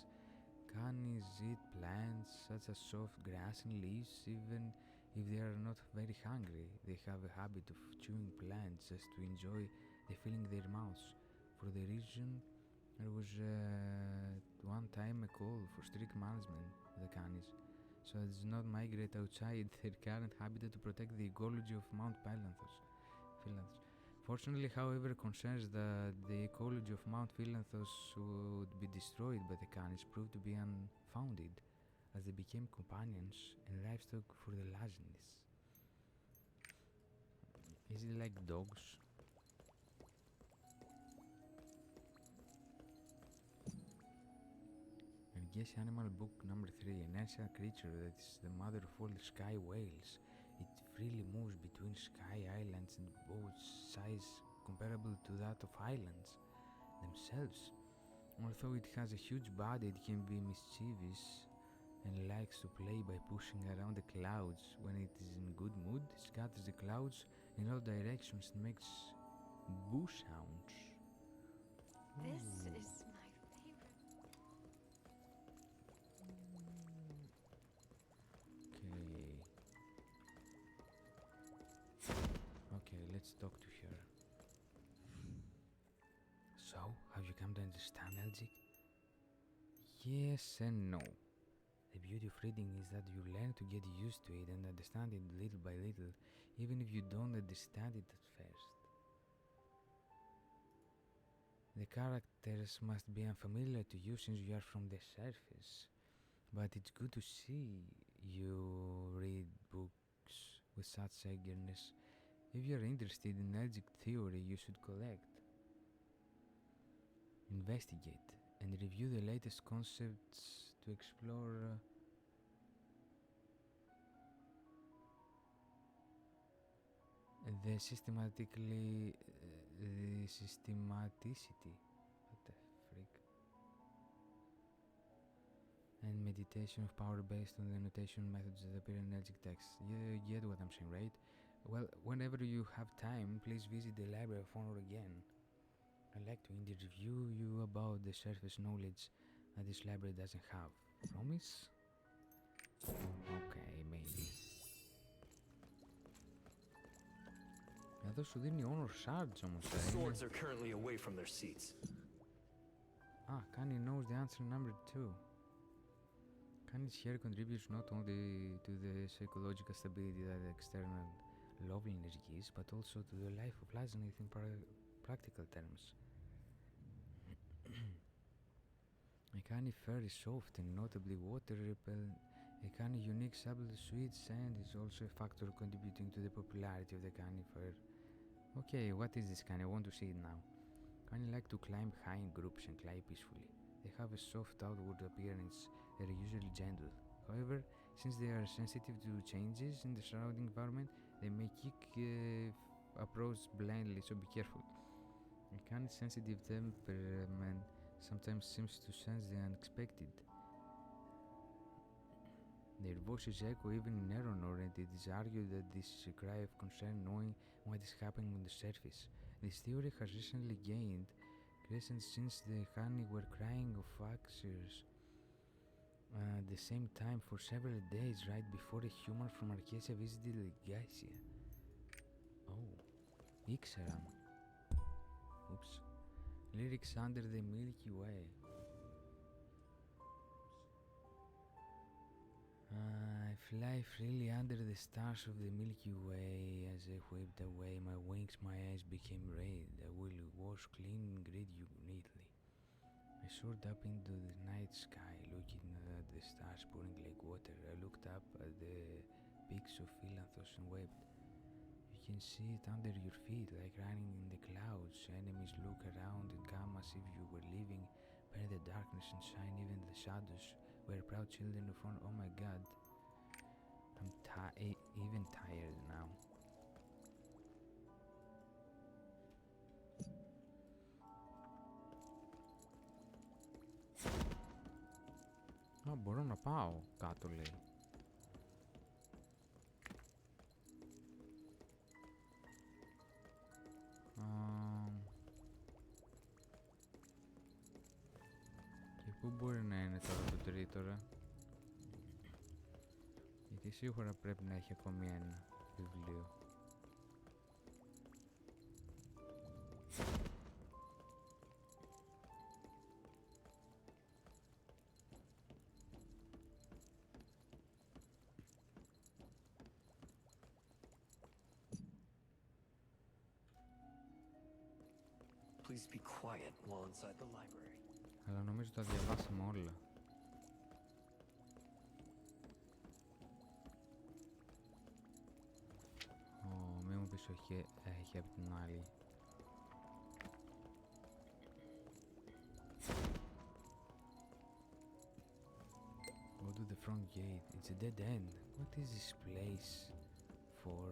Canis eat plants such as soft grass and leaves, even if they are not very hungry. They have a habit of chewing plants just to enjoy the feeling in their mouths. For the reason, there was one time a call for strict management of the Canis, so it does not migrate outside their current habitat to protect the ecology of Mount Philanthos. Fortunately, however, concerns that the ecology of Mount Philanthos would be destroyed by the Canis proved to be unfounded, as they became companions and livestock for the Laziness. Is it like dogs? ELGACIA Animal Book number 3, an ancient creature that is the mother of all the sky whales. It freely moves between sky islands and boats size comparable to that of islands themselves. Although it has a huge body, it can be mischievous and likes to play by pushing around the clouds. When it is in good mood, it scatters the clouds in all directions and makes boo sounds. This Ooh. is my favorite. Okay, let's talk to her. So, have you come to understand Elgic? Yes and no. The beauty of reading is that you learn to get used to it and understand it little by little, even if you don't understand it at first. The characters must be unfamiliar to you since you are from the surface, but it's good to see you read books with such eagerness. If you are interested in Elgic theory, you should collect, investigate, and review the latest concepts to explore the systematicity. What the freak? And meditation of power based on the notation methods that appear in Elgic text. You get what I'm saying, right? Well, whenever you have time, please visit the Library of Honor again. I'd like to interview you about the surface knowledge that this library doesn't have. Promise? Okay, maybe. Εδώ σου δίνει honor shards όμως. The swords are currently away from their seats. Kani knows the answer number 2. Kani's hair contributes not only to the psychological stability that external loveliness gives, but also to the life of Lazinith in practical terms. A Kani fur is soft and notably water repellent. A Kani unique subtle sweet scent is also a factor contributing to the popularity of the Kani fur. Okay, what is this Kani? I want to see it now. Kani like to climb high in groups and climb peacefully. They have a soft outward appearance and are usually gentle. However, Since they are sensitive to changes in the surrounding environment, they may kick approach blindly, so be careful. A kind sensitive temperament sometimes seems to sense the unexpected. Their voices echo even in Eleanor, and it is argued that this is a cry of concern knowing what is happening on the surface. This theory has recently gained crescent since the honey were crying of Axers at the same time for several days right before a human from Arcasia visited ELGACIA. Oh, ήξεραν. Oops. Lyrics under the Milky Way. I fly freely under the stars of the Milky Way. As I whipped away my wings, my eyes became red. I will wash clean and greet you neatly. I soared up into the night sky, looking at the stars pouring like water. I looked up at the peaks of Philanthos and wept. You can see it under your feet, like running in the clouds. Enemies look around and come as if you were living by the darkness and shine. Even the shadows were proud children of honor. Oh my god. I'm even tired now. Α, μπορώ να πάω κάτω, λέει. Και πού μπορεί να είναι τώρα το τρίτο, ρε? Γιατί σίγουρα πρέπει να έχει ακόμη ένα βιβλίο. Please be quiet while inside the library. Αλλά νομίζω τα διαβάσαμε όλα. Μη μου πεις όχι, έχει από την άλλη. Go to the front gate. It's a dead end. What is this place for?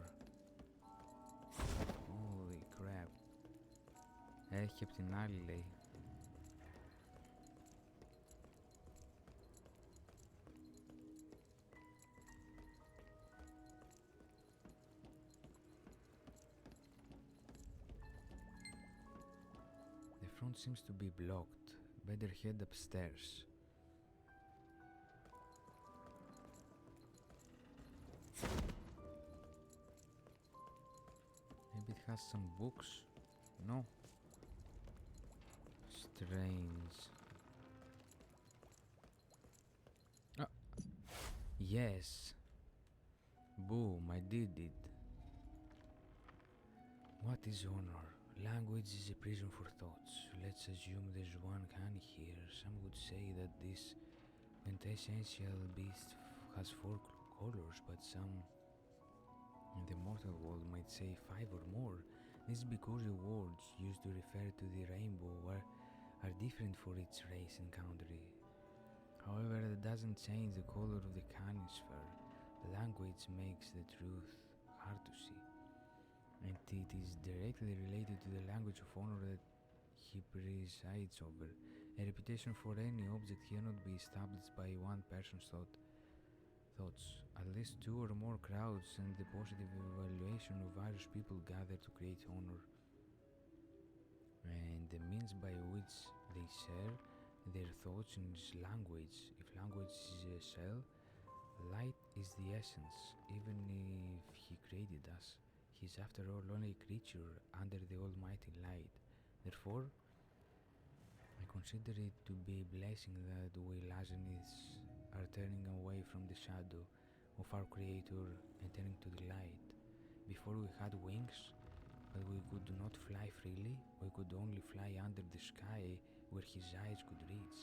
Holy crap. Έχει από την άλλη, λέει. The front seems to be blocked. Better head upstairs. Maybe it has some books? No. Strange. Ah. Yes. Boom, I did it. What is honor? Language is a prison for thoughts. Let's assume there's one honey here. Some would say that this quintessential beast has 4 colors, but some in the mortal world might say 5 or more. This is because the words used to refer to the rainbow are different for each race and country. However, that doesn't change the color of the canisphere. Language makes the truth hard to see, and it is directly related to the language of honor that he presides over. A reputation for any object cannot be established by one person's thoughts. At least 2 or more crowds and the positive evaluation of various people gather to create honor, and the means by which they share their thoughts in language. If language is a cell, light is the essence. Even if he created us, he is after all only a creature under the almighty light. Therefore, I consider it to be a blessing that we Lazanids are turning away from the shadow of our Creator and turning to the light. Before we had wings, but we could not fly freely. We could only fly under the sky where his eyes could reach,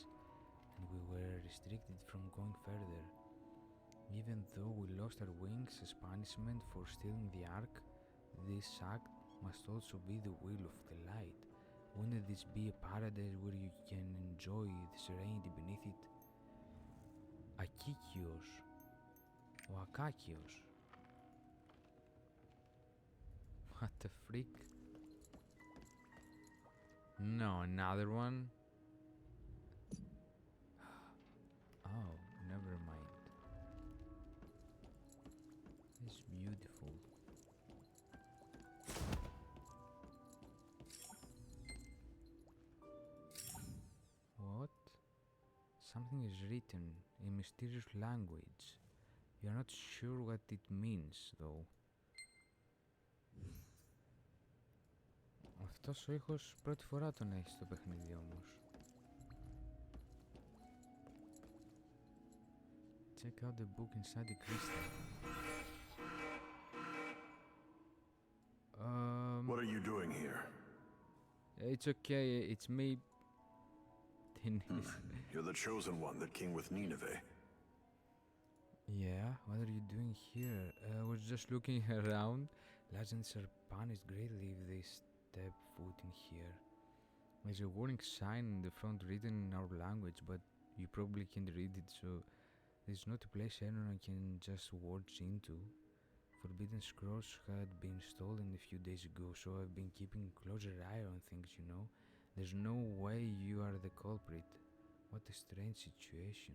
and we were restricted from going further. Even though we lost our wings as punishment for stealing the ark, this act must also be the will of the light. Wouldn't this be a paradise where you can enjoy the serenity beneath it? Ακίκιος. Ο Ακάκιος. What the freak? No, another one? Oh, never mind. It's beautiful. What? Something is written in mysterious language. You're not sure what it means, though. Αυτός ο ήχος πρώτη φορά τον έχει στο παιχνίδι όμως. Check out the book inside the crystal. What are you doing here? It's okay, it's me. You're the chosen one that came with Nineveh. Yeah, what are you doing here? I was just looking around. Legends are punished greatly if they step foot in here. There's a warning sign in the front written in our language, but you probably can't read it, so there's not a place anyone can just waltz into. Forbidden scrolls had been stolen a few days ago, so I've been keeping a closer eye on things, you know. There's no way you are the culprit. What a strange situation.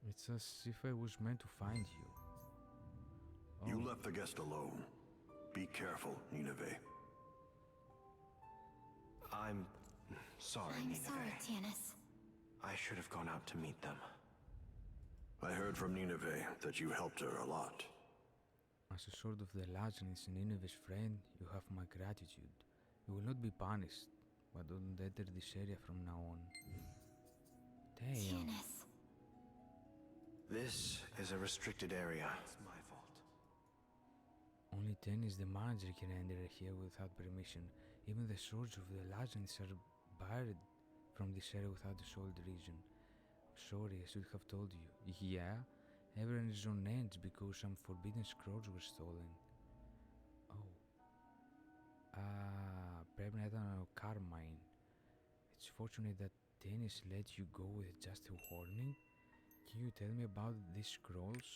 It's as if I was meant to find you. Oh. You left the guest alone. Be careful, Nineveh. I'm sorry, I'm Nineveh. sorry, Tianus. I should have gone out to meet them. I heard from Nineveh that you helped her a lot. As a sort of the Lazarus Nineveh's friend, you have my gratitude. You will not be punished, but don't enter this area from now on. Damn. Tianus. This is a restricted area. It's my fault. Only Tennis, the manager, can enter here without permission. Even the swords of the Lazarus are barred from this area without a solid reason. Sorry, I should have told you. Yeah, everyone is on edge because some forbidden scrolls were stolen. Oh. Πρέπει να ήταν ο Carmine. It's fortunate that Tennis let you go with just a warning. Can you tell me about these scrolls?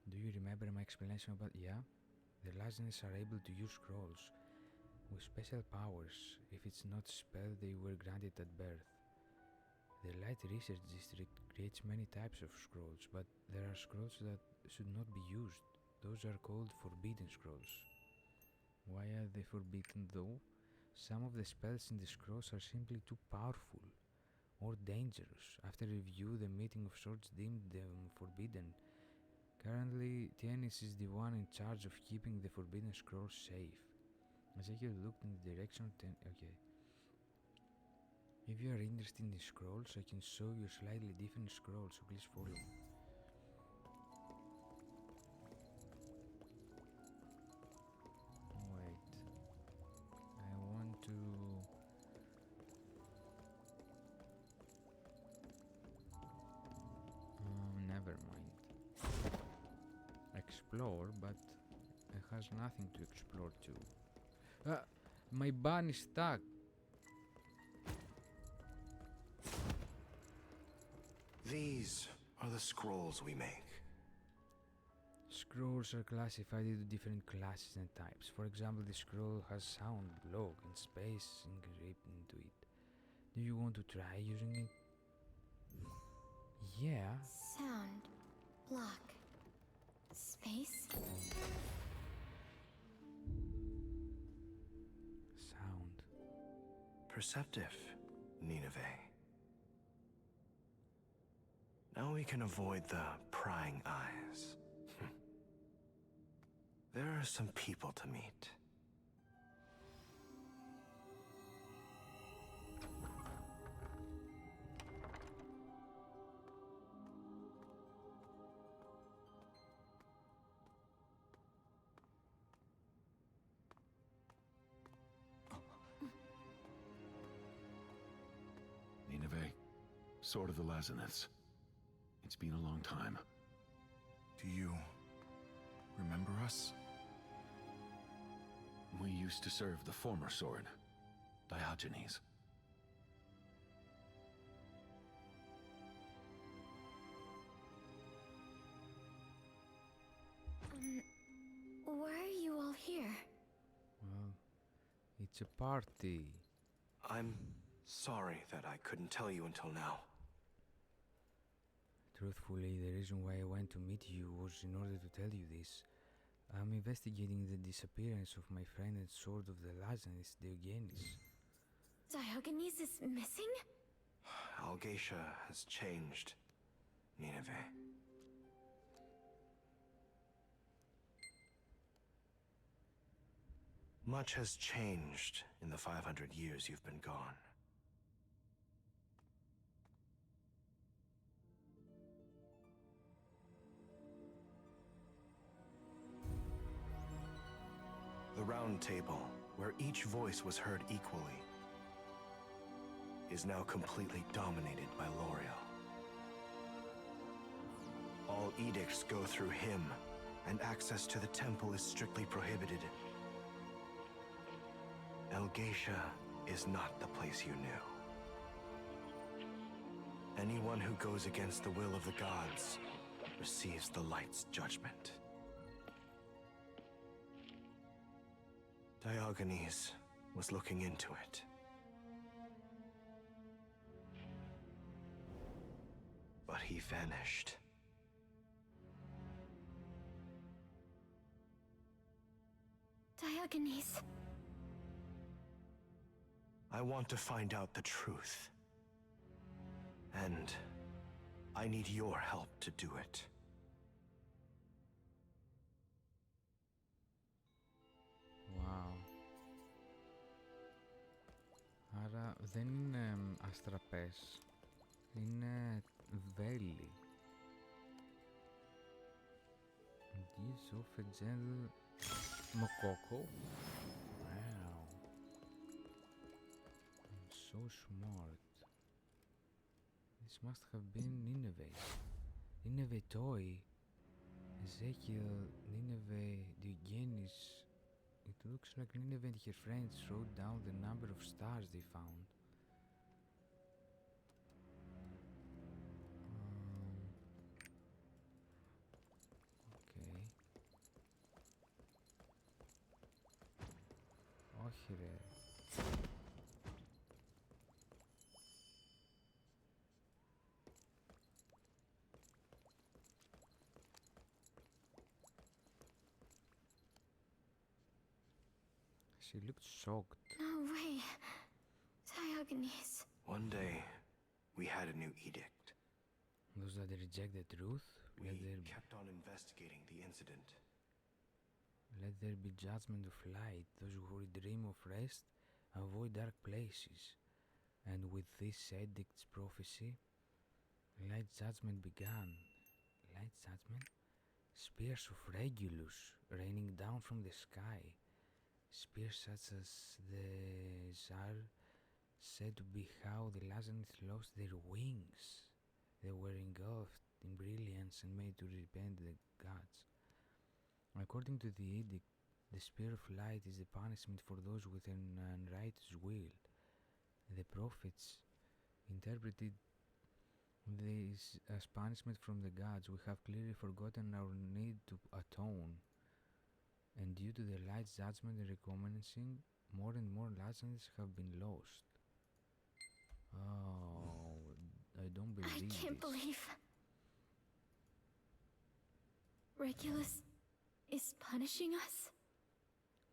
Do you remember my explanation about... Yeah? The Lazarus are able to use scrolls with special powers. If it's not spell, they were granted at birth. The Light Research District creates many types of scrolls, but there are scrolls that should not be used. Those are called forbidden scrolls. Why are they forbidden though? Some of the spells in the scrolls are simply too powerful or dangerous. After review, the meeting of swords deemed them forbidden. Currently, Tianus is the one in charge of keeping the forbidden scrolls safe. Ezekiel looked in the direction of okay. If you are interested in the scrolls, I can show you slightly different scrolls, so please follow me. Wait. I want to... never mind. Explore, but it has nothing to explore too. My bun is stuck. These are the scrolls we make. Scrolls are classified into different classes and types. For example, the scroll has sound, block, and space engraved into it. Do you want to try using it? Yeah. Sound. Block. Space. Sound. Perceptive, Nineveh. Now we can avoid the prying eyes. There are some people to meet. Nineveh, Sword of the Lazarus. It's been a long time. Do you remember us? We used to serve the former sword, Diogenes. It's a party. I'm sorry that I couldn't tell you until now. Truthfully, the reason why I went to meet you was in order to tell you this. I'm investigating the disappearance of my friend and sword of the Lazanis, Diogenes. Diogenes is missing? ELGACIA has changed, Nineveh. Much has changed in the 500 years you've been gone. The round table, where each voice was heard equally, is now completely dominated by L'Oreal. All edicts go through him, and access to the temple is strictly prohibited. ELGACIA is not the place you knew. Anyone who goes against the will of the gods receives the light's judgment. Diogenes was looking into it. But he vanished. Diogenes. I want to find out the truth. And I need your help to do it. Wow. Άρα δεν είναι αστραπές. Είναι βέλη. Gives off a gentle mococo. Wow. I'm so smart. This must have been Nineveh. Nineveh toy. Ezekiel, Nineveh, Diogenes. It looks like Nineveh and her friends wrote down the number of stars they found. Okay. Όχι ρε. She looked shocked. No way. Diogenes. One day, we had a new edict. Those that reject the truth, We kept on investigating the incident. let there be judgment of light. Those who dream of rest, avoid dark places. And with this edict's prophecy, light judgment began. Light judgment? Spears of Regulus raining down from the sky. Spears such as the Tsar said to be how the Lazarus lost their wings. They were engulfed in brilliance and made to repent the gods. According to the edict, the spear of light is the punishment for those with an unrighteous will. The prophets interpreted this as punishment from the gods. We have clearly forgotten our need to atone. And due to the light's judgment and recommencing, more and more Lazarus have been lost. Oh, I don't believe I can't believe Regulus is punishing us?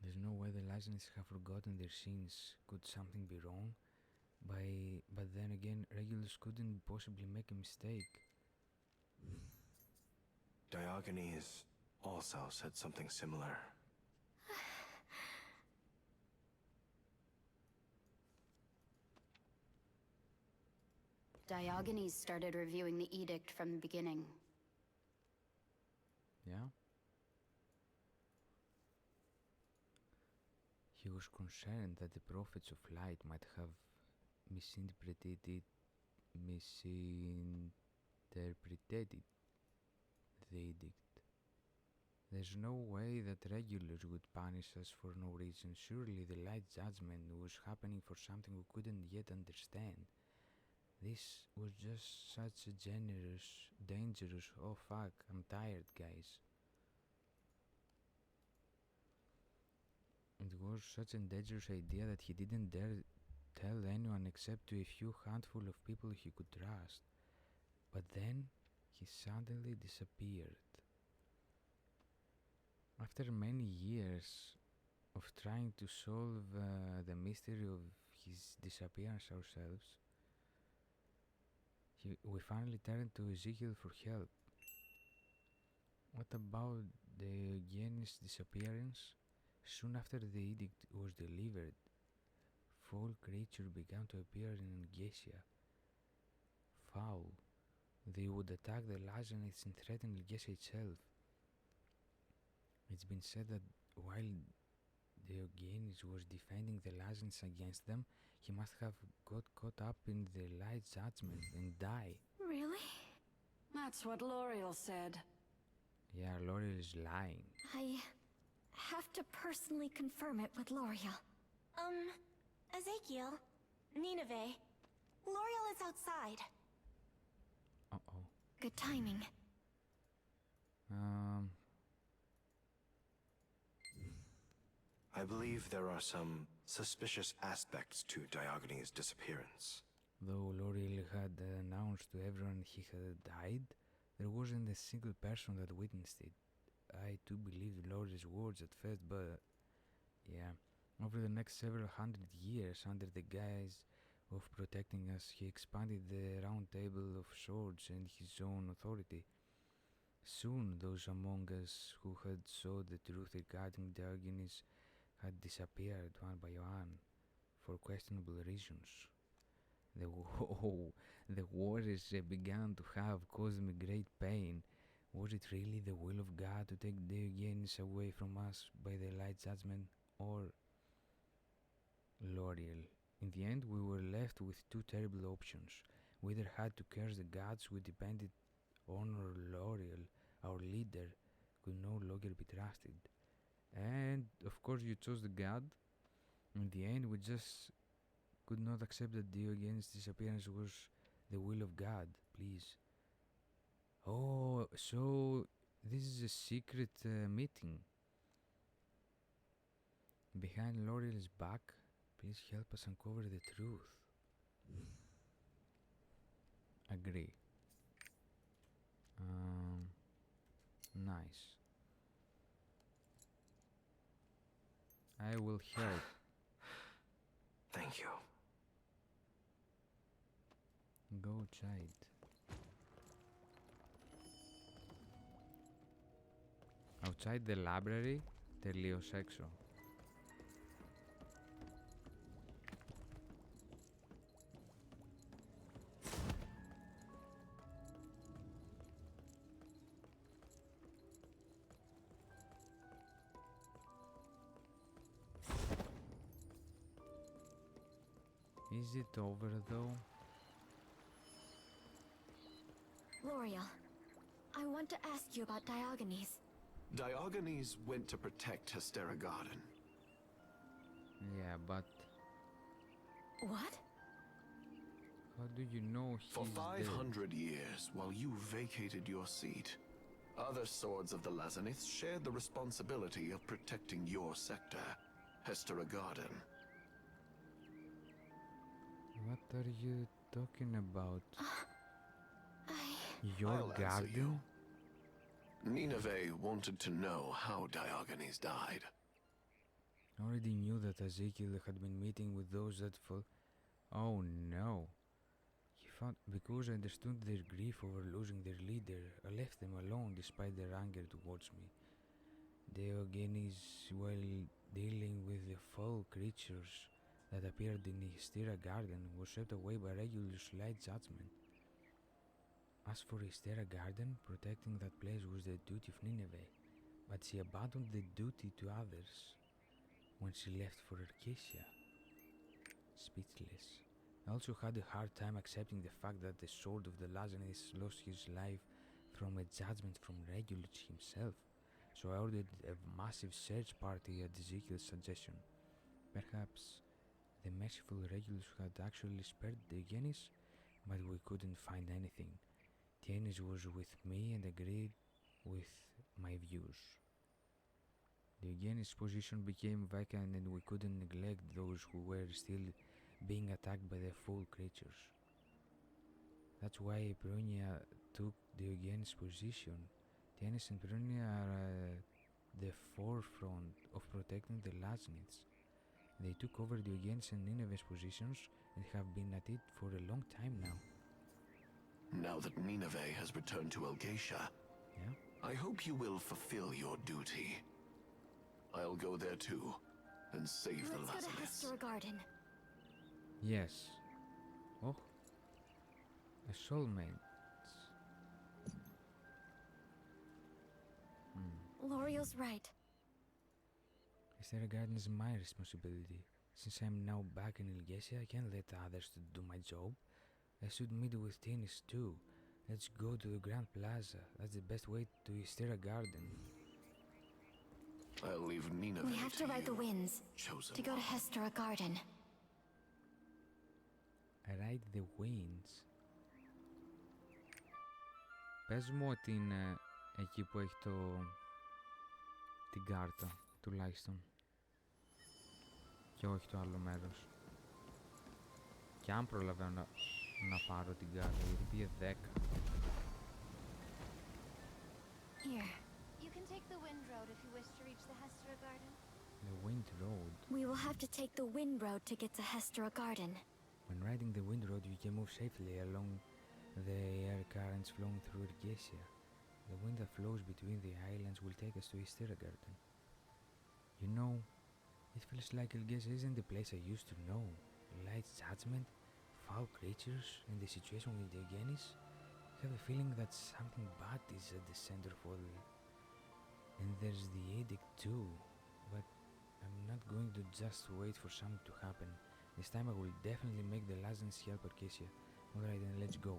There's no way the Lazarus have forgotten their sins. Could something be wrong? But then again, Regulus couldn't possibly make a mistake. Diogenes also said something similar. Diogenes started reviewing the edict from the beginning. Yeah? He was concerned that the prophets of light might have misinterpreted the edict. There's no way that Regulus would punish us for no reason. Surely the light judgment was happening for something we couldn't yet understand. This was just such a dangerous, oh fuck, I'm tired guys. It was such a dangerous idea that he didn't dare tell anyone except to a few handful of people he could trust. But then he suddenly disappeared. After many years of trying to solve the mystery of his disappearance ourselves, we finally turned to Ezekiel for help. What about the Diogenes' disappearance? Soon after the edict was delivered, foul creatures began to appear in ELGACIA. Foul. They would attack the Lazanites and threaten ELGACIA itself. It's been said that while Diogenes was defending the Lazanites against them, he must have got caught up in the light judgment and die. Really? That's what L'Oreal said. Yeah, L'Oreal is lying. I have to personally confirm it with L'Oreal. Ezekiel, Nineveh, L'Oreal is outside. Uh-oh. Good timing. I believe there are some suspicious aspects to Diogenes' disappearance. Though L'Oreal had announced to everyone he had died, there wasn't a single person that witnessed it. I too believed L'Oreal's words at first, but yeah, over the next several hundred years, under the guise of protecting us, he expanded the round table of swords and his own authority. Soon, those among us who had sought the truth regarding Diogenes had disappeared one by one for questionable reasons. The warriors began to have caused me great pain. Was it really the will of God to take Diogenes away from us by the light judgment, or L'Oreal? In the end, we were left with two terrible options. We either had to curse the gods we depended on, or L'Oreal, our leader, could no longer be trusted. And of course you chose the god. In the end, we just could not accept that Diogenes' disappearance was the will of God. Please. Oh, so this is a secret meeting. Behind L'Oreal's back, please help us uncover the truth. Agree. Nice. I will help. Thank you. Go outside. Outside the library, τελείως έξω. Is it over though? L'Oreal, I want to ask you about Diogenes. Diogenes went to protect Hystera Garden. Yeah, but... What? How do you know he's For 500 dead? years, while you vacated your seat, other swords of the Lazanites shared the responsibility of protecting your sector, Hystera Garden. What are you talking about? I'll Your answer garden? you. Nineveh wanted to know how Diogenes died. I already knew that Ezekiel had been meeting with those that fall. Oh no. He found, because I understood their grief over losing their leader, I left them alone despite their anger towards me. Diogenes, while dealing with the foul creatures that appeared in the Hystera Garden, was swept away by Regulus' light judgment. As for Hystera Garden, protecting that place was the duty of Nineveh, but she abandoned the duty to others when she left for ELGACIA. Speechless. I also had a hard time accepting the fact that the sword of the Lazanites lost his life from a judgment from Regulus himself, so I ordered a massive search party at Ezekiel's suggestion. Perhaps the merciful Regulus had actually spared Diogenes, but we couldn't find anything. Diogenes was with me and agreed with my views. Diogenes' position became vacant and we couldn't neglect those who were still being attacked by the foul creatures. That's why Epronia took Diogenes' position. Tianis and Epronia are at the forefront of protecting the Lasnits. They took over Diogenes and Nineve's positions and have been at it for a long time now. Now that Nineveh has returned to ELGACIA, yeah? I hope you will fulfill your duty. I'll go there too, and save the Let's go to Lazarus. Hestra Garden. Yes. Oh. A soulmate. Lorio's right. Hestra Garden is my responsibility. Since I'm now back in ELGACIA, I can't let others to do my job. I should meet with Tinis too. Let's go to the Grand Plaza. That's the best way to Hestra Garden. I'll leave Nineveh. We have to ride the winds to go to Hestra Garden. Ride the winds. Πες μου ότι είναι εκεί που έχει την κάρτα, τουλάχιστον. Και όχι το άλλο μέρος. Και αν προλαβαίνω να πάρω την κάρτα, γιατί πήγε 10. Here. You can take the wind road if you wish to reach the Hestra Garden. The wind road. We will have to take the wind road to get to Hestra Garden. When riding the wind road, you can move safely along the air currents flowing through ELGACIA. The wind that flows between the islands will take us to Hestra Garden. You know, it feels like ELGACIA isn't the place I used to know. Light's judgment, foul creatures, and the situation with Diogenes. I have a feeling that something bad is at the center of all. And there's the edict too. But I'm not going to just wait for something to happen. This time I will definitely make the Lazarus help ELGACIA. Alright then, let's go.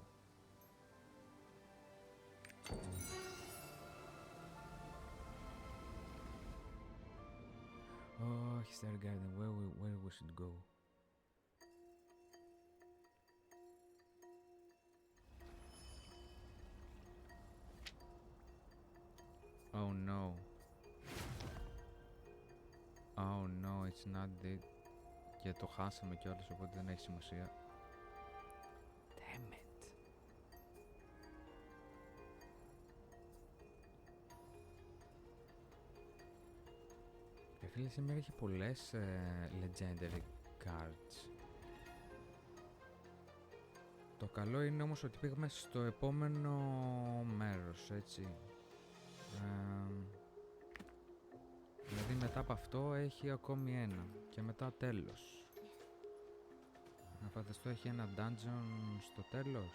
Oh, Hestra Garden, where we should go? Oh no. Oh no, it's not it. Και το χάσαμε κιόλας, οπότε δεν έχει σημασία. Damn it. Φίλε, σήμερα έχει πολλές legendary cards. Το καλό είναι όμως ότι πήγαμε στο επόμενο μέρος, έτσι. Δηλαδή μετά από αυτό έχει ακόμη ένα και μετά τέλος. Να φανταστώ έχει ένα dungeon στο τέλος.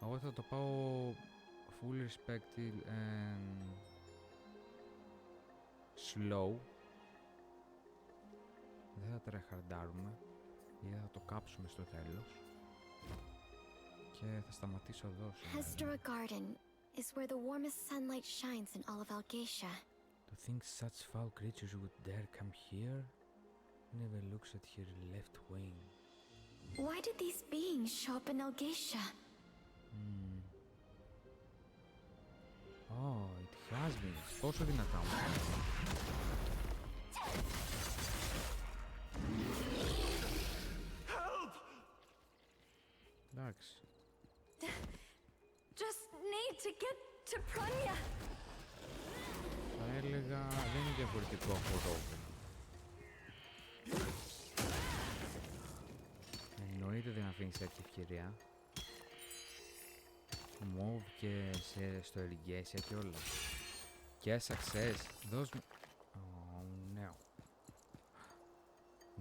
Εγώ θα το πάω full respected and slow. Δεν θα τρεχαρντάρουμε γιατί θα το κάψουμε στο τέλος. Και θα σταματήσω εδώ. Hestra Garden is where the warmest sunlight shines in all of ELGACIA. To think such foul creatures would dare come here? Never looks at her left wing. Why did these beings show up in ELGACIA? Oh, it has been. Πόσο δυνατά μου. Εντάξει. Just need to get to Pranya. Θα έλεγα δεν είναι διαφορετικό από το εννοείται δεν αφήνεις τέτοια ευκαιρία. Move και στο ELGACIA και όλα. Και success. Δώσ' μου. Oh no.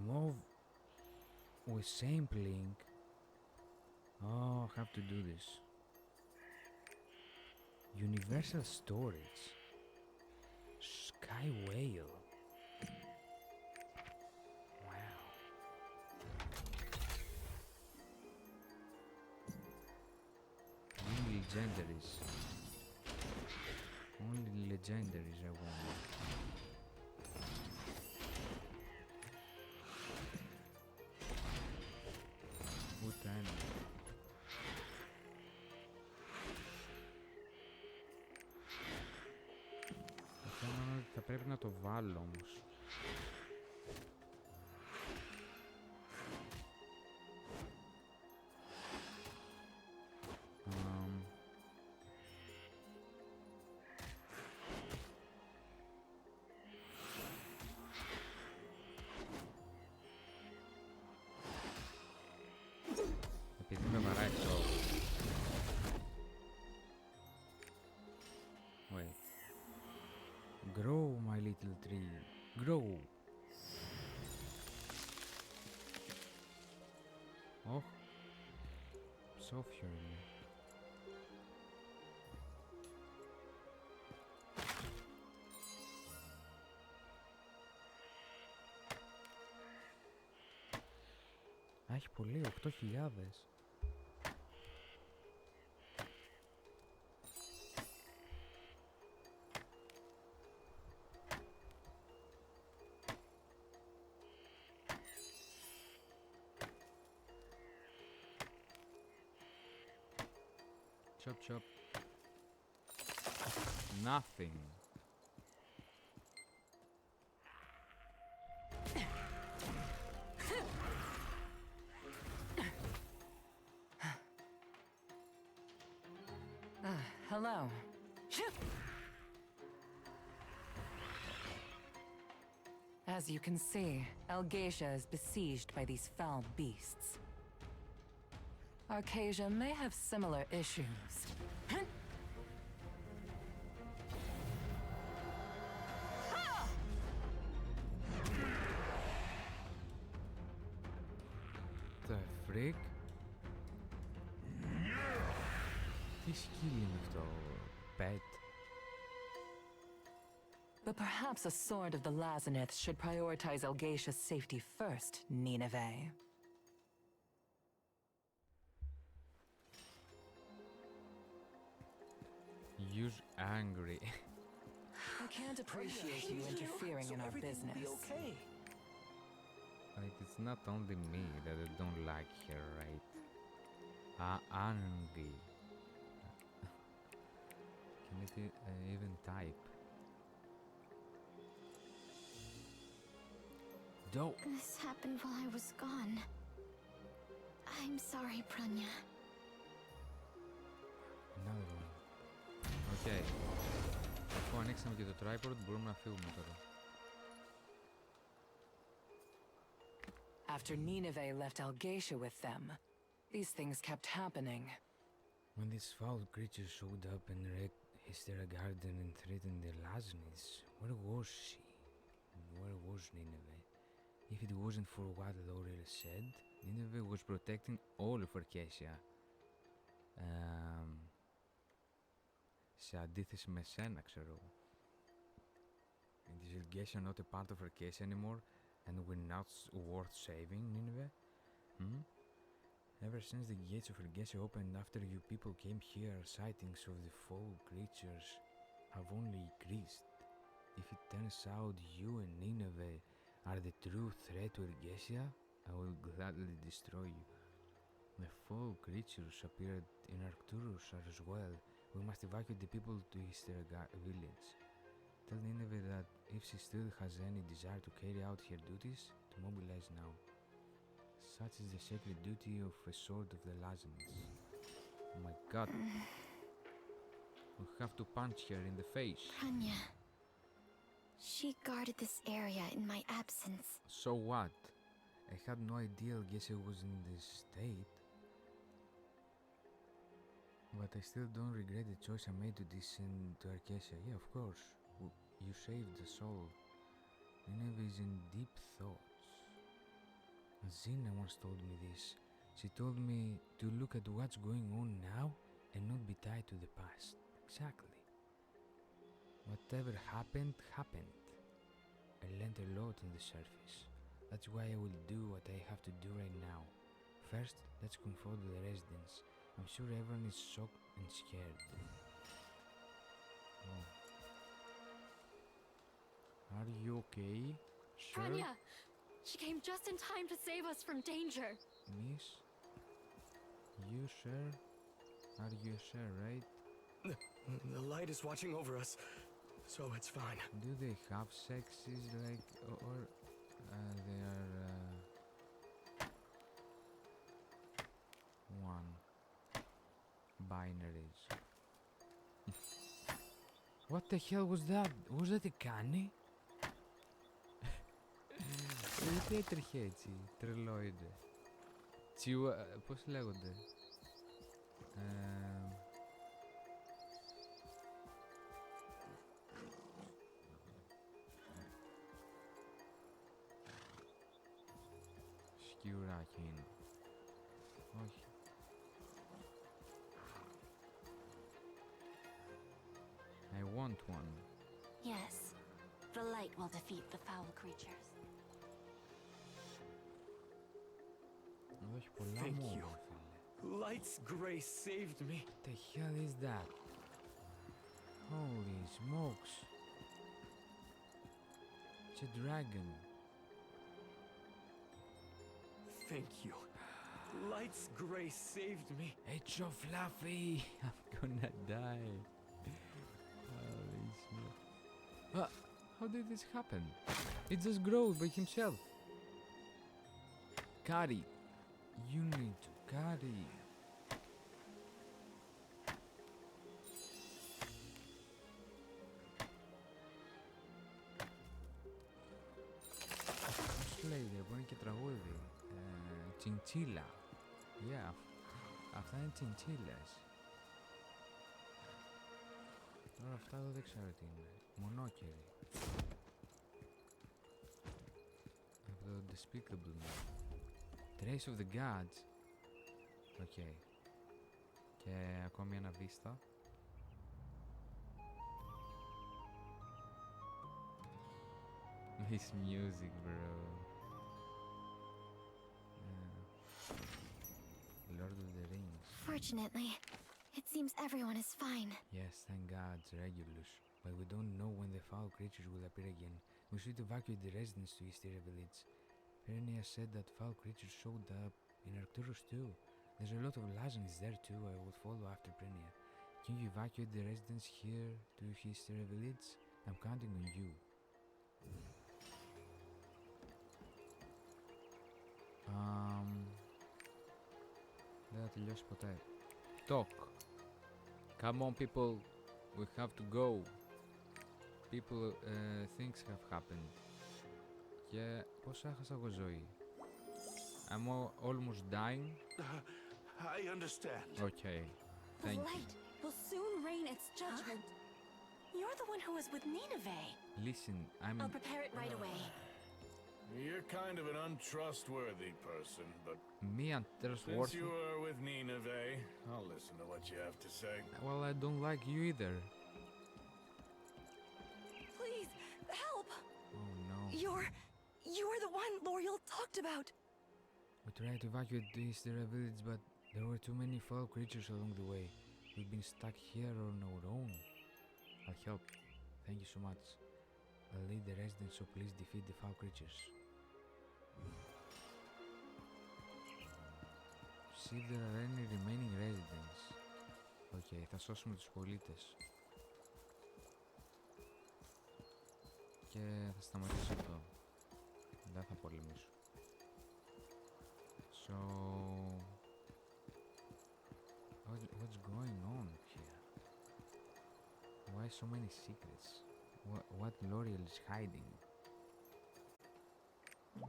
Move with sampling. Oh, I have to do this. Universal storage. Sky whale. Wow. Only legendaries. Only legendaries I want. Ούτε ένα. Το θέμα είναι ότι θα πρέπει Πρέπει να το βάλω όμως. Επειδή με βαράει το... Wait. Grow, my little tree. Grow. Oh. Σόφιο είναι. Έχει πολύ, 8.000. Chop chop. Nothing. Hello. As you can see, ELGACIA is besieged by these foul beasts. Arcasia may have similar issues. The freak? Τι σκύλι είναι αυτό, pet? But perhaps a sword of the Lazanith should prioritize ELGACIA's safety first, Nineveh. Use angry. I can't appreciate you interfering in our business. Like, it's not only me that I don't like her, right? Angry. Can it even type? This happened while I was gone. I'm sorry, Pranya. Another one. Okay. Αφού ανοίξαμε και το tripod, μπορούμε να φύγουμε τώρα. After Nineveh left ELGACIA with them, these things kept happening. When this foul creature showed up and wrecked Hysteria Garden and threatened the Lazarus, where was she? Where was Nineveh? If it wasn't for what Laurel said, Nineveh was protecting all of Arcasia. Σε αντίθεση με σένα, ξέρω. Is ELGACIA not a part of Arcasia anymore, and we're not worth saving, Nineveh? Hmm? Ever since the gates of ELGACIA opened after you people came here, sightings of the foul creatures have only increased. If it turns out you and Nineveh are the true threat to ELGACIA, I will gladly destroy you. The foul creatures appeared in Arcturus as well. We must evacuate the people to Hysteria village. Tell Nineveh that if she still has any desire to carry out her duties, to mobilize now. Such is the sacred duty of a sword of the Lazarus. Oh my god. We have to punch her in the face. Pranya. She guarded this area in my absence. So what? I had no idea ELGACIA was in this state. But I still don't regret the choice I made to descend to Arcasia. Yeah, of course. You saved us all. Nineveh is in deep thoughts. Zina once told me this. She told me to look at what's going on now and not be tied to the past. Exactly. Whatever happened, happened. I learned a lot on the surface. That's why I will do what I have to do right now. First, let's confront the residents. I'm sure everyone is shocked and scared. Oh. Are you okay? Sure? Pranya! She came just in time to save us from danger. Miss? You sure? Are you sure, right? The light is watching over us. so it's fine. Do they have sexes like, or they are one binaries? What the hell was that? Was that a canny? Γιατί έτρεχε έτσι, τρελόιντε. Πώς λέγονται? Σκιουράκι είναι. Όχι. I want one. Yes, the light will defeat the foul creatures. Όχι πολλά Thank μόνο, you. φίλε. Light's grace saved me. What the hell is that? Holy smokes. It's a dragon. Thank you. Light's grace saved me. It's so fluffy. I'm gonna die. Holy smokes. How did this happen? It just grows by himself. Carry. You need to carry. Πώς λέγεται, που είναι και τραγούδι. Τσιντσίλα. Yeah. Αυτά είναι τσιντσίλες. Τώρα αυτά εδώ δεν ξέρω τι είναι. Μονόκεροι. Αυτό το despicable man. Trace of the gods. Οκ. Και ακόμη ένα βίστα. This music, bro. Lord of the Rings. Fortunately, it seems everyone is fine. Yes, thank God, Regulus. But we don't know when the foul creatures will appear again. We should evacuate the residents to Hysteria Village. Pernia said that foul creatures showed up in Arcturus too. There's a lot of Lazarus there too. I would follow after Pernia. Can you evacuate the residents here to Hysteria Village? I'm counting on you. Δεν θα τελειώσει ποτέ. Talk. Come on people. We have to go. People, things have happened. Και πώς έχασα εγώ ζωή? I'm almost dying. I understand. Okay. Thank The you. light will soon rain its judgment. You're the one who was with Nineveh. Listen, I'm... I'll prepare it right away. You're kind of an untrustworthy person, but Me since untrustworthy? you were with Nineveh, I'll listen to what you have to say. Well, I don't like you either. Please, help! Oh no. You're the one L'Oreal talked about. We tried to evacuate the Hysteria Village, but there were too many foul creatures along the way. We've been stuck here on our own. I'll help. Thank you so much. I'll lead the residents, so please defeat the foul creatures. See if there are any remaining residents. Okay, θα σώσουμε τους πολίτες. Και θα σταματήσω εδώ. Δεν θα πολεμήσω. So... What's going on here? Why so many secrets? What L'Oreal is hiding?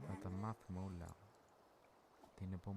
Θα τα μάθουμε όλα την επόμενη